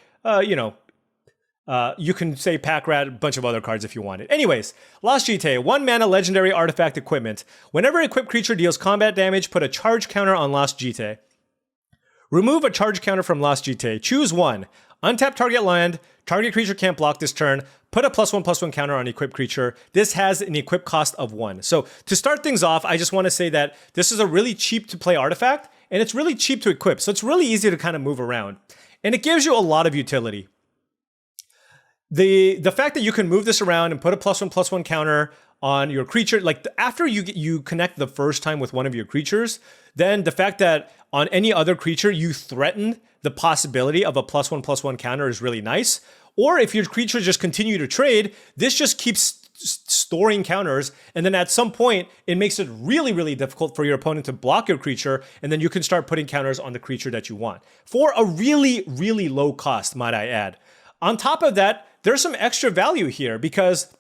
you can say Pack Rat, a bunch of other cards if you want it. Anyways, Lost Jite, 1 mana legendary artifact equipment. Whenever equipped creature deals combat damage, put a charge counter on Lost Jite. Remove a charge counter from Lost Jite. Choose 1. Untap target land. Target creature can't block this turn. Put a +1/+1 counter on equipped creature. This has an equip cost of 1. So to start things off, I just want to say that this is a really cheap to play artifact, and it's really cheap to equip. So it's really easy to kind of move around. And it gives you a lot of utility. The fact that you can move this around and put a +1/+1 counter on your creature, like after you connect the first time with one of your creatures, then the fact that on any other creature you threaten the possibility of a +1/+1 counter is really nice. Or if your creatures just continue to trade, this just keeps storing counters, and then at some point it makes it really, really difficult for your opponent to block your creature, and then you can start putting counters on the creature that you want for a really, really low cost, might I add. On top of that, there's some extra value here because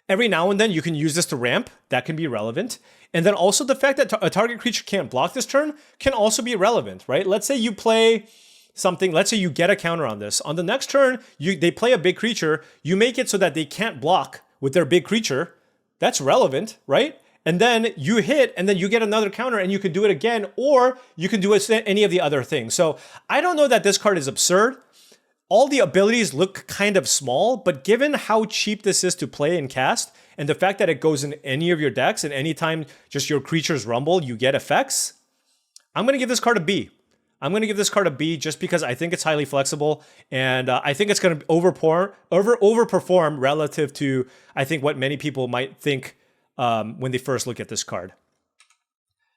every now and then you can use this to ramp. That can be relevant. And then also the fact that a target creature can't block this turn can also be relevant, right? Let's say you play something, let's say you get a counter on this. On the next turn, they play a big creature. You make it so that they can't block with their big creature. That's relevant, right? And then you hit, and then you get another counter, and you can do it again, or you can do any of the other things. So I don't know that this card is absurd. All the abilities look kind of small, but given how cheap this is to play and cast, and the fact that it goes in any of your decks, and anytime just your creatures rumble, you get effects, I'm going to give this card a B. I'm going to give this card a B just because I think it's highly flexible, and I think it's going to overperform relative to, I think, what many people might think when they first look at this card.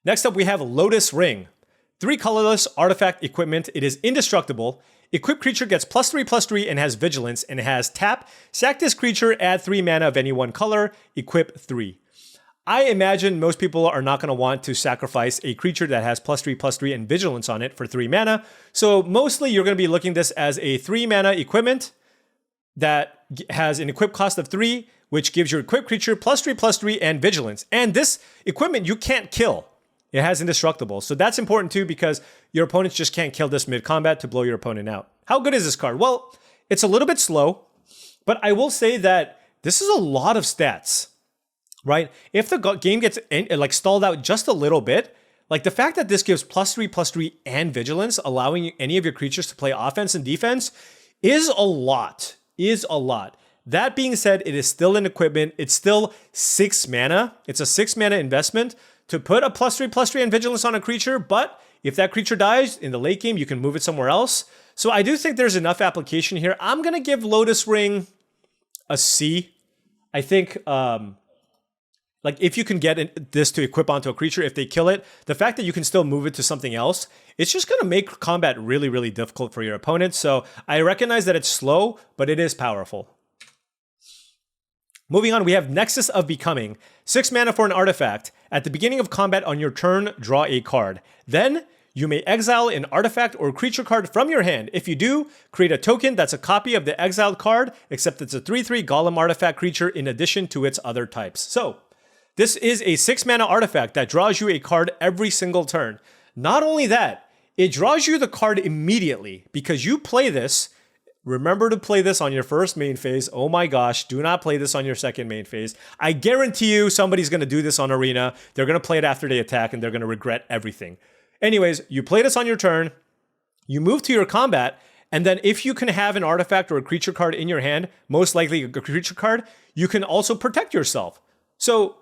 Next up, we have Lotus Ring. 3 colorless artifact equipment. It is indestructible. Equipped creature gets +3/+3 and has Vigilance, and it has tap, sack this creature, add 3 mana of any one color, equip 3. I imagine most people are not going to want to sacrifice a creature that has +3/+3 and Vigilance on it for 3 mana. So mostly you're going to be looking at this as a 3 mana equipment that has an equip cost of 3, which gives your equipped creature +3/+3 and Vigilance. And this equipment you can't kill. It has indestructible. So that's important too because your opponents just can't kill this mid-combat to blow your opponent out. How good is this card? Well, it's a little bit slow, but I will say that this is a lot of stats, right? If the game gets stalled out just a little bit, Like the fact that this gives +3/+3 and Vigilance, allowing any of your creatures to play offense and defense is a lot, That being said, it is still an equipment. It's still 6 mana. It's a 6 mana investment to put a +3/+3 and Vigilance on a creature, but if that creature dies in the late game, you can move it somewhere else. So I do think there's enough application here. I'm going to give Lotus Ring a C. I think, like if you can get this to equip onto a creature, if they kill it, the fact that you can still move it to something else, it's just going to make combat really, really difficult for your opponent. So I recognize that it's slow, but it is powerful. Moving on, we have Nexus of Becoming. 6 mana for an artifact. At the beginning of combat on your turn, draw a card. Then, you may exile an artifact or creature card from your hand. If you do, create a token that's a copy of the exiled card, except it's a 3/3 Golem artifact creature in addition to its other types. So, this is a 6 mana artifact that draws you a card every single turn. Not only that, it draws you the card immediately because you play this. Remember to play this on your first main phase. Oh my gosh, do not play this on your second main phase. I guarantee you somebody's going to do this on Arena. They're going to play it after they attack and they're going to regret everything. Anyways, you play this on your turn, you move to your combat, and then if you can have an artifact or a creature card in your hand, most likely a creature card, you can also protect yourself. So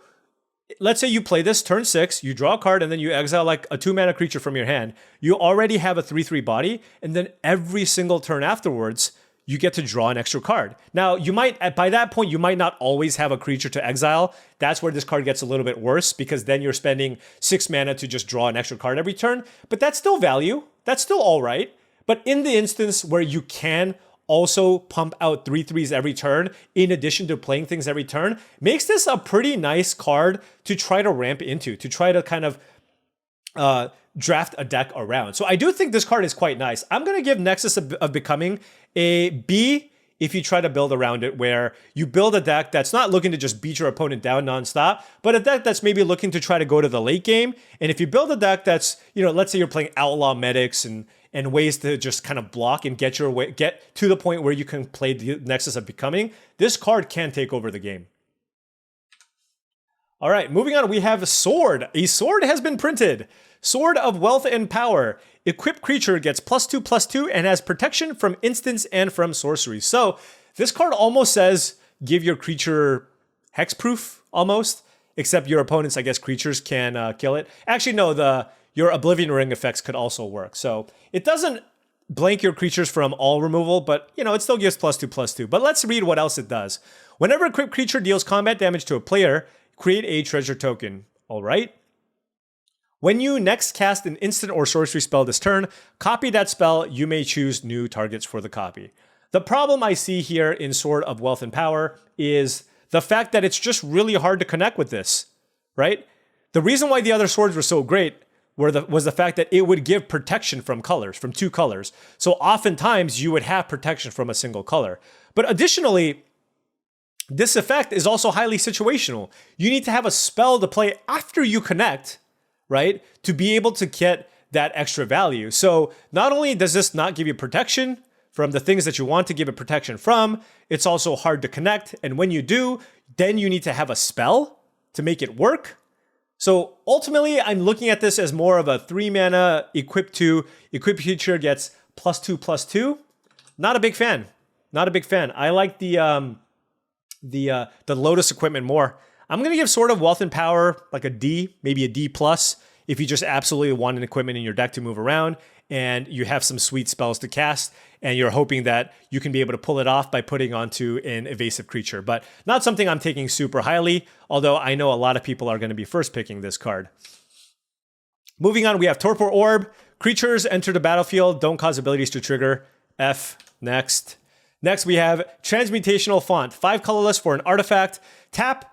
let's say you play this turn 6, you draw a card, and then you exile like a 2 mana creature from your hand. You already have a 3/3 body, and then every single turn afterwards, you get to draw an extra card. Now, you might, by that point, you might not always have a creature to exile. That's where this card gets a little bit worse, because then you're spending 6 mana to just draw an extra card every turn. But that's still value. That's still all right. But in the instance where you can also pump out 3/3s every turn, in addition to playing things every turn, makes this a pretty nice card to try to ramp into, to try to kind of draft a deck around. So I do think this card is quite nice. I'm going to give Nexus of Becoming a B if you try to build around it, where you build a deck that's not looking to just beat your opponent down nonstop, but a deck that's maybe looking to try to go to the late game. And if you build a deck that's, let's say you're playing Outlaw Medics and ways to just kind of block and get to the point where you can play the Nexus of Becoming, this card can take over the game. All right, moving on, we have a sword. A sword has been printed. Sword of Wealth and Power. Equipped creature gets +2/+2 and has protection from instants and from sorcery. So this card almost says give your creature hexproof almost, except your opponent's, I guess, creatures can kill it. Actually, no, your Oblivion Ring effects could also work. So it doesn't blank your creatures from all removal, but it still gives +2/+2. But let's read what else it does. Whenever equipped creature deals combat damage to a player, create a treasure token. All right. When you next cast an instant or sorcery spell this turn, copy that spell. You may choose new targets for the copy. The problem I see here in Sword of Wealth and Power is the fact that it's just really hard to connect with this, right? The reason why the other swords were so great was the fact that it would give protection from colors, from 2 colors. So oftentimes you would have protection from a single color. But additionally, this effect is also highly situational. You need to have a spell to play after you connect, right, to be able to get that extra value. So not only does this not give you protection from the things that you want to give it protection from, it's also hard to connect. And when you do, then you need to have a spell to make it work. So ultimately, I'm looking at this as more of a 3 mana equipped creature gets +2/+2. Not a big fan. Not a big fan. I like the Lotus equipment more. I'm going to give Sword of Wealth and Power like a D, maybe a D+, if you just absolutely want an equipment in your deck to move around and you have some sweet spells to cast and you're hoping that you can be able to pull it off by putting onto an evasive creature. But not something I'm taking super highly, although I know a lot of people are going to be first picking this card. Moving on, we have Torpor Orb. Creatures enter the battlefield, don't cause abilities to trigger. F. Next. Next, we have Transmutational Font. 5 colorless for an artifact. Tap.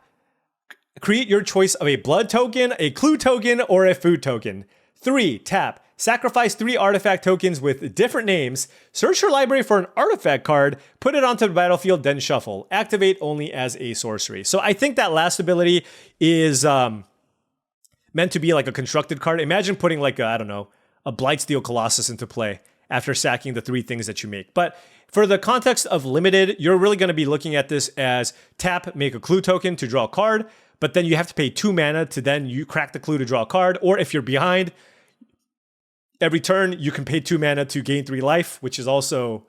Create your choice of a blood token, a clue token, or a food token. 3. Tap. Sacrifice 3 artifact tokens with different names. Search your library for an artifact card. Put it onto the battlefield, then shuffle. Activate only as a sorcery. So I think that last ability is meant to be like a constructed card. Imagine putting like a Blightsteel Colossus into play. after sacking the 3 things that you make. But for the context of limited, you're really going to be looking at this as tap, make a clue token to draw a card, but then you have to pay 2 mana to then you crack the clue to draw a card, or if you're behind, every turn you can pay 2 mana to gain 3 life, which is also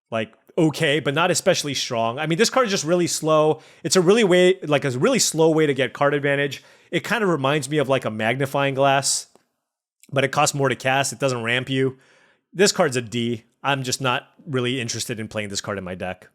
like okay, but not especially strong. I mean, this card is just really slow. It's a really slow way to get card advantage. It kind of reminds me of like a magnifying glass, but it costs more to cast. It doesn't ramp you. This card's a D. I'm just not really interested in playing this card in my deck.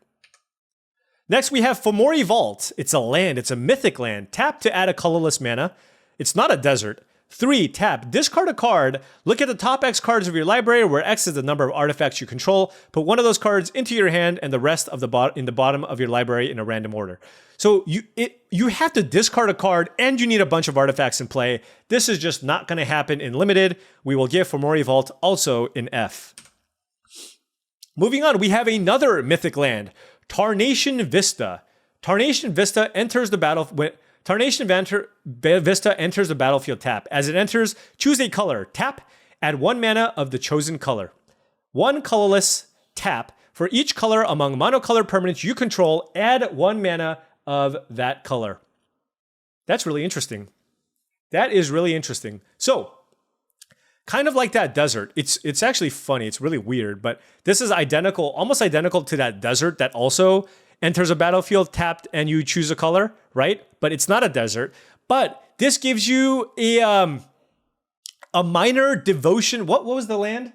Next, we have Fomori Vault. It's a land. It's a mythic land. Tap to add a colorless mana. It's not a desert. 3, tap, discard a card, look at the top X cards of your library, where X is the number of artifacts you control, put one of those cards into your hand and the rest of in the bottom of your library in a random order. So you have to discard a card and you need a bunch of artifacts in play. This is just not going to happen in Limited. We will give Fomori Vault also in F. Moving on, we have another mythic land, Tarnation Vista. Tarnation Vista enters the battlefield. Tarnation Vista enters the battlefield tap. As it enters, choose a color. Tap, add 1 mana of the chosen color. 1 colorless, tap. For each color among monocolored permanents you control, add 1 mana of that color. That's really interesting. That is really interesting. So, kind of like that desert. It's actually funny. It's really weird, but this is identical, almost identical to that desert that also enters a battlefield tapped and you choose a color, right? But it's not a desert. But this gives you a minor devotion. What was the land?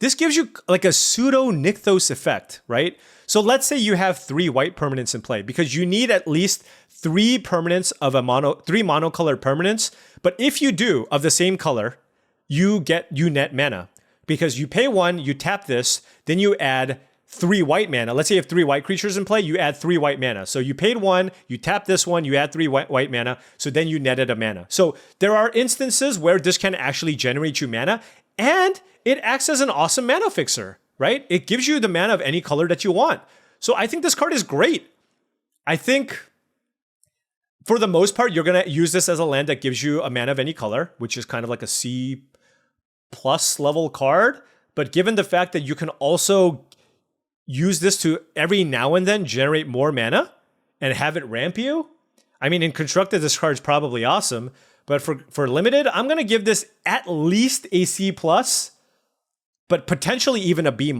This gives you like a pseudo Nykthos effect, right? So let's say you have 3 white permanents in play because you need at least 3 permanents of 3 monocolored permanents. But if you do of the same color, you net mana because you pay 1, you tap this, then you add 3 white mana. Let's say you have 3 white creatures in play, you add 3 white mana. So you paid 1, you tap this one, you add 3 white mana, so then you netted a mana. So there are instances where this can actually generate you mana, and it acts as an awesome mana fixer, right? It gives you the mana of any color that you want. So I think this card is great. I think for the most part, you're going to use this as a land that gives you a mana of any color, which is kind of like a C+ level card. But given the fact that you can also use this to every now and then generate more mana and have it ramp you. I mean, in Constructed, this card's probably awesome, but for Limited, I'm going to give this at least a C+, but potentially even a B-.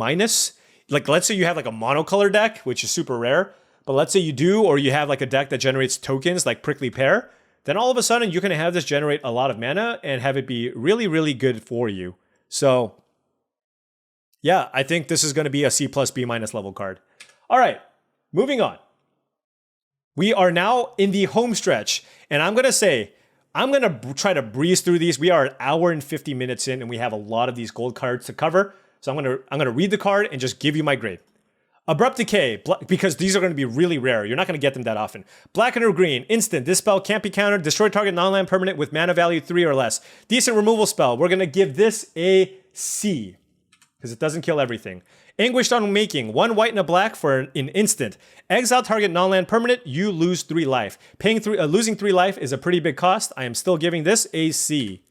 Like, let's say you have like a monocolor deck, which is super rare, but let's say you do, or you have like a deck that generates tokens like Prickly Pear, then all of a sudden you can have this generate a lot of mana and have it be really, really good for you. So yeah, I think this is going to be a C+, B- level card. All right, moving on. We are now in the home stretch, and I'm going to try to breeze through these. We are an hour and 50 minutes in, and we have a lot of these gold cards to cover. So I'm going to read the card and just give you my grade. Abrupt Decay, because these are going to be really rare. You're not going to get them that often. Black and or green, instant. This spell can't be countered. Destroy target non-land permanent with mana value 3 or less. Decent removal spell. We're going to give this a C, because it doesn't kill everything. Anguished Unmaking, 1 white and a black for an instant. Exile target non-land permanent, you lose 3 life. Losing 3 life is a pretty big cost. I am still giving this a C.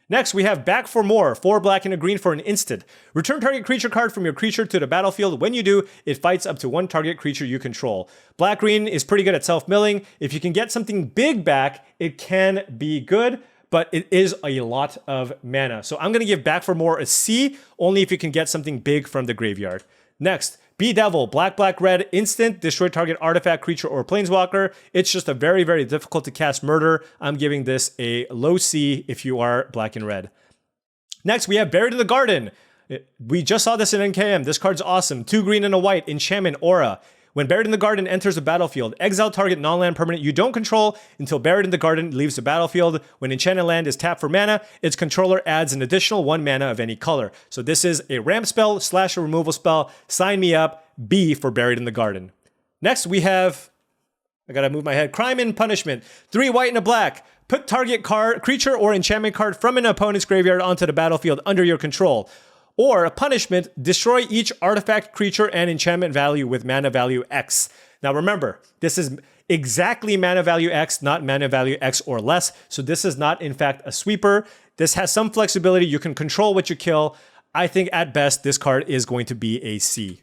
Next, we have Back for More, 4 black and a green for an instant. Return target creature card from your creature to the battlefield. When you do, it fights up to 1 target creature you control. Black-green is pretty good at self-milling. If you can get something big back, it can be good, but it is a lot of mana. So I'm going to give Back for More a C, only if you can get something big from the graveyard. Next, Bedevil, black, red, instant, destroy target artifact, creature, or planeswalker. It's just a very, very difficult to cast murder. I'm giving this a low C if you are black and red. Next, we have Buried in the Garden. We just saw this in NKM. This card's awesome. 2 green and a white, enchantment, aura. When Buried in the Garden enters the battlefield, exile target non-land permanent you don't control until Buried in the Garden leaves the battlefield. When enchanted land is tapped for mana, its controller adds an additional 1 mana of any color. So this is a ramp spell / a removal spell. Sign me up. B for Buried in the Garden. Next, we have, I gotta move my head, Crime and Punishment. 3 white and a black. Put target creature or enchantment card from an opponent's graveyard onto the battlefield under your control. Or a punishment, destroy each artifact, creature, and enchantment value with mana value X. Now remember, this is exactly mana value X, not mana value X or less. So this is not, in fact, a sweeper. This has some flexibility. You can control what you kill. I think at best, this card is going to be a C.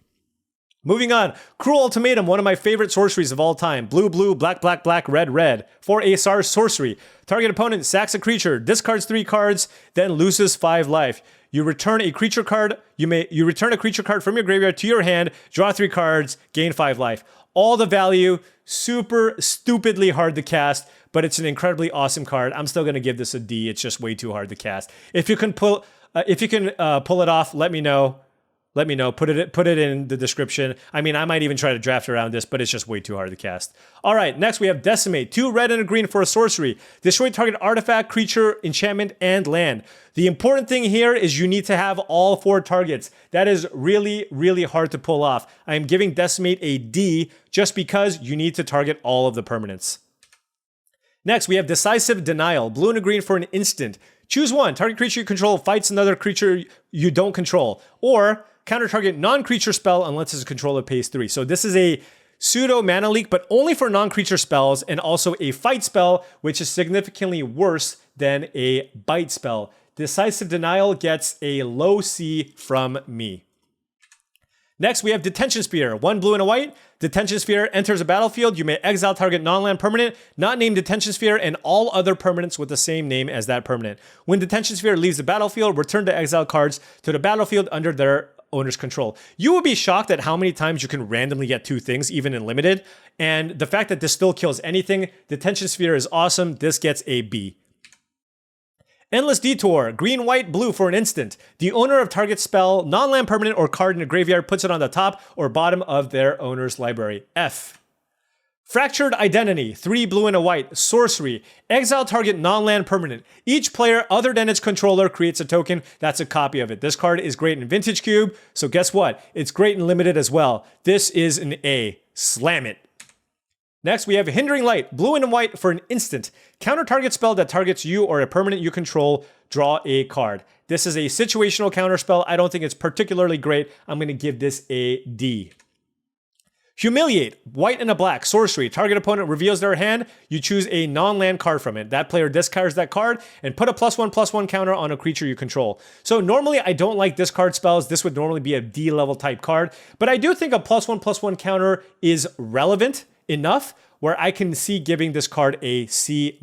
Moving on, Cruel Ultimatum, one of my favorite sorceries of all time. Blue, blue, black, black, black, red, red. For a SAR sorcery. Target opponent sacks a creature, discards 3 cards, then loses 5 life. You return a creature card. You return a creature card from your graveyard to your hand, draw 3 cards, gain 5 life. All the value, super stupidly hard to cast, but it's an incredibly awesome card. I'm still gonna give this a D. It's just way too hard to cast. If you can pull it off, let me know. Let me know. Put it in the description. I mean, I might even try to draft around this, but it's just way too hard to cast. All right, next we have Decimate. 2 red and a green for a sorcery. Destroy target artifact, creature, enchantment, and land. The important thing here is you need to have all 4 targets. That is really, really hard to pull off. I am giving Decimate a D just because you need to target all of the permanents. Next, we have Decisive Denial. Blue and a green for an instant. Choose one. Target creature you control fights another creature you don't control. Or counter target non-creature spell unless its controller pays 3. So this is a pseudo mana leak, but only for non-creature spells, and also a fight spell, which is significantly worse than a bite spell. Decisive Denial gets a low C from me. Next, we have Detention Sphere. 1 blue and a white. Detention Sphere enters a battlefield. You may exile target non-land permanent, not named Detention Sphere, and all other permanents with the same name as that permanent. When Detention Sphere leaves the battlefield, return the exile cards to the battlefield under their owner's control. You will be shocked at how many times you can randomly get 2 things, even in limited. And the fact that this still kills anything, Detention Sphere is awesome. This gets a B. Endless Detour, green, white, blue for an instant. The owner of target spell, non-land permanent or card in a graveyard puts it on the top or bottom of their owner's library. F. Fractured Identity, 3 blue and a white, sorcery. Exile target non-land permanent. Each player other than its controller creates a token that's a copy of it. This card is great in Vintage Cube, so guess what? It's great in Limited as well. This is an A. Slam it. Next, we have Hindering Light, blue and white for an instant. Counter target spell that targets you or a permanent you control, draw a card. This is a situational counter spell. I don't think it's particularly great. I'm going to give this a D. Humiliate, white and a black, sorcery. Target opponent reveals their hand. You choose a non-land card from it. That player discards that card and put a +1/+1 counter on a creature you control. So normally I don't like discard spells. This would normally be a D level type card, but I do think a +1/+1 counter is relevant enough where I can see giving this card a C-.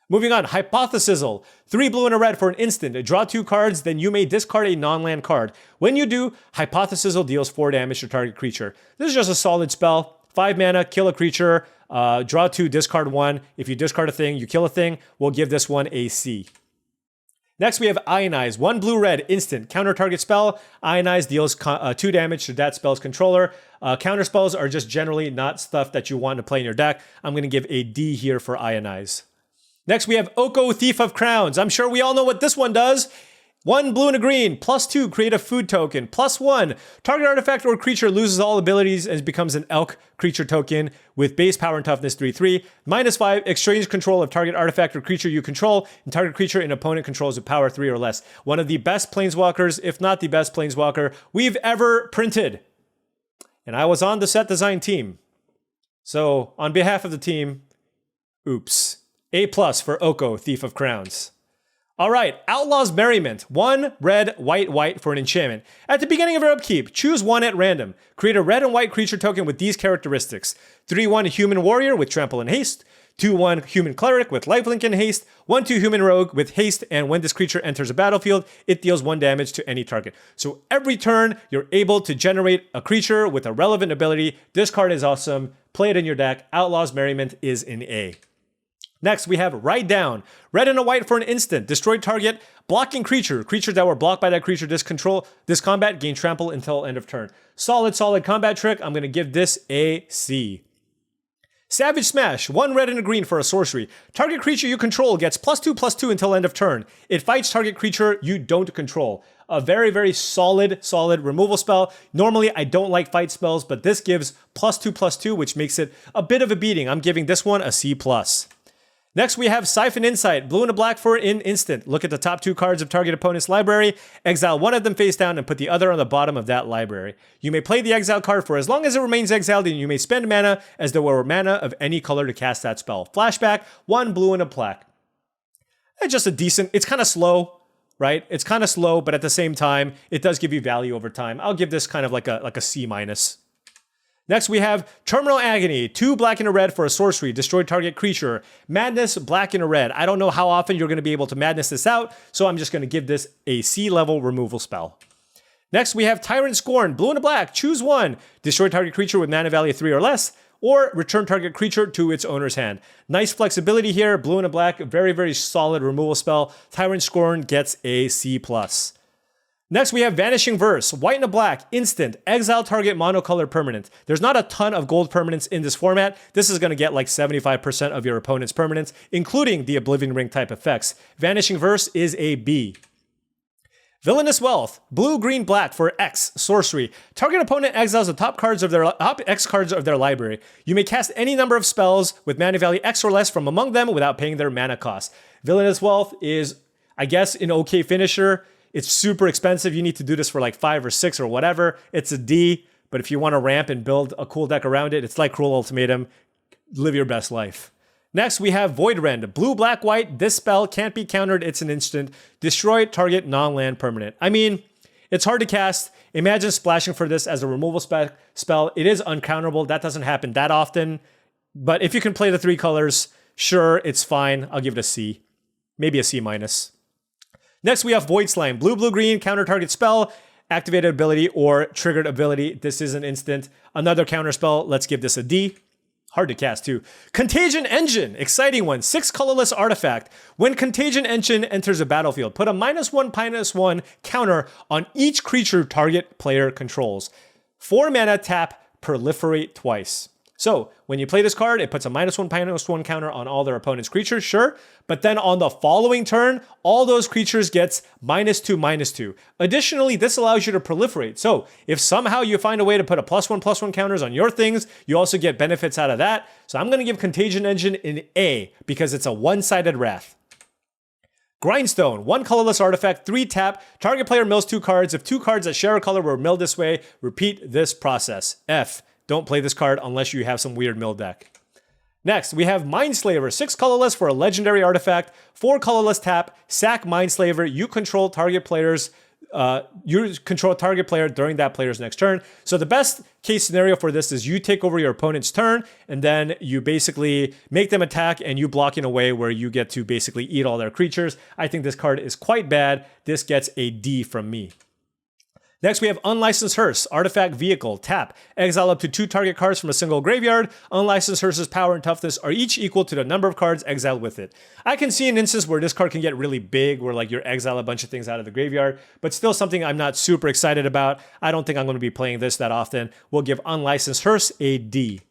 Moving on, Hypothesizzle. 3 blue and a red for an instant. Draw 2 cards, then you may discard a non-land card. When you do, Hypothesizzle deals 4 damage to target creature. This is just a solid spell. 5 mana, kill a creature, draw 2, discard 1. If you discard a thing, you kill a thing. We'll give this one a C. Next, we have Ionize. 1 blue-red, instant. Counter target spell. Ionize deals 2 damage to that spell's controller. Counter spells are just generally not stuff that you want to play in your deck. I'm going to give a D here for Ionize. Next, we have Oko, Thief of Crowns. I'm sure we all know what this one does. 1 blue and a green, +2, create a food token. +1, target artifact or creature loses all abilities and becomes an elk creature token with base power and toughness 3/3. -5, exchange control of target artifact or creature you control, and target creature an opponent controls with power 3 or less. One of the best planeswalkers, if not the best planeswalker we've ever printed. And I was on the set design team. So on behalf of the team, oops. A+ for Oko, Thief of Crowns. All right, Outlaws Merriment. 1 red, white, white for an enchantment. At the beginning of your upkeep, choose 1 at random. Create a red and white creature token with these characteristics. 3/1 Human Warrior with Trample and Haste. 2/1 Human Cleric with Lifelink and Haste. 1/2 Human Rogue with Haste, and when this creature enters a battlefield, it deals 1 damage to any target. So every turn, you're able to generate a creature with a relevant ability. This card is awesome. Play it in your deck. Outlaws Merriment is an A. Next, we have Write Down. Red and a white for an instant. Destroy target blocking creature. Creatures that were blocked by that creature this combat gain trample until end of turn. Solid combat trick. I'm going to give this a C. Savage Smash. 1 red and a green for a sorcery. Target creature you control gets +2/+2 until end of turn. It fights target creature you don't control. A very, very solid removal spell. Normally, I don't like fight spells, but this gives +2/+2, which makes it a bit of a beating. I'm giving this one a C+. Next, we have Siphon Insight, blue and a black for an instant. Look at the top 2 cards of target opponent's library, exile 1 of them face down, and put the other on the bottom of that library. You may play the exile card for as long as it remains exiled, and you may spend mana as there were mana of any color to cast that spell. Flashback, 1 blue and a black. Just a decent, it's kind of slow, right? It's kind of slow, but at the same time, it does give you value over time. I'll give this kind of like a C-. Next, we have Terminal Agony, 2 black and a red for a sorcery, destroy target creature. Madness, black and a red. I don't know how often you're going to be able to madness this out, so I'm just going to give this a C-level removal spell. Next, we have Tyrant Scorn, blue and a black, choose one, destroy target creature with mana value 3 or less, or return target creature to its owner's hand. Nice flexibility here, blue and a black, very, very solid removal spell. Tyrant Scorn gets a C+. Next, we have Vanishing Verse, white and a black, instant, exile target monocolor permanent. There's not a ton of gold permanents in this format. This is going to get like 75% of your opponent's permanents, including the Oblivion Ring type effects. Vanishing Verse is a B. Villainous Wealth, blue, green, black for X, sorcery. Target opponent exiles the top X cards of their library. You may cast any number of spells with mana value X or less from among them without paying their mana cost. Villainous Wealth is, I guess, an okay finisher. It's super expensive. You need to do this for like 5 or 6 or whatever. It's a D, but if you want to ramp and build a cool deck around it, it's like Cruel Ultimatum. Live your best life. Next, we have Void Rend. Blue, black, white. This spell can't be countered. It's an instant. Destroy target non-land permanent. I mean, it's hard to cast. Imagine splashing for this as a removal spell. It is uncounterable. That doesn't happen that often. But if you can play the 3 colors, sure, it's fine. I'll give it a C. Maybe a C-. Next, we have Void Slime. Blue, blue, green. Counter target spell. Activated ability or triggered ability. This is an instant. Another counter spell. Let's give this a D. Hard to cast too. Contagion Engine, exciting one. 6 colorless artifact. When Contagion Engine enters a battlefield, put a -1/-1 counter on each creature target player controls. 4 mana, tap, proliferate twice. So when you play this card, it puts a -1/-1 counter on all their opponent's creatures, sure. But then on the following turn, all those creatures gets -2/-2. Additionally, this allows you to proliferate. So if somehow you find a way to put a +1/+1 counters on your things, you also get benefits out of that. So I'm going to give Contagion Engine an A because it's a one-sided wrath. Grindstone, 1 colorless artifact, 3 tap, target player mills 2 cards. If 2 cards that share a color were milled this way, repeat this process. F. Don't play this card unless you have some weird mill deck. Next, we have Mindslaver, 6 colorless for a legendary artifact, 4 colorless tap, sack Mindslaver. You control target player during that player's next turn. So the best case scenario for this is you take over your opponent's turn, and then you basically make them attack, and you block in a way where you get to basically eat all their creatures. I think this card is quite bad. This gets a D from me. Next, we have Unlicensed Hearse, artifact vehicle, tap, exile up to 2 target cards from a single graveyard. Unlicensed Hearse's power and toughness are each equal to the number of cards exiled with it. I can see an instance where this card can get really big, where like you exile a bunch of things out of the graveyard, but still something I'm not super excited about. I don't think I'm going to be playing this that often. We'll give Unlicensed Hearse a D.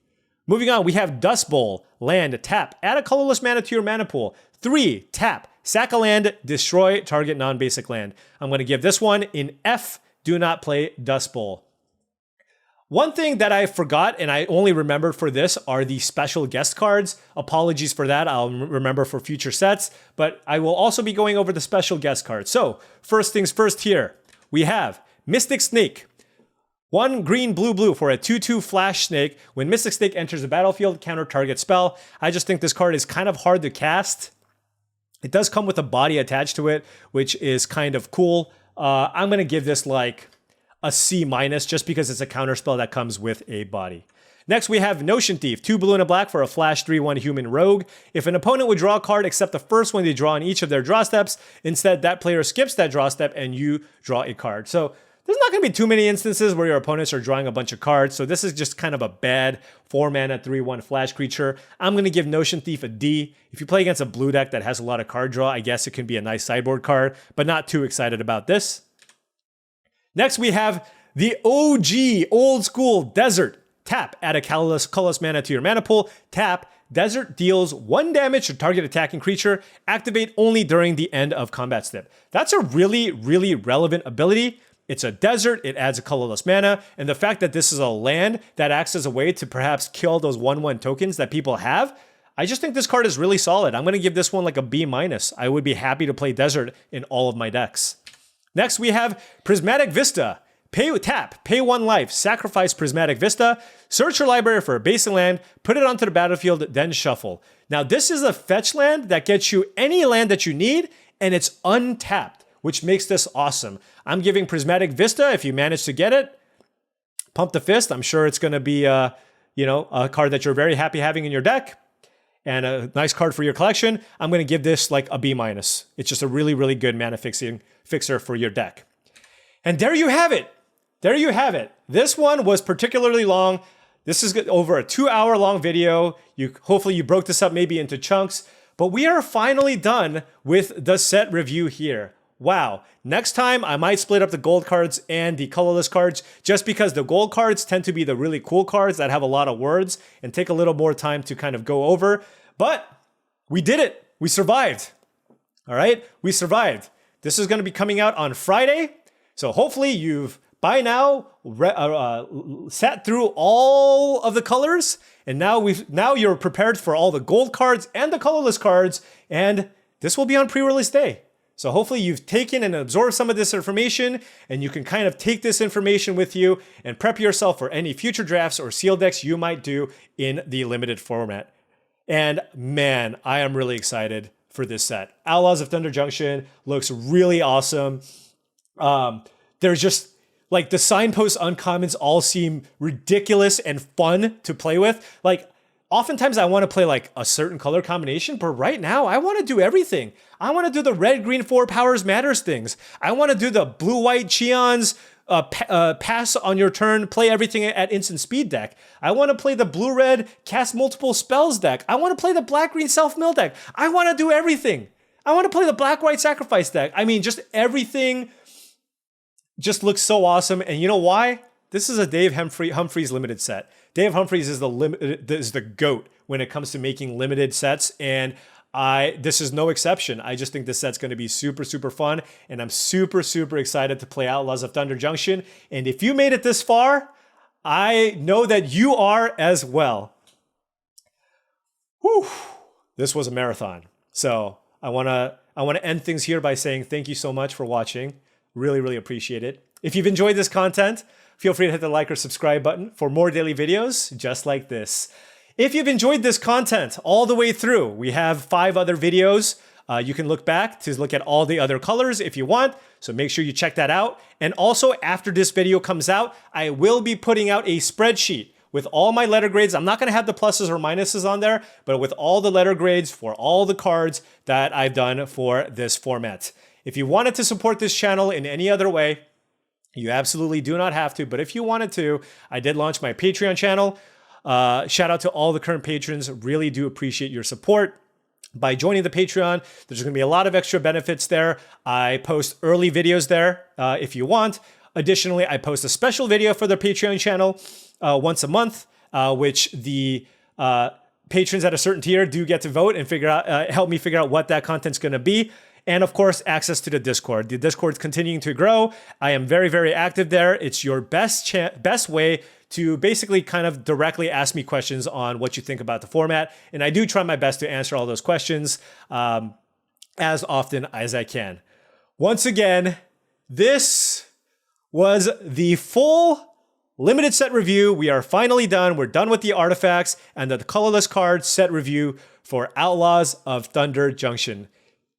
Moving on, we have Dust Bowl, land, tap, add a colorless mana to your mana pool. 3, tap, sack a land, destroy target non-basic land. I'm going to give this one an F. Do not play Dust Bowl. One thing that I forgot and I only remembered for this are the special guest cards. Apologies for that. I'll remember for future sets, but I will also be going over the special guest cards. So first things first here, we have Mystic Snake. 1 green, blue, blue for a 2/2 flash snake. When Mystic Snake enters the battlefield, counter target spell. I just think this card is kind of hard to cast. It does come with a body attached to it, which is kind of cool. I'm going to give this like a C- just because it's a counterspell that comes with a body. Next, we have Notion Thief, 2 blue and a black for a flash 3/1 human rogue. If an opponent would draw a card except the first one they draw on each of their draw steps, instead that player skips that draw step and you draw a card. So there's not going to be too many instances where your opponents are drawing a bunch of cards. So this is just kind of a bad 4 mana 3/1 flash creature. I'm going to give Notion Thief a D. If you play against a blue deck that has a lot of card draw, I guess it can be a nice sideboard card, but not too excited about this. Next, we have the OG, old school Desert. Tap, add a colorless mana to your mana pool. Tap, Desert deals 1 damage to target attacking creature. Activate only during the end of combat step. That's a really, really relevant ability. It's a desert, it adds a colorless mana, and the fact that this is a land that acts as a way to perhaps kill those 1/1 tokens that people have, I just think this card is really solid. I'm going to give this one like a B-. I would be happy to play Desert in all of my decks. Next, we have Prismatic Vista. Tap, pay 1 life, sacrifice Prismatic Vista, search your library for a basic land, put it onto the battlefield, then shuffle. Now, this is a fetch land that gets you any land that you need, and it's untapped, which makes this awesome. I'm giving Prismatic Vista if you manage to get it. Pump the Fist, I'm sure it's going to be a card that you're very happy having in your deck and a nice card for your collection. I'm going to give this like a B-. It's just a really, really good mana fixer for your deck. And there you have it. There you have it. This one was particularly long. This is over a 2-hour long video. Hopefully you broke this up maybe into chunks, but we are finally done with the set review here. Wow. Next time I might split up the gold cards and the colorless cards just because the gold cards tend to be the really cool cards that have a lot of words and take a little more time to kind of go over. But we did it. We survived. All right. We survived. This is going to be coming out on Friday. So hopefully you've by now sat through all of the colors, and now you're prepared for all the gold cards and the colorless cards, and this will be on pre-release day. So hopefully you've taken and absorbed some of this information, and you can kind of take this information with you and prep yourself for any future drafts or sealed decks you might do in the limited format. And man, I am really excited for this set. Outlaws of Thunder Junction looks really awesome. There's just like the signpost uncommons all seem ridiculous and fun to play with. Like oftentimes I want to play like a certain color combination, but right now I want to do everything. I want to do the red, green, 4 powers matters things. I want to do the blue, white Cheons, pass on your turn, play everything at instant speed deck. I want to play the blue, red, cast multiple spells deck. I want to play the black, green, self-mill deck. I want to do everything. I want to play the black, white sacrifice deck. I mean, just everything just looks so awesome. And you know why? This is a Dave Humphreys limited set. Dave Humphreys is the GOAT when it comes to making limited sets, and this is no exception. I just think this set's going to be super, super fun, and I'm super, super excited to play Outlaws of Thunder Junction. And if you made it this far, I know that you are as well. Whew. This was a marathon. So I want to end things here by saying thank you so much for watching. Really, really appreciate it. If you've enjoyed this content, feel free to hit the like or subscribe button for more daily videos just like this. If you've enjoyed this content all the way through, we have 5 other videos. You can look back to look at all the other colors if you want, so make sure you check that out. And also, after this video comes out, I will be putting out a spreadsheet with all my letter grades. I'm not going to have the pluses or minuses on there, but with all the letter grades for all the cards that I've done for this format. If you wanted to support this channel in any other way, you absolutely do not have to, but if you wanted to, I did launch my Patreon channel. Shout out to all the current patrons. Really do appreciate your support. By joining the Patreon, there's going to be a lot of extra benefits there. I post early videos there if you want. Additionally, I post a special video for the Patreon channel once a month, which the patrons at a certain tier do get to vote and help me figure out what that content's going to be. And of course, access to the Discord. The Discord's continuing to grow. I am very, very active there. It's your best way to basically kind of directly ask me questions on what you think about the format. And I do try my best to answer all those questions as often as I can. Once again, this was the full limited set review. We are finally done. We're done with the artifacts and the colorless card set review for Outlaws of Thunder Junction.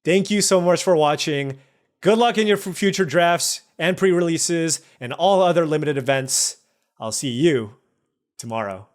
Thank you so much for watching. Good luck in your future drafts and pre-releases and all other limited events. I'll see you tomorrow.